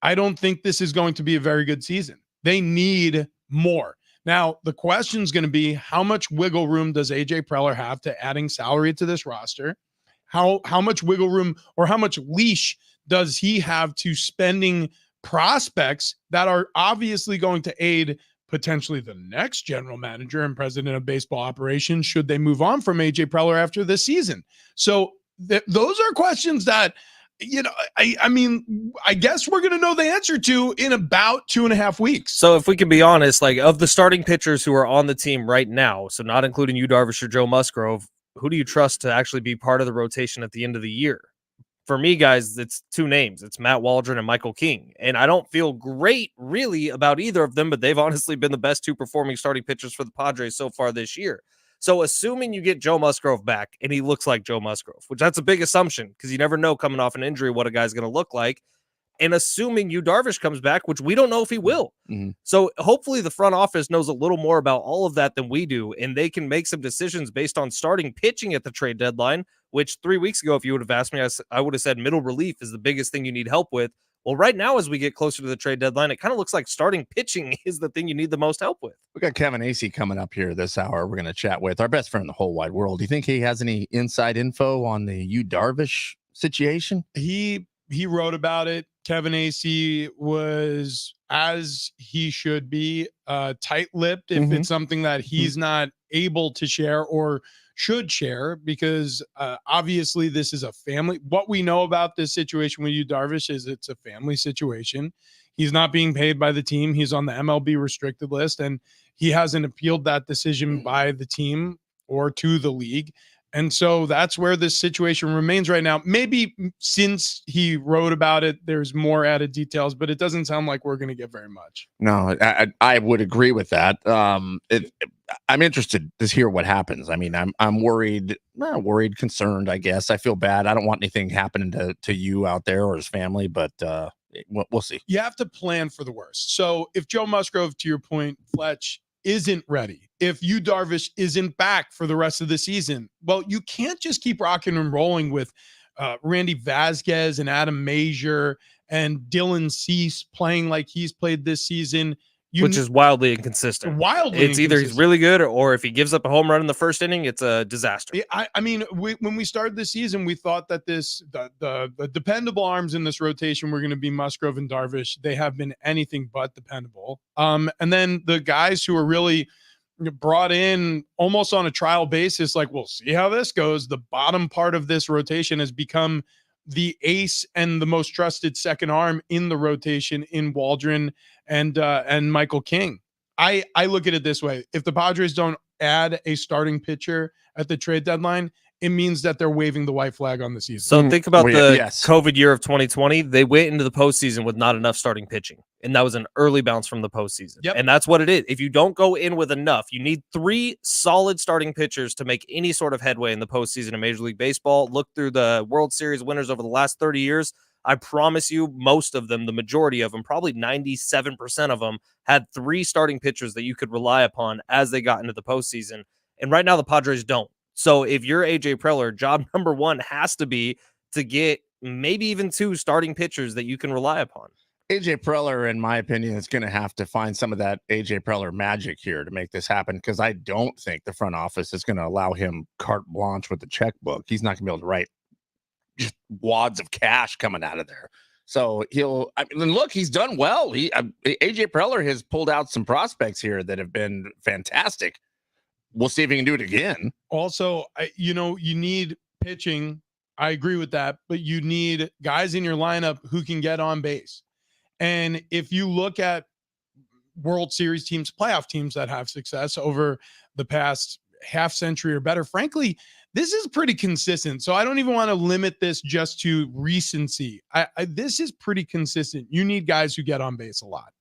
I don't think this is going to be a very good season. They need more. Now, the question is going to be, how much wiggle room does AJ Preller have to adding salary to this roster? How much wiggle room or how much leash does he have to spending prospects that are obviously going to aid potentially the next general manager and president of baseball operations should they move on from AJ Preller after this season? So those are questions that, you know, I mean, I guess we're going to know the answer to in about 2.5 weeks. So if we can be honest, like of the starting pitchers who are on the team right now, so not including Yu Darvish or Joe Musgrove, who do you trust to actually be part of the rotation at the end of the year? For me, guys, it's 2 names. It's Matt Waldron and Michael King. And I don't feel great really about either of them, but they've honestly been the best 2 performing starting pitchers for the Padres so far this year. So assuming you get Joe Musgrove back and he looks like Joe Musgrove, which that's a big assumption because you never know coming off an injury what a guy's going to look like. And assuming Yu Darvish comes back, which we don't know if he will. Mm-hmm. So hopefully the front office knows a little more about all of that than we do, and they can make some decisions based on starting pitching at the trade deadline, which 3 weeks ago, if you would have asked me, I would have said middle relief is the biggest thing you need help with. Well, right now, as we get closer to the trade deadline, it kind of looks like starting pitching is the thing you need the most help with. We got Kevin Acee coming up here this hour. We're going to chat with our best friend in the whole wide world. Do you think he has any inside info on the Yu Darvish situation? He wrote about it. Kevin Acee was, as he should be, tight-lipped if it's something that he's not able to share or should share, because obviously this is a family. What we know about this situation with Yu Darvish is it's a family situation. He's not being paid by the team. He's on the MLB restricted list, and he hasn't appealed that decision by the team or to the league. And so that's where this situation remains right now. Maybe since he wrote about it, there's more added details, but it doesn't sound like we're going to get very much. No, I would agree with that. I'm interested to hear what happens. I mean, I'm worried, concerned, I guess. I feel bad. I don't want anything happening to you out there or his family, but we'll see. You have to plan for the worst. So if Joe Musgrove, to your point, Fletch, isn't ready, if Yu Darvish isn't back for the rest of the season, well, you can't just keep rocking and rolling with Randy Vasquez and Adam Major and Dylan Cease playing like he's played this season. Which is wildly inconsistent. It's either he's really good or if he gives up a home run in the first inning, it's a disaster. I mean, when we started the season, we thought that the dependable arms in this rotation were going to be Musgrove and Darvish. They have been anything but dependable. And then the guys who are really brought in almost on a trial basis, like, we'll see how this goes. The bottom part of this rotation has become the ace and the most trusted second arm in the rotation in Waldron and Michael King. I look at it this way. If the Padres don't add a starting pitcher at the trade deadline, it means that they're waving the white flag on the season. So think about the COVID year of 2020. They went into the postseason with not enough starting pitching, and that was an early bounce from the postseason. Yep. And that's what it is. If you don't go in with enough, you need 3 solid starting pitchers to make any sort of headway in the postseason in Major League Baseball. Look through the World Series winners over the last 30 years. I promise you, most of them, the majority of them, probably 97% of them, had 3 starting pitchers that you could rely upon as they got into the postseason. And right now, the Padres don't. So if you're AJ Preller, job number 1 has to be to get maybe even 2 starting pitchers that you can rely upon. AJ Preller, in my opinion, is going to have to find some of that AJ Preller magic here to make this happen, because I don't think the front office is going to allow him carte blanche with the checkbook. He's not going to be able to write just wads of cash coming out of there. So look, he's done well. AJ Preller has pulled out some prospects here that have been fantastic. We'll see if he can do it again. Also, you need pitching. I agree with that, but you need guys in your lineup who can get on base. And if you look at World Series teams, playoff teams that have success over the past half century or better, frankly, this is pretty consistent. So I don't even want to limit this just to recency. This is pretty consistent. You need guys who get on base a lot.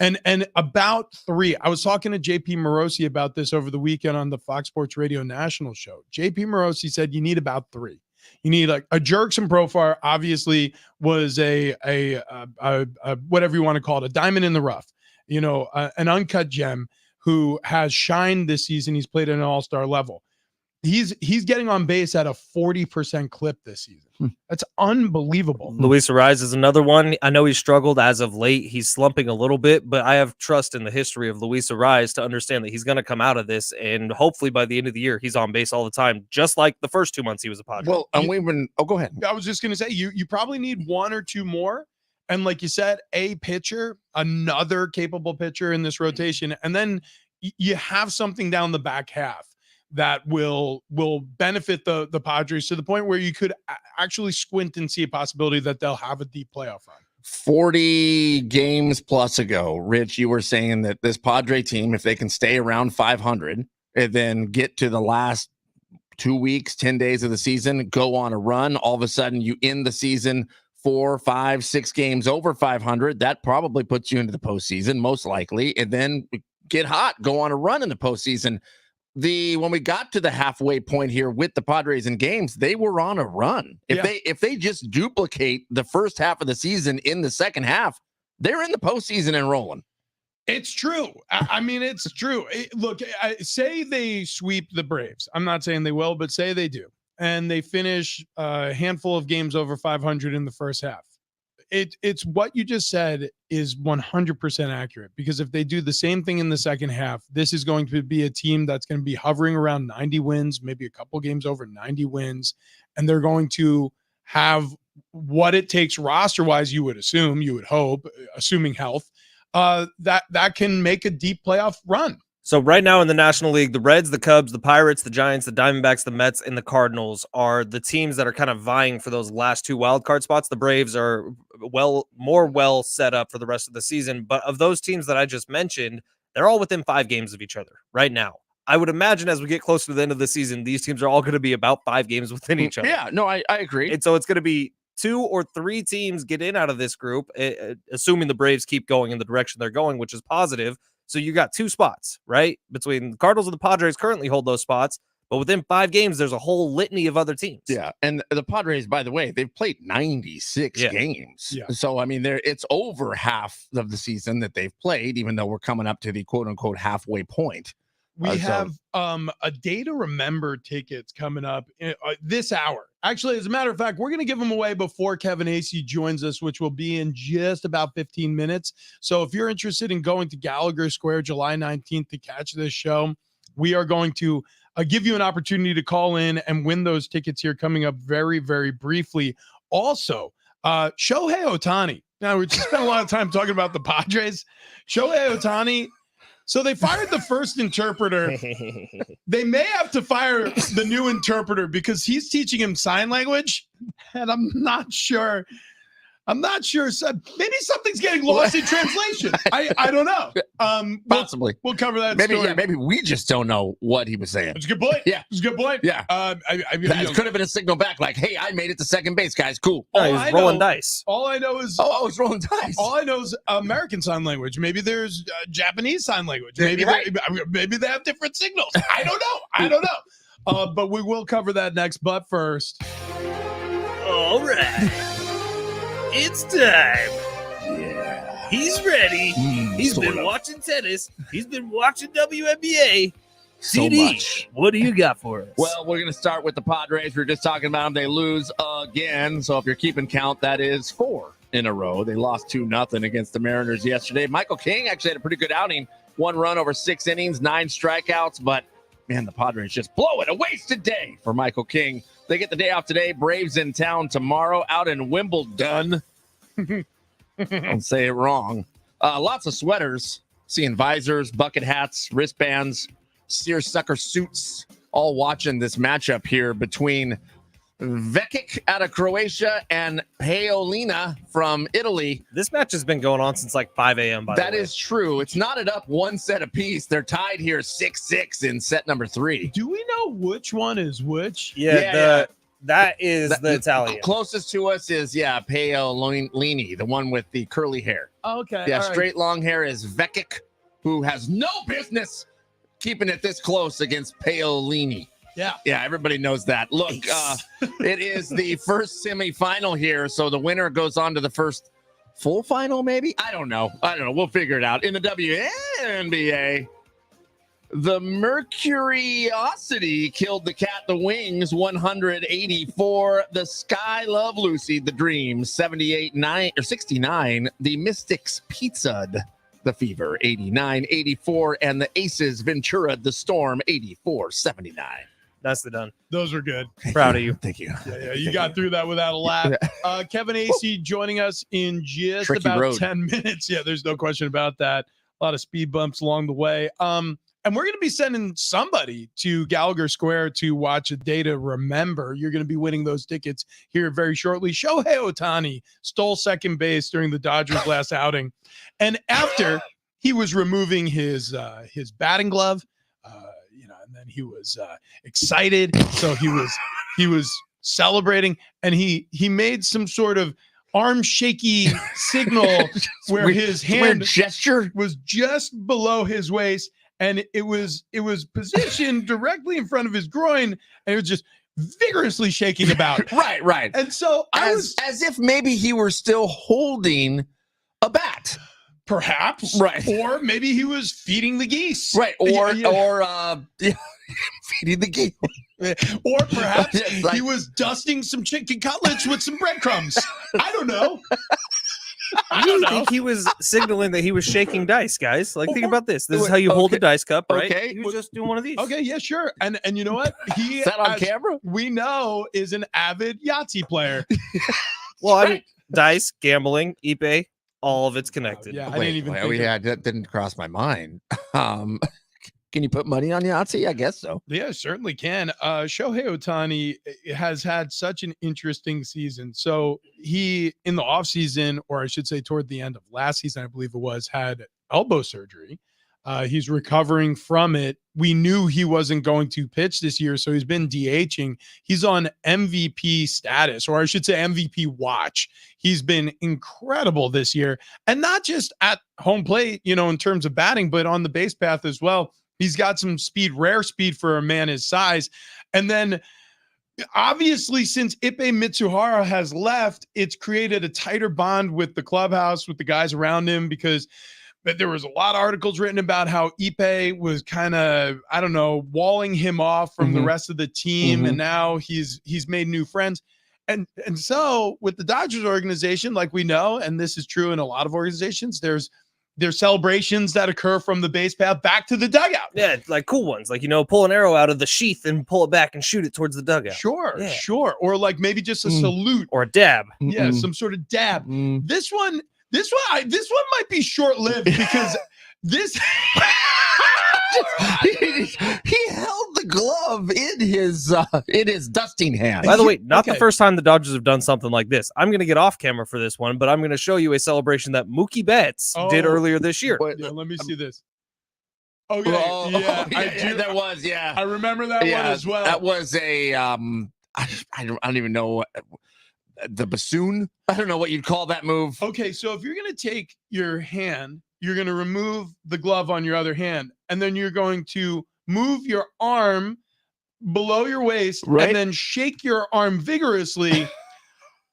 And about 3, I was talking to JP Morosi about this over the weekend on the Fox Sports Radio National show. JP Morosi said you need about 3. You need like a Jerkson Profar. Obviously, was a whatever you want to call it, a diamond in the rough. An uncut gem who has shined this season. He's played at an all-star level. He's getting on base at a 40% clip this season. That's unbelievable. Luis Arise is another one. I know he struggled as of late. He's slumping a little bit, but I have trust in the history of Luis Arise to understand that he's going to come out of this, and hopefully by the end of the year, he's on base all the time, just like the first 2 months he was a Padre. Well, and we've been. Oh, go ahead. I was just going to say you probably need one or two more, and like you said, a pitcher, another capable pitcher in this rotation, and then you have something down the back half that will benefit the Padres to the point where you could actually squint and see a possibility that they'll have a deep playoff run. 40 games plus ago, Rich, you were saying that this Padre team, if they can stay around 500 and then get to the last 2 weeks, 10 days of the season, go on a run, all of a sudden you end the season 4, 5, 6 games over 500. That probably puts you into the postseason, most likely, and then get hot, go on a run in the postseason. When we got to the halfway point here with the Padres in games, they were on a run. If they just duplicate the first half of the season in the second half, they're in the postseason and rolling. It's true. I mean, it's true. Look, say they sweep the Braves. I'm not saying they will, but say they do, and they finish a handful of games over 500 in the first half. It's what you just said is 100% accurate, because if they do the same thing in the second half, this is going to be a team that's going to be hovering around 90 wins, maybe a couple games over 90 wins, and they're going to have what it takes roster-wise, you would hope, assuming health, that can make a deep playoff run. So right now in the National League, the Reds, the Cubs, the Pirates, the Giants, the Diamondbacks, the Mets, and the Cardinals are the teams that are kind of vying for those last 2 wild card spots. The Braves are well set up for the rest of the season. But of those teams that I just mentioned, they're all within 5 games of each other right now. I would imagine as we get closer to the end of the season, these teams are all going to be about 5 games within each other. Yeah, no, I agree. And so it's going to be 2 or 3 teams get in out of this group, assuming the Braves keep going in the direction they're going, which is positive. So you got 2 spots, right? Between the Cardinals and the Padres currently hold those spots, but within 5 games, there's a whole litany of other teams. Yeah, and the Padres, by the way, they've played 96 games. Yeah. So, I mean, it's over half of the season that they've played, even though we're coming up to the quote-unquote halfway point. We have a Day to Remember tickets coming up this hour. Actually, as a matter of fact, we're going to give them away before Kevin Acee joins us, which will be in just about 15 minutes. So if you're interested in going to Gallagher Square July 19th to catch this show, we are going to give you an opportunity to call in and win those tickets here coming up very, very briefly. Also, Shohei Ohtani. Now, we just spent a lot of time talking about the Padres. Shohei Ohtani. So they fired the first interpreter. They may have to fire the new interpreter because he's teaching him sign language, and I'm not sure. So maybe something's getting lost in translation. I don't know. Possibly. We'll cover that. Maybe story. Maybe we just don't know what he was saying. It's a good point. Yeah, it's a good point. Yeah. It could have been a signal back, like, "Hey, I made it to second base, guys. Cool." He's rolling dice. All I know is he's rolling dice. All I know is American Sign Language. Maybe there's Japanese Sign Language. Maybe they have different signals. I don't know. But we will cover that next. But first, all right. It's time. Yeah. He's ready. He's been watching tennis. He's been watching WNBA. CD, much. What do you got for us? Well, we're going to start with the Padres. We were just talking about them. They lose again. So if you're keeping count, that is 4 in a row. They lost 2-0 against the Mariners yesterday. Michael King actually had a pretty good outing. 1 run over 6 innings, 9 strikeouts. But, man, the Padres just blow it. A wasted day for Michael King. They get the day off today. Braves in town tomorrow out in Wimbledon. Don't say it wrong. Lots of sweaters. Seeing visors, bucket hats, wristbands, seersucker suits. All watching this matchup here between Vekic out of Croatia and Paolina from Italy. This match has been going on since like 5 a.m. That is true. It's knotted up 1 set apiece. They're tied here 6-6 in set number 3. do we know which one is which? Yeah. That is the Italian. Closest to us is, Paolini, the one with the curly hair. Oh, okay. Yeah, all straight long hair is Vekic, who has no business keeping it this close against Paolini. Yeah. Yeah, everybody knows that. Look, it is the first semifinal here, so the winner goes on to the first full final, maybe? I don't know. We'll figure it out. In the WNBA, the Mercuriosity killed the Cat the Wings 184. The Sky Love Lucy, the Dream 69. The Mystics Pizza'd the Fever 89-84, and the Aces Ventura the Storm 84-79. Nicely done. Those are good. Proud of you. Thank you. Yeah, you got through that without a laugh. Kevin Acee joining us in just Tricky about road. 10 minutes. Yeah, there's no question about that. A lot of speed bumps along the way. And we're going to be sending somebody to Gallagher Square to watch a day to remember. You're going to be winning those tickets here very shortly. Shohei Ohtani stole second base during the Dodgers' last outing. And after he was removing his batting glove, and then he was excited. So he was celebrating, and he made some sort of arm shaky signal where his hand gesture was just below his waist. And it was positioned directly in front of his groin, and it was just vigorously shaking about. Right. And so as if maybe he were still holding a bat. Perhaps. Right. Or maybe he was feeding the geese. Right. Or feeding the geese. Or perhaps he was dusting some chicken cutlets with some breadcrumbs. I don't know. I think he was signaling that he was shaking dice, guys. Like, think about this. This is how you hold the dice cup, right? Okay. He was just doing one of these. Okay, yeah, sure. And you know what? He Is that on camera? We know is an avid Yahtzee player. Well, I mean, dice, gambling, eBay, all of it's connected. Yeah, I didn't even think that didn't cross my mind. Can you put money on Yahtzee? I guess so. Yeah, certainly can. Shohei Ohtani has had such an interesting season. So he, in the offseason, or I should say toward the end of last season, I believe it was, had elbow surgery. He's recovering from it. We knew he wasn't going to pitch this year, so he's been DHing. He's on MVP status, or I should say MVP watch. He's been incredible this year, and not just at home plate, in terms of batting, but on the base path as well. He's got some speed, rare speed for a man his size. And then obviously, since Ippei Mitsuhara has left, it's created a tighter bond with the clubhouse, with the guys around him, because there was a lot of articles written about how Ippei was kind of, walling him off from the rest of the team. And now he's made new friends. And so with the Dodgers organization, like we know, and this is true in a lot of organizations, there's celebrations that occur from the base path back to the dugout. Yeah, like cool ones. Like, pull an arrow out of the sheath and pull it back and shoot it towards the dugout. Sure. Or like maybe just a salute. Or a dab. Yeah, some sort of dab. This one might be short-lived because this he held the glove in his dusting hand. By the way, not the first time the Dodgers have done something like this. I'm going to get off camera for this one, but I'm going to show you a celebration that Mookie Betts did earlier this year. Yeah, let me see this. Okay, yeah, that was, yeah. I remember that one as well. That was a I don't even know the bassoon. I don't know what you'd call that move. Okay, so if you're going to take your hand, you're going to remove the glove on your other hand, and then you're going to move your arm below your waist and then shake your arm vigorously.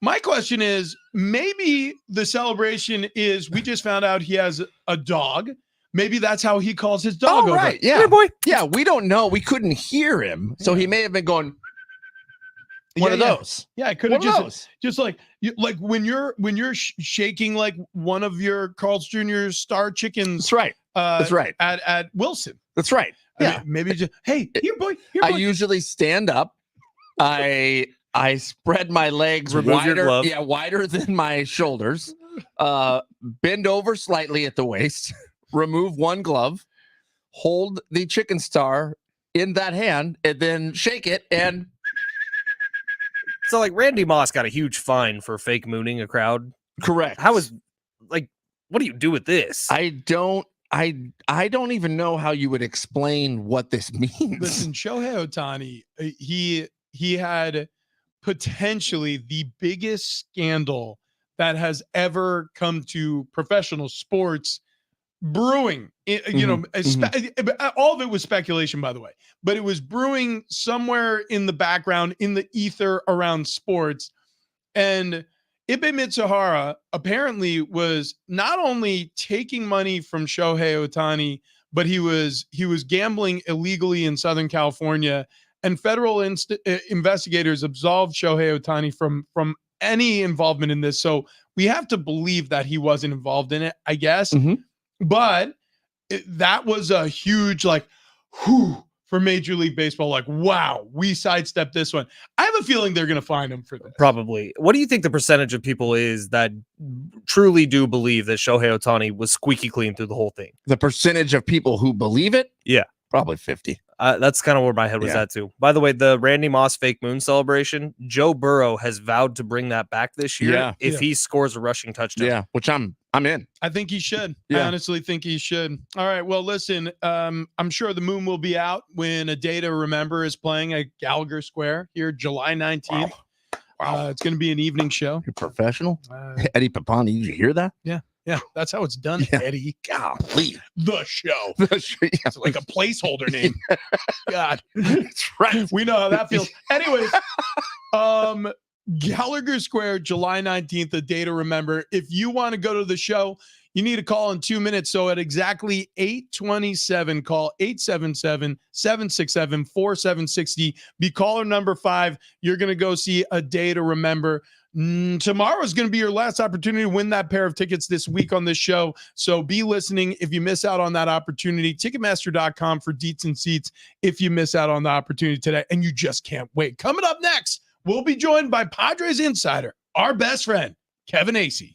My question is, maybe the celebration is, we just found out he has a dog. Maybe that's how he calls his dog over. Right. Yeah. Hey, boy. Yeah, we don't know. We couldn't hear him. So he may have been going one of those. Yeah, it could have just like when you're shaking like one of your Carl's Jr. Star Chickens. That's right. That's right. At Wilson. That's right. Yeah. Maybe just, hey, here, boy. I usually stand up. I spread my legs Remove your glove. wider than my shoulders. Bend over slightly at the waist. Remove one glove. Hold the chicken star in that hand, and then shake it. And so, like, Randy Moss got a huge fine for fake mooning a crowd. Correct. What do you do with this? I don't even know how you would explain what this means. Listen, Shohei Ohtani, he had potentially the biggest scandal that has ever come to professional sports brewing. All of it was speculation, by the way, but it was brewing somewhere in the background, in the ether around sports. And Ibe Mitsuhara apparently was not only taking money from Shohei Ohtani, but he was gambling illegally in Southern California. And federal investigators absolved Shohei Ohtani from any involvement in this. So we have to believe that he wasn't involved in it, I guess. But that was a huge, like, whew, for Major League Baseball. Like, wow, we sidestepped this one. I have a feeling they're going to find him for this. Probably. What do you think the percentage of people is that truly do believe that Shohei Ohtani was squeaky clean through the whole thing? The percentage of people who believe it? Yeah. Probably 50. That's kind of where my head was at too. By the way, the Randy Moss fake moon celebration, Joe Burrow has vowed to bring that back this year if he scores a rushing touchdown. Yeah, which I'm in. I think he should. Yeah. I honestly think he should. All right. Well, listen, I'm sure the moon will be out when A Day to Remember is playing at Gallagher Square here, July 19th. Wow. It's going to be an evening show. You're professional. Eddie Papani, did you hear that? Yeah, that's how it's done, Eddie. Golly. The show. Yeah. It's like a placeholder name. God. That's right. We know how that feels. Anyways, Gallagher Square, July 19th, A Day to Remember. If you want to go to the show, you need to call in 2 minutes. So at exactly 8:27, call 877-767-4760. Be caller number 5. You're going to go see A Day to Remember. Tomorrow is going to be your last opportunity to win that pair of tickets this week on this show. So be listening if you miss out on that opportunity. Ticketmaster.com for deets and seats if you miss out on the opportunity today and you just can't wait. Coming up next, we'll be joined by Padres insider, our best friend, Kevin Acee.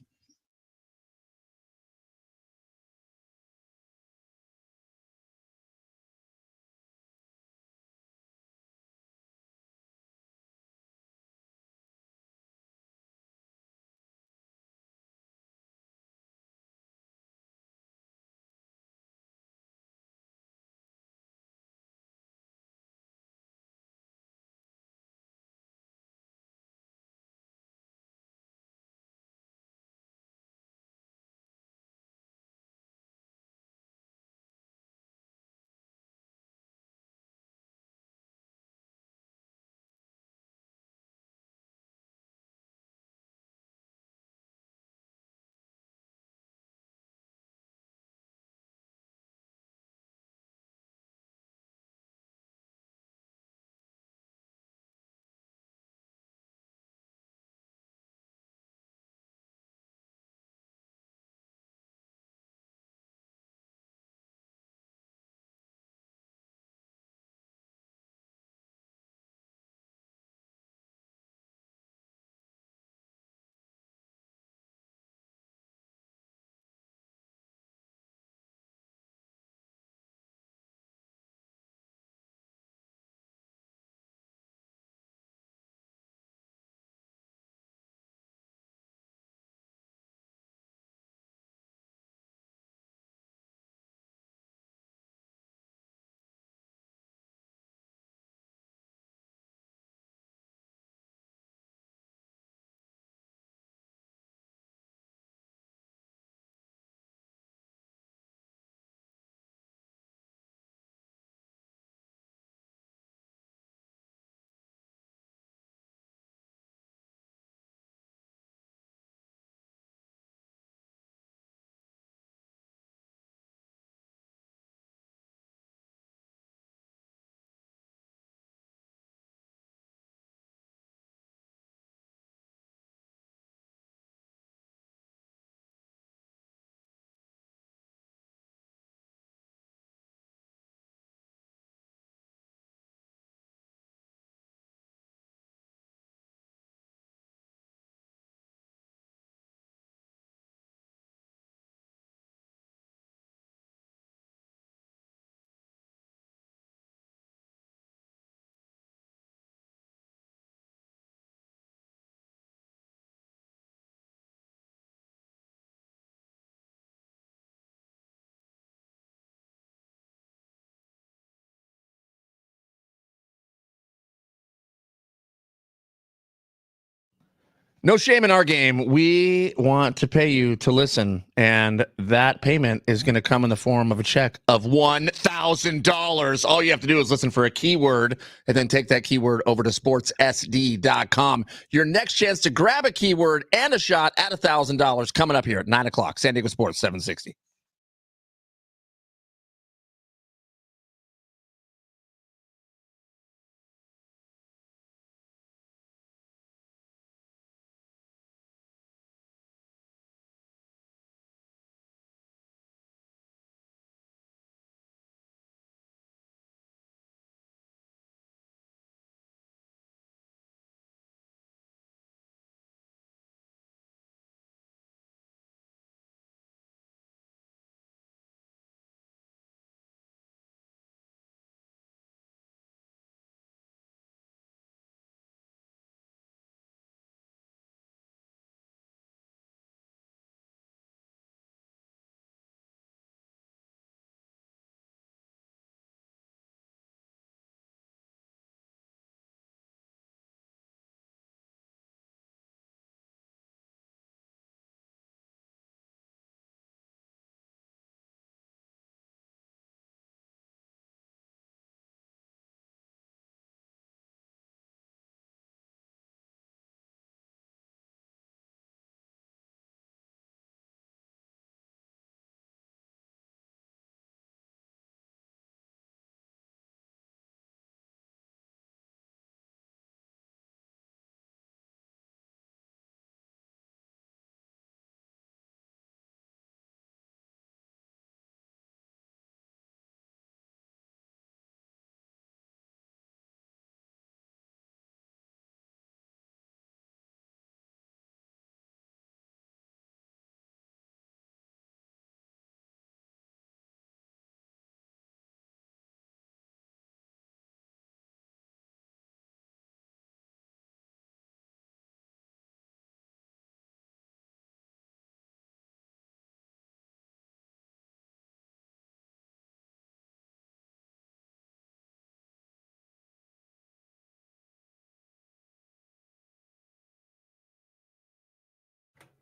No shame in our game. We want to pay you to listen, and that payment is going to come in the form of a check of $1,000. All you have to do is listen for a keyword and then take that keyword over to sportssd.com. Your next chance to grab a keyword and a shot at $1,000 coming up here at 9 o'clock. San Diego Sports 760.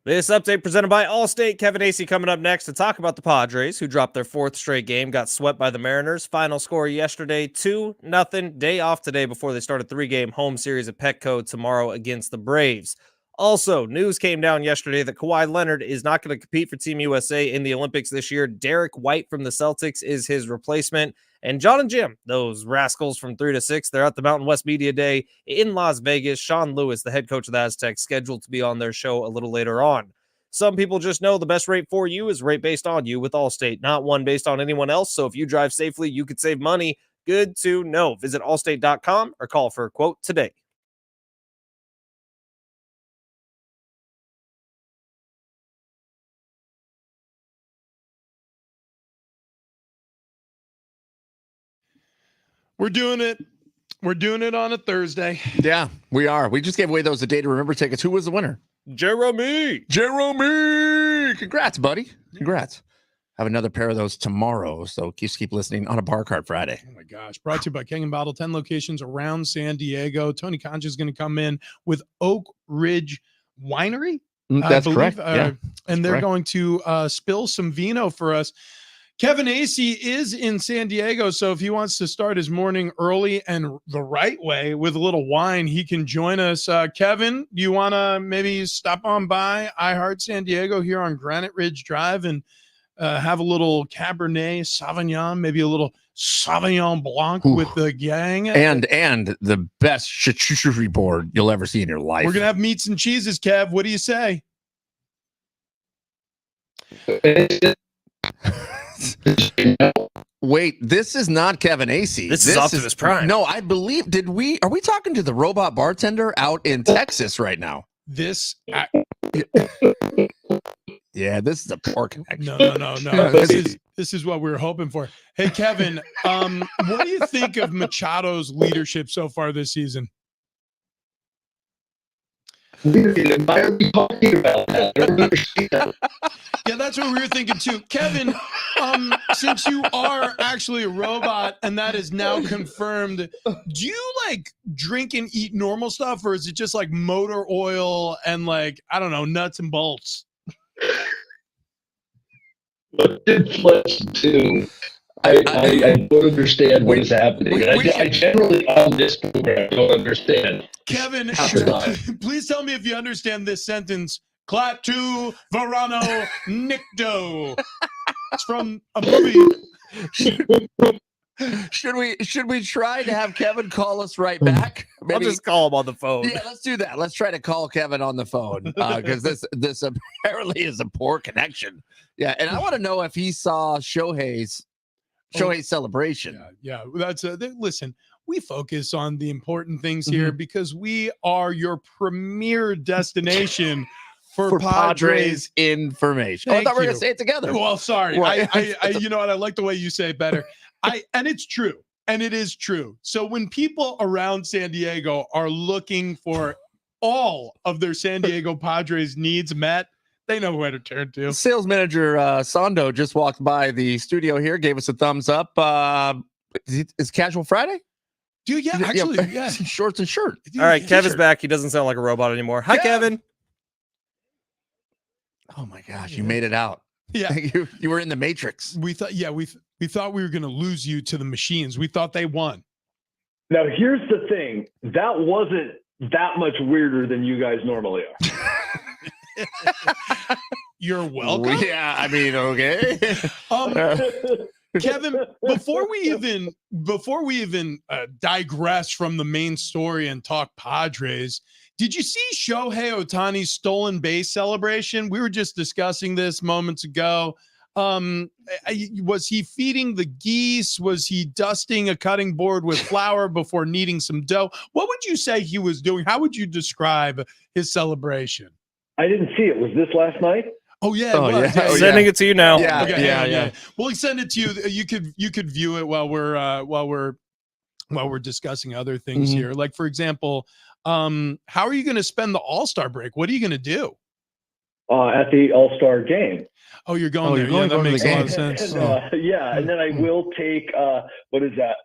This update presented by Allstate. Kevin Acee coming up next to talk about the Padres, who dropped their fourth straight game, got swept by the Mariners. Final score yesterday, 2-0. Day off today before they start a 3-game home series at Petco tomorrow against the Braves. Also, news came down yesterday that Kawhi Leonard is not going to compete for Team USA in the Olympics this year. Derek White from the Celtics is his replacement. And John and Jim, those rascals from 3 to 6, they're at the Mountain West Media Day in Las Vegas. Sean Lewis, the head coach of the Aztecs, scheduled to be on their show a little later on. Some people just know the best rate for you is rate based on you with Allstate, not one based on anyone else. So if you drive safely, you could save money. Good to know. Visit allstate.com or call for a quote today. We're doing it. We're doing it on a Thursday. Yeah, we are. We just gave away those A Day to Remember tickets. Who was the winner? Jeremy. Congrats, buddy. Congrats. Have another pair of those tomorrow. So keep listening on a Bar Cart Friday. Oh my gosh. Brought to you by King and Bottle, 10 locations around San Diego. Tony Concha is going to come in with Oak Ridge Winery. That's correct. And they're going to spill some vino for us. Kevin Acee is in San Diego, so if he wants to start his morning early and the right way with a little wine, he can join us. Kevin, do you want to maybe stop on by iHeart San Diego here on Granite Ridge Drive and have a little Cabernet Sauvignon, maybe a little Sauvignon Blanc with the gang? And the best charcuterie board you'll ever see in your life. We're going to have meats and cheeses, Kev. What do you say? Wait, this is not Kevin Acee. This is Optimus Prime. No, I believe, are we talking to the robot bartender out in Texas right now? Yeah, this is a poor connection. No. This is what we were hoping for. Hey, Kevin, what do you think of Machado's leadership so far this season? Why are we talking about that? Yeah, that's what we were thinking too. Kevin, Since you are actually a robot and that is now confirmed, do you like drink and eat normal stuff, or is it just like motor oil and like, I don't know, nuts and bolts? But let's do. I don't understand what is happening. I generally on this program don't understand. Kevin, Half the time. please tell me if you understand this sentence. Clatu Verano Nicto. It's from a movie. Should we try to have Kevin call us right back? I'll just call him on the phone. Yeah, let's do that. Let's try to call Kevin on the phone because this apparently is a poor connection. Yeah, and I want to know if he saw Shohei's celebration. Yeah. That's listen. We focus on the important things here because we are your premier destination for Padres information. I thought we were going to say it together. Well, sorry. Right. I you know what? I like the way you say it better. And it's true. And it is true. So when people around San Diego are looking for all of their San Diego Padres needs met, they know where to turn to. Sales manager Sando just walked by the studio here, gave us a thumbs up. Is Casual Friday? Dude, yeah, actually, yeah. Shorts and shirt. Dude, All right, yeah, Kevin's sure. back. He doesn't sound like a robot anymore. Hi, Kevin. Oh my gosh, you made it out. Yeah. you were in the Matrix. We thought, we thought we were going to lose you to the machines. We thought they won. Now, here's the thing. That wasn't that much weirder than you guys normally are. You're welcome. Yeah, I mean, okay. Kevin, before we even digress from the main story and talk Padres, did you see Shohei Ohtani's stolen base celebration? We were just discussing this moments ago. Was he feeding the geese? Was he dusting a cutting board with flour before kneading some dough? What would you say he was doing? How would you describe his celebration? I didn't see it. Was this last night? Oh yeah, Oh, yeah. yeah. Sending it to you now. Yeah, Okay, yeah. Well, he sent it to you. You could view it while we're discussing other things Mhm. here. Like for example, how are you going to spend the All-Star break? What are you going to do? At the All-Star game. Oh, you're going Oh, there. you're Yeah, going that to makes the a lot of game. sense. And then I will take, what is that?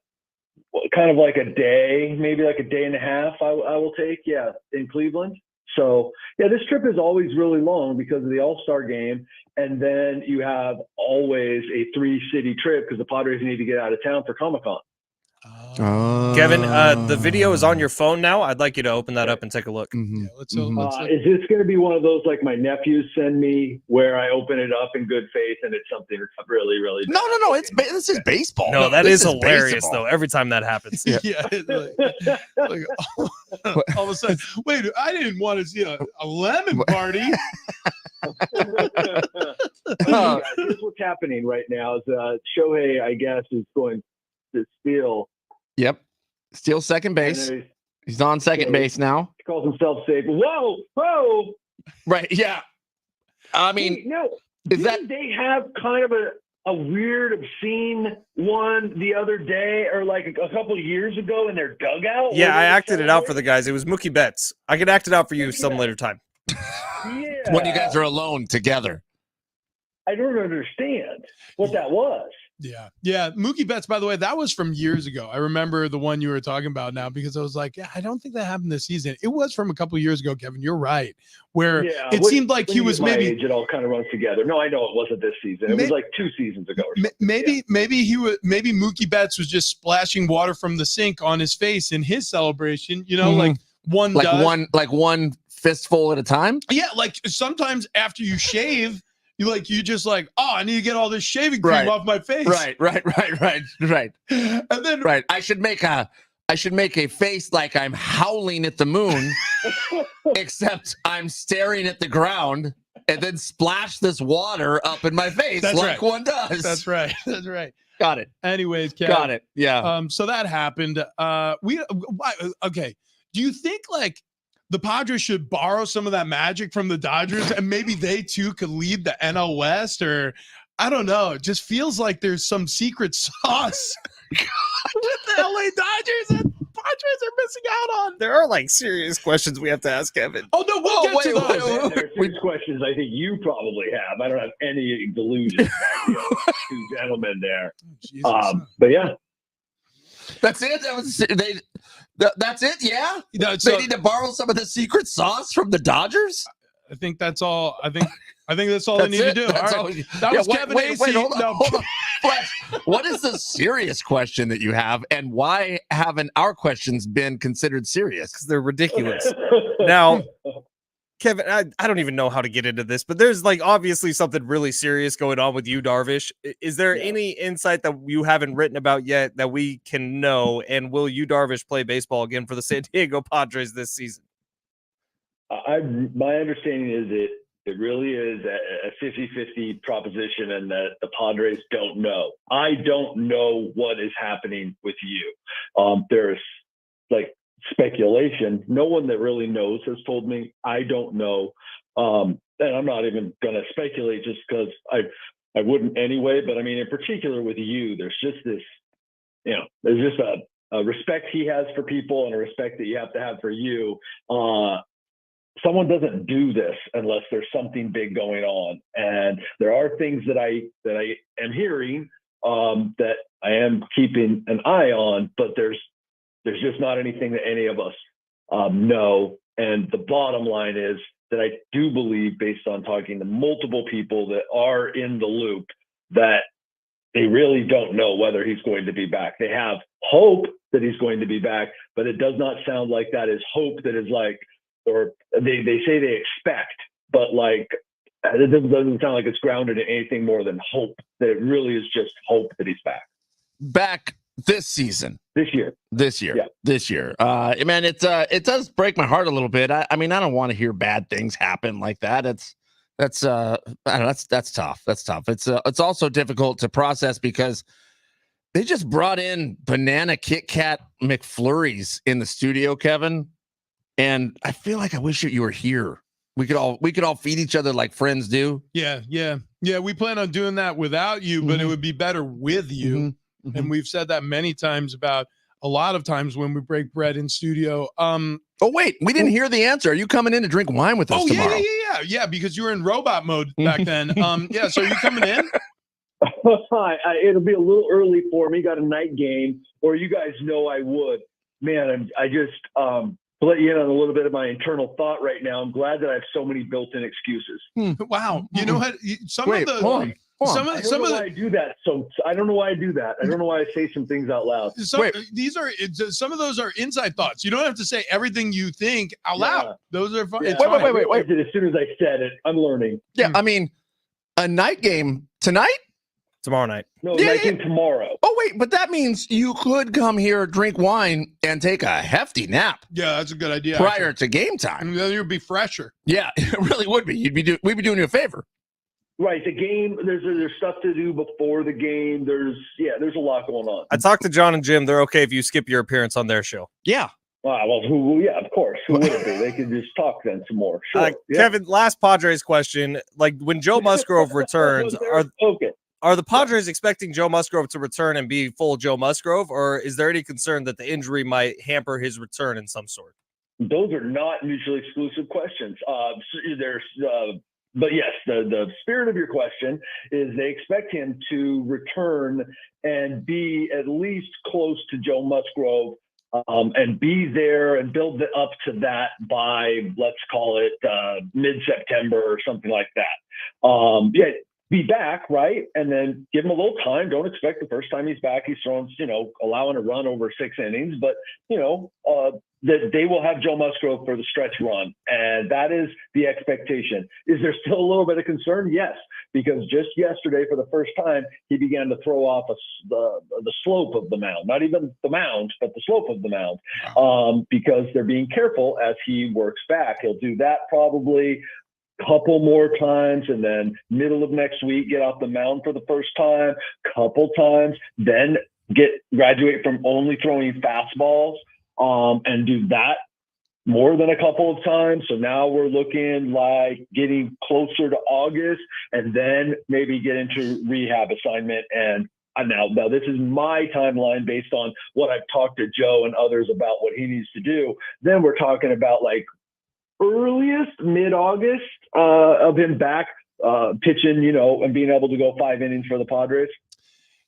Kind of like a day, maybe like a day and a half I will take, in Cleveland. So, this trip is always really long because of the All-Star game. And then you have always a 3-city trip because the Padres need to get out of town for Comic-Con. Kevin, the video is on your phone now. I'd like you to open that up and take a look. Mhm. Yeah, let's Is this going to be one of those like my nephews send me where I open it up in good faith and it's something really, really bad? No. This is baseball. No, that This is hilarious, baseball. though, every time that happens. yeah. Like, all of a sudden, wait, I didn't want to see a lemon party. Guys, here's what's happening right now is Shohei, I guess, is going to steal. Yep. Still second base. And He's on second base now. he calls himself safe. Whoa! Right. Yeah. I mean, no. is that Didn't they have kind of a weird, obscene one the other day or like a couple of years ago in their dugout? Yeah, I acted it out for the guys. It was Mookie Betts. I could act it out for you some later time. Yeah. when you guys are alone together? I don't understand what that was. Yeah. Mookie Betts, by the way, that was from years ago. I remember the one you were talking about now because I was like, I don't think that happened this season. It was from a couple of years ago, Kevin. You're right. Where it seemed like he was maybe age, it all kind of runs together. No, I know it wasn't this season. It was like 2 seasons ago. Or something. Maybe Mookie Betts was just splashing water from the sink on his face in his celebration. Like one fistful at a time. Yeah, like sometimes after you shave. You just like, I need to get all this shaving cream off my face. Right. And then I should make a face like I'm howling at the moon, except I'm staring at the ground, and then splash this water up in my face one does. That's right. Got it. Anyways, Kev, got it. Yeah. So that happened. Okay. Do you think like the Padres should borrow some of that magic from the Dodgers and maybe they too could lead the NL West? Or I don't know. It just feels like there's some secret sauce with the LA Dodgers and Padres are missing out on. There are like serious questions we have to ask Kevin. Oh, no, we'll get to those. There are 6 questions I think you probably have. I don't have any delusions. two gentlemen there. Jesus. But yeah, That's it. That's it. Yeah. No, They need to borrow some of the secret sauce from the Dodgers. I think that's all. I think that's all That's they need it. to do. That's all all right. we- That Yeah, was Kevin Acee. Wait, hold on. No. Hold on. Fletch, what is the serious question that you have, and why haven't our questions been considered serious? Because they're ridiculous. Now, Kevin, I don't even know how to get into this, but there's like obviously something really serious going on with you, Darvish. Is there any insight that you haven't written about yet that we can know? And will you, Darvish, play baseball again for the San Diego Padres this season? My understanding is it really is a 50-50 proposition, and that the Padres don't know. I don't know what is happening with you. There's like speculation. No one that really knows has told me. I don't know. And I'm not even going to speculate just because I wouldn't anyway. But I mean, in particular with you, there's just this, there's just a respect he has for people and a respect that you have to have for you. Someone doesn't do this unless there's something big going on. And there are things that I am hearing that I am keeping an eye on, but there's just not anything that any of us know. And the bottom line is that I do believe, based on talking to multiple people that are in the loop, that they really don't know whether he's going to be back. They have hope that he's going to be back, but it does not sound like that is hope that is like, or they say they expect, but like, it doesn't sound like it's grounded in anything more than hope. That it really is just hope that he's back. Back this season. This year. Man, it does break my heart a little bit. I mean, I don't want to hear bad things happen like that. That's tough. That's tough. It's also difficult to process because they just brought in banana Kit Kat McFlurries in the studio, Kevin. And I feel like I wish you were here. We could all feed each other like friends do. Yeah. We plan on doing that without you, but it would be better with you. And we've said that many times about a lot of times when we break bread in studio. Oh wait, we didn't hear the answer. Are you coming in to drink wine with us tomorrow? Yeah, because you were in robot mode back then. So are you coming in? It'll be a little early for me. Got a night game, or you guys know I would. Man, I just to let you in on a little bit of my internal thought right now. I'm glad that I have so many built-in excuses. Wow, you know what? I don't know why I do that. So I don't know why I do that. I don't know why I say some things out loud. Some of those are inside thoughts. You don't have to say everything you think out loud. Those are fun. Yeah. Wait. As soon as I said it, I'm learning. Yeah, I mean, a night game tonight? Tomorrow night. No, night game tomorrow. Oh, wait, but that means you could come here, drink wine, and take a hefty nap. Yeah, that's a good idea. Prior to game time. Then you'd be fresher. Yeah, it really would be. We'd be doing you a favor. Right. The game, there's stuff to do before the game. There's a lot going on. I talked to John and Jim. They're okay if you skip your appearance on their show. Yeah. Well, of course. Who wouldn't be? They can just talk then some more. Sure. Kevin, last Padres question. Like when Joe Musgrove returns, are the Padres expecting Joe Musgrove to return and be full Joe Musgrove, or is there any concern that the injury might hamper his return in some sort? Those are not mutually exclusive questions. But yes, the spirit of your question is they expect him to return and be at least close to Joe Musgrove, and be there and build it up to that by, let's call it mid-September or something like that. Be back, right? And then give him a little time. Don't expect the first time he's back, he's throwing, allowing a run over 6 innings, but, that they will have Joe Musgrove for the stretch run. And that is the expectation. Is there still a little bit of concern? Yes, because just yesterday, for the first time, he began to throw off the slope of the mound, not even the mound, but the slope of the mound, because they're being careful as he works back. He'll do that probably couple more times, and then middle of next week get off the mound for the first time, couple times, then graduate from only throwing fastballs, and do that more than a couple of times. So now we're looking like getting closer to August, and then maybe get into rehab assignment. And now this is my timeline based on what I've talked to Joe and others about what he needs to do. Then we're talking about like earliest mid-August of him back pitching, and being able to go 5 innings for the Padres.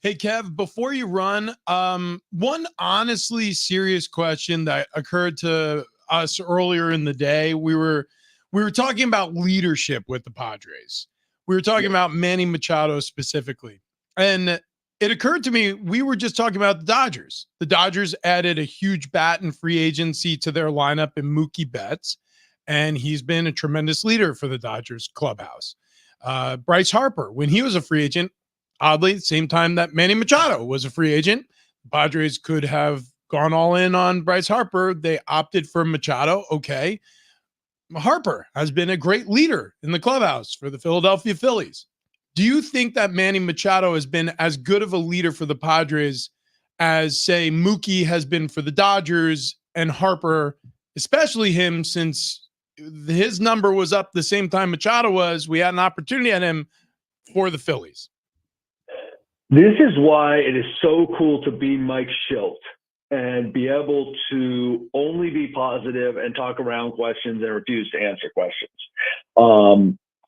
Hey, Kev, before you run, one honestly serious question that occurred to us earlier in the day. We were talking about leadership with the Padres. We were talking about Manny Machado specifically. And it occurred to me, we were just talking about the Dodgers. The Dodgers added a huge bat in free agency to their lineup in Mookie Betts, and he's been a tremendous leader for the Dodgers clubhouse. Bryce Harper, when he was a free agent, oddly, at the same time that Manny Machado was a free agent, the Padres could have gone all in on Bryce Harper. They opted for Machado. Okay. Harper has been a great leader in the clubhouse for the Philadelphia Phillies. Do you think that Manny Machado has been as good of a leader for the Padres as, say, Mookie has been for the Dodgers, and Harper, especially him, since his number was up the same time Machado was, we had an opportunity at him for the Phillies? This is why it is so cool to be Mike Schilt and be able to only be positive and talk around questions and refuse to answer questions.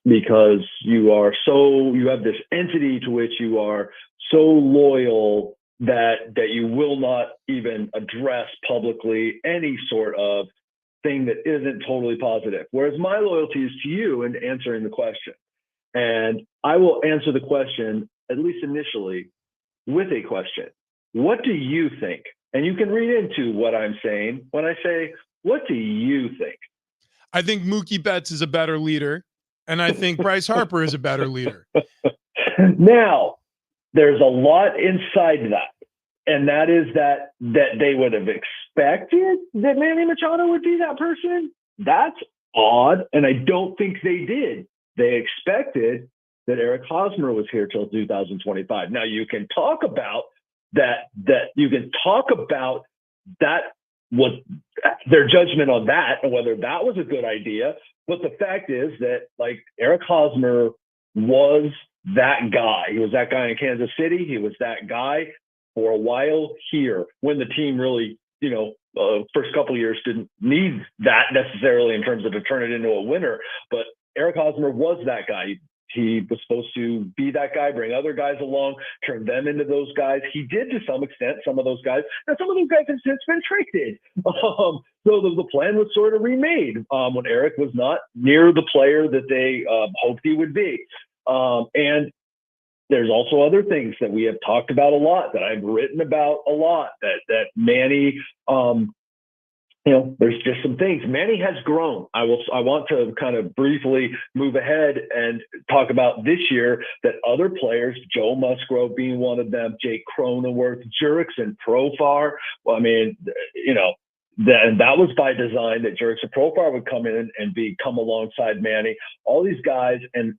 Because you have this entity to which you are so loyal that you will not even address publicly any sort of thing that isn't totally positive. Whereas my loyalty is to you and answering the question. And I will answer the question, at least initially, with a question. What do you think? And you can read into what I'm saying when I say, what do you think? I think Mookie Betts is a better leader, and I think Bryce Harper is a better leader. Now, there's a lot inside that, and that is that they would have expected that Manny Machado would be that person. That's odd, and I don't think they did. They expected that Eric Hosmer was here till 2025. Now, you can talk about that you can talk about that, what their judgment on that and whether that was a good idea. But the fact is that, like, Eric Hosmer was that guy. He was that guy in Kansas City. He was that guy for a while here when the team really, first couple of years didn't need that necessarily in terms of to turn it into a winner. But Eric Hosmer was that guy. He was supposed to be that guy, bring other guys along, turn them into those guys. He did to some extent, some of those guys. And some of those guys have since been traded. So the plan was sort of remade when Eric was not near the player that they hoped he would be. And there's also other things that we have talked about a lot, that I've written about a lot, that Manny there's just some things. Manny has grown. I want to kind of briefly move ahead and talk about this year that other players, Joe Musgrove being one of them, Jake Cronenworth, Jurickson Profar. Well, I mean, that was by design, that Jurickson Profar would come in and come alongside Manny. All these guys, and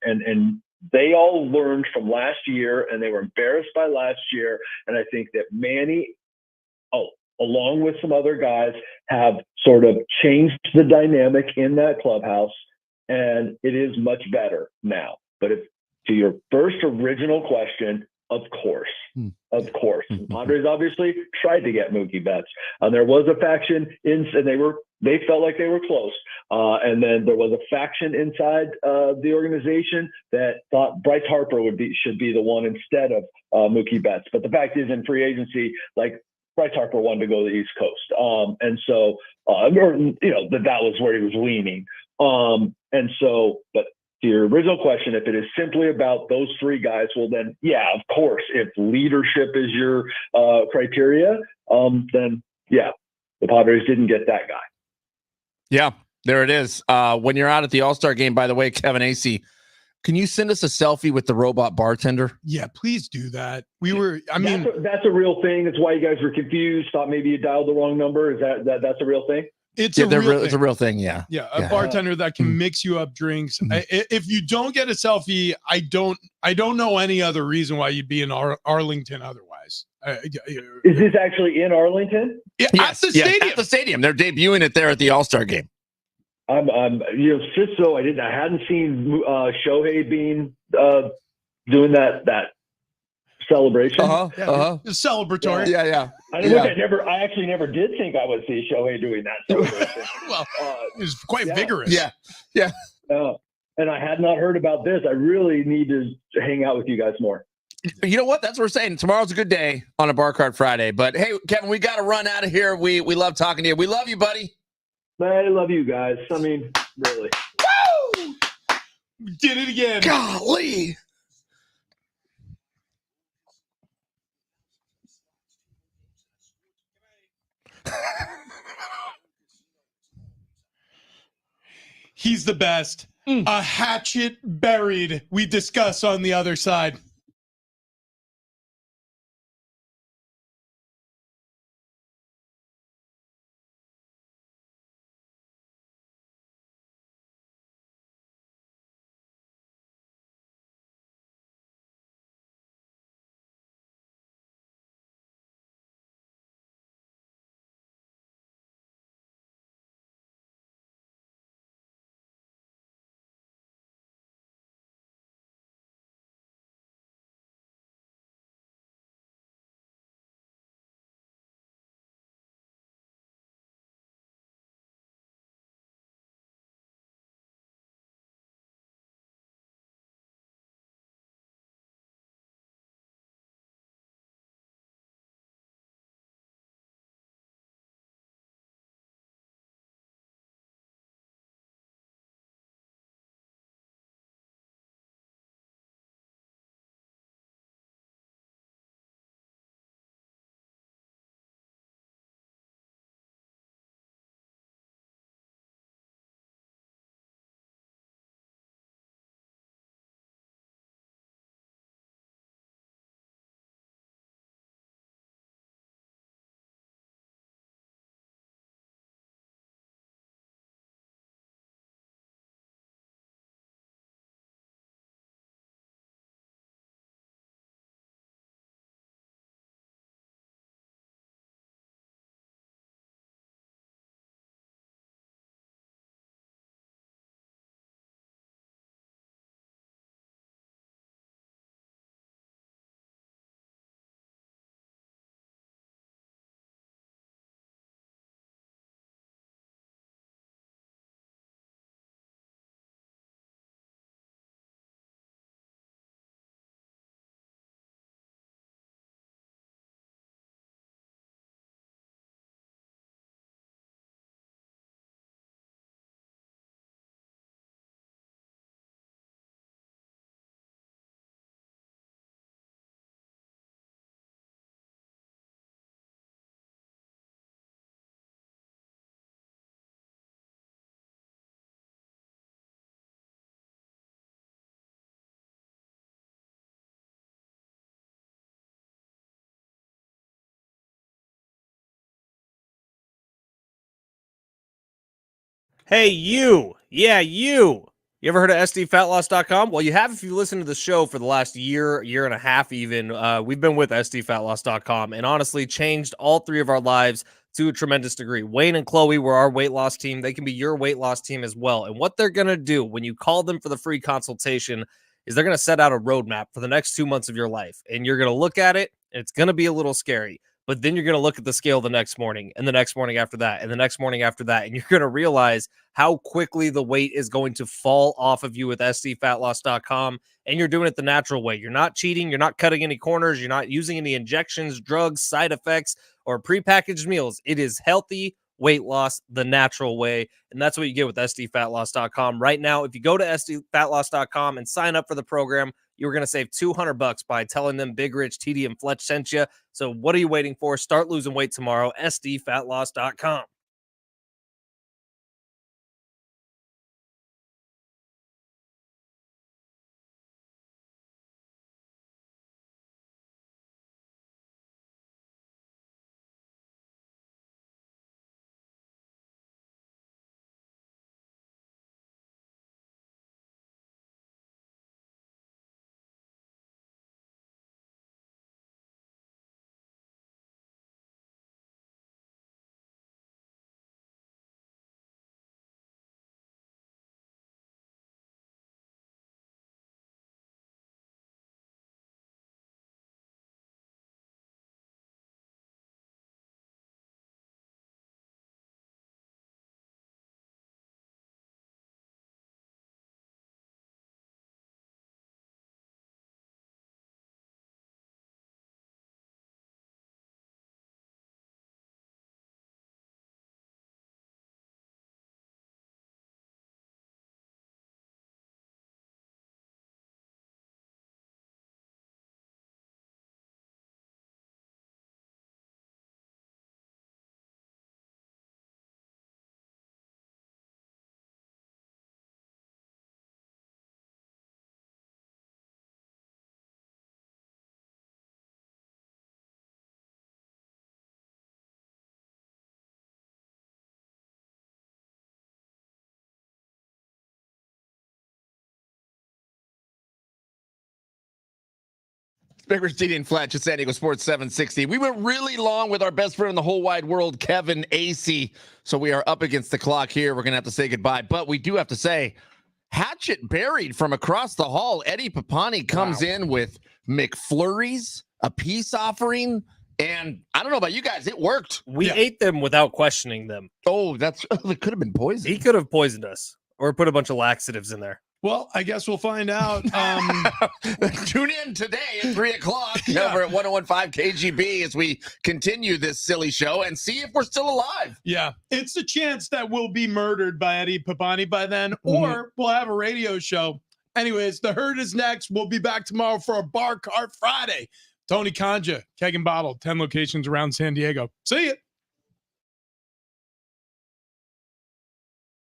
they all learned from last year, and they were embarrassed by last year. And I think that Manny, along with some other guys, have sort of changed the dynamic in that clubhouse, and it is much better now. But to your first original question, of course. Padres obviously tried to get Mookie Betts. There was a faction and they felt like they were close. And then there was a faction inside the organization that thought Bryce Harper should be the one instead of Mookie Betts. But the fact is, in free agency, like, Bryce Harper wanted to go to the East Coast. And so, that was where he was leaning. And so, but to your original question, if it is simply about those three guys, well then, yeah, of course, if leadership is your criteria, then yeah, the Padres didn't get that guy. Yeah, there it is. When you're out at the All-Star game, by the way, Kevin Acee, can you send us a selfie with the robot bartender? Yeah, please do that. That's a real thing. That's why you guys were confused. Thought maybe you dialed the wrong number. Is that's a real thing? It's a real thing. Yeah. Yeah, a bartender that can mix you up drinks. If you don't get a selfie, I don't know any other reason why you'd be in Arlington otherwise. Is this actually in Arlington? Yeah, yes, at the stadium. At the stadium. They're debuting it there at the All-Star game. I'm just so I hadn't seen Shohei being doing that celebration. It's celebratory. Yeah. I actually never did think I would see Shohei doing that celebration. Well, it was quite vigorous. Yeah. and I had not heard about this. I really need to hang out with you guys more. You know what? That's what we're saying. Tomorrow's a good day on a Bar Card Friday. But hey, Kevin, we got to run out of here. We love talking to you. We love you, buddy. I love you guys. I mean, really. Woo! We did it again. Golly. He's the best. A hatchet buried. We discuss on the other side. Hey, you. Yeah, you. You ever heard of SDFatLoss.com? Well, you have if you listen to the show for the last year, year and a half even. We've been with SDFatLoss.com and honestly changed all three of our lives to a tremendous degree. Wayne and Chloe were our weight loss team. They can be your weight loss team as well. And what they're going to do when you call them for the free consultation is they're going to set out a roadmap for the next 2 months of your life. And you're going to look at it, and it's going to be a little scary. But then you're going to look at the scale the next morning and the next morning after that and the next morning after that. And you're going to realize how quickly the weight is going to fall off of you with SDFatLoss.com. And you're doing it the natural way. You're not cheating. You're not cutting any corners. You're not using any injections, drugs, side effects, or prepackaged meals. It is healthy weight loss the natural way. And that's what you get with SDFatLoss.com. Right now, if you go to SDFatLoss.com and sign up for the program, you're going to save $200 by telling them Big Rich, TD, and Fletch sent you. So what are you waiting for? Start losing weight tomorrow. SDFatLoss.com. Big Rich and Fletch at San Diego Sports 760. We went really long with our best friend in the whole wide world, Kevin Acee. So we are up against the clock here. We're going to have to say goodbye. But we do have to say, hatchet buried from across the hall. Eddie Papani comes in with McFlurries, a peace offering. And I don't know about you guys. It worked. We ate them without questioning them. Oh, it could have been poison. He could have poisoned us or put a bunch of laxatives in there. Well, I guess we'll find out. Tune in today at 3:00 over at 101.5 KGB as we continue this silly show and see if we're still alive. Yeah, it's a chance that we'll be murdered by Eddie Papani by then, or we'll have a radio show. Anyways, the herd is next. We'll be back tomorrow for a Bar Cart Friday. Tony Kanja, Keg and Bottle, 10 locations around San Diego. See ya.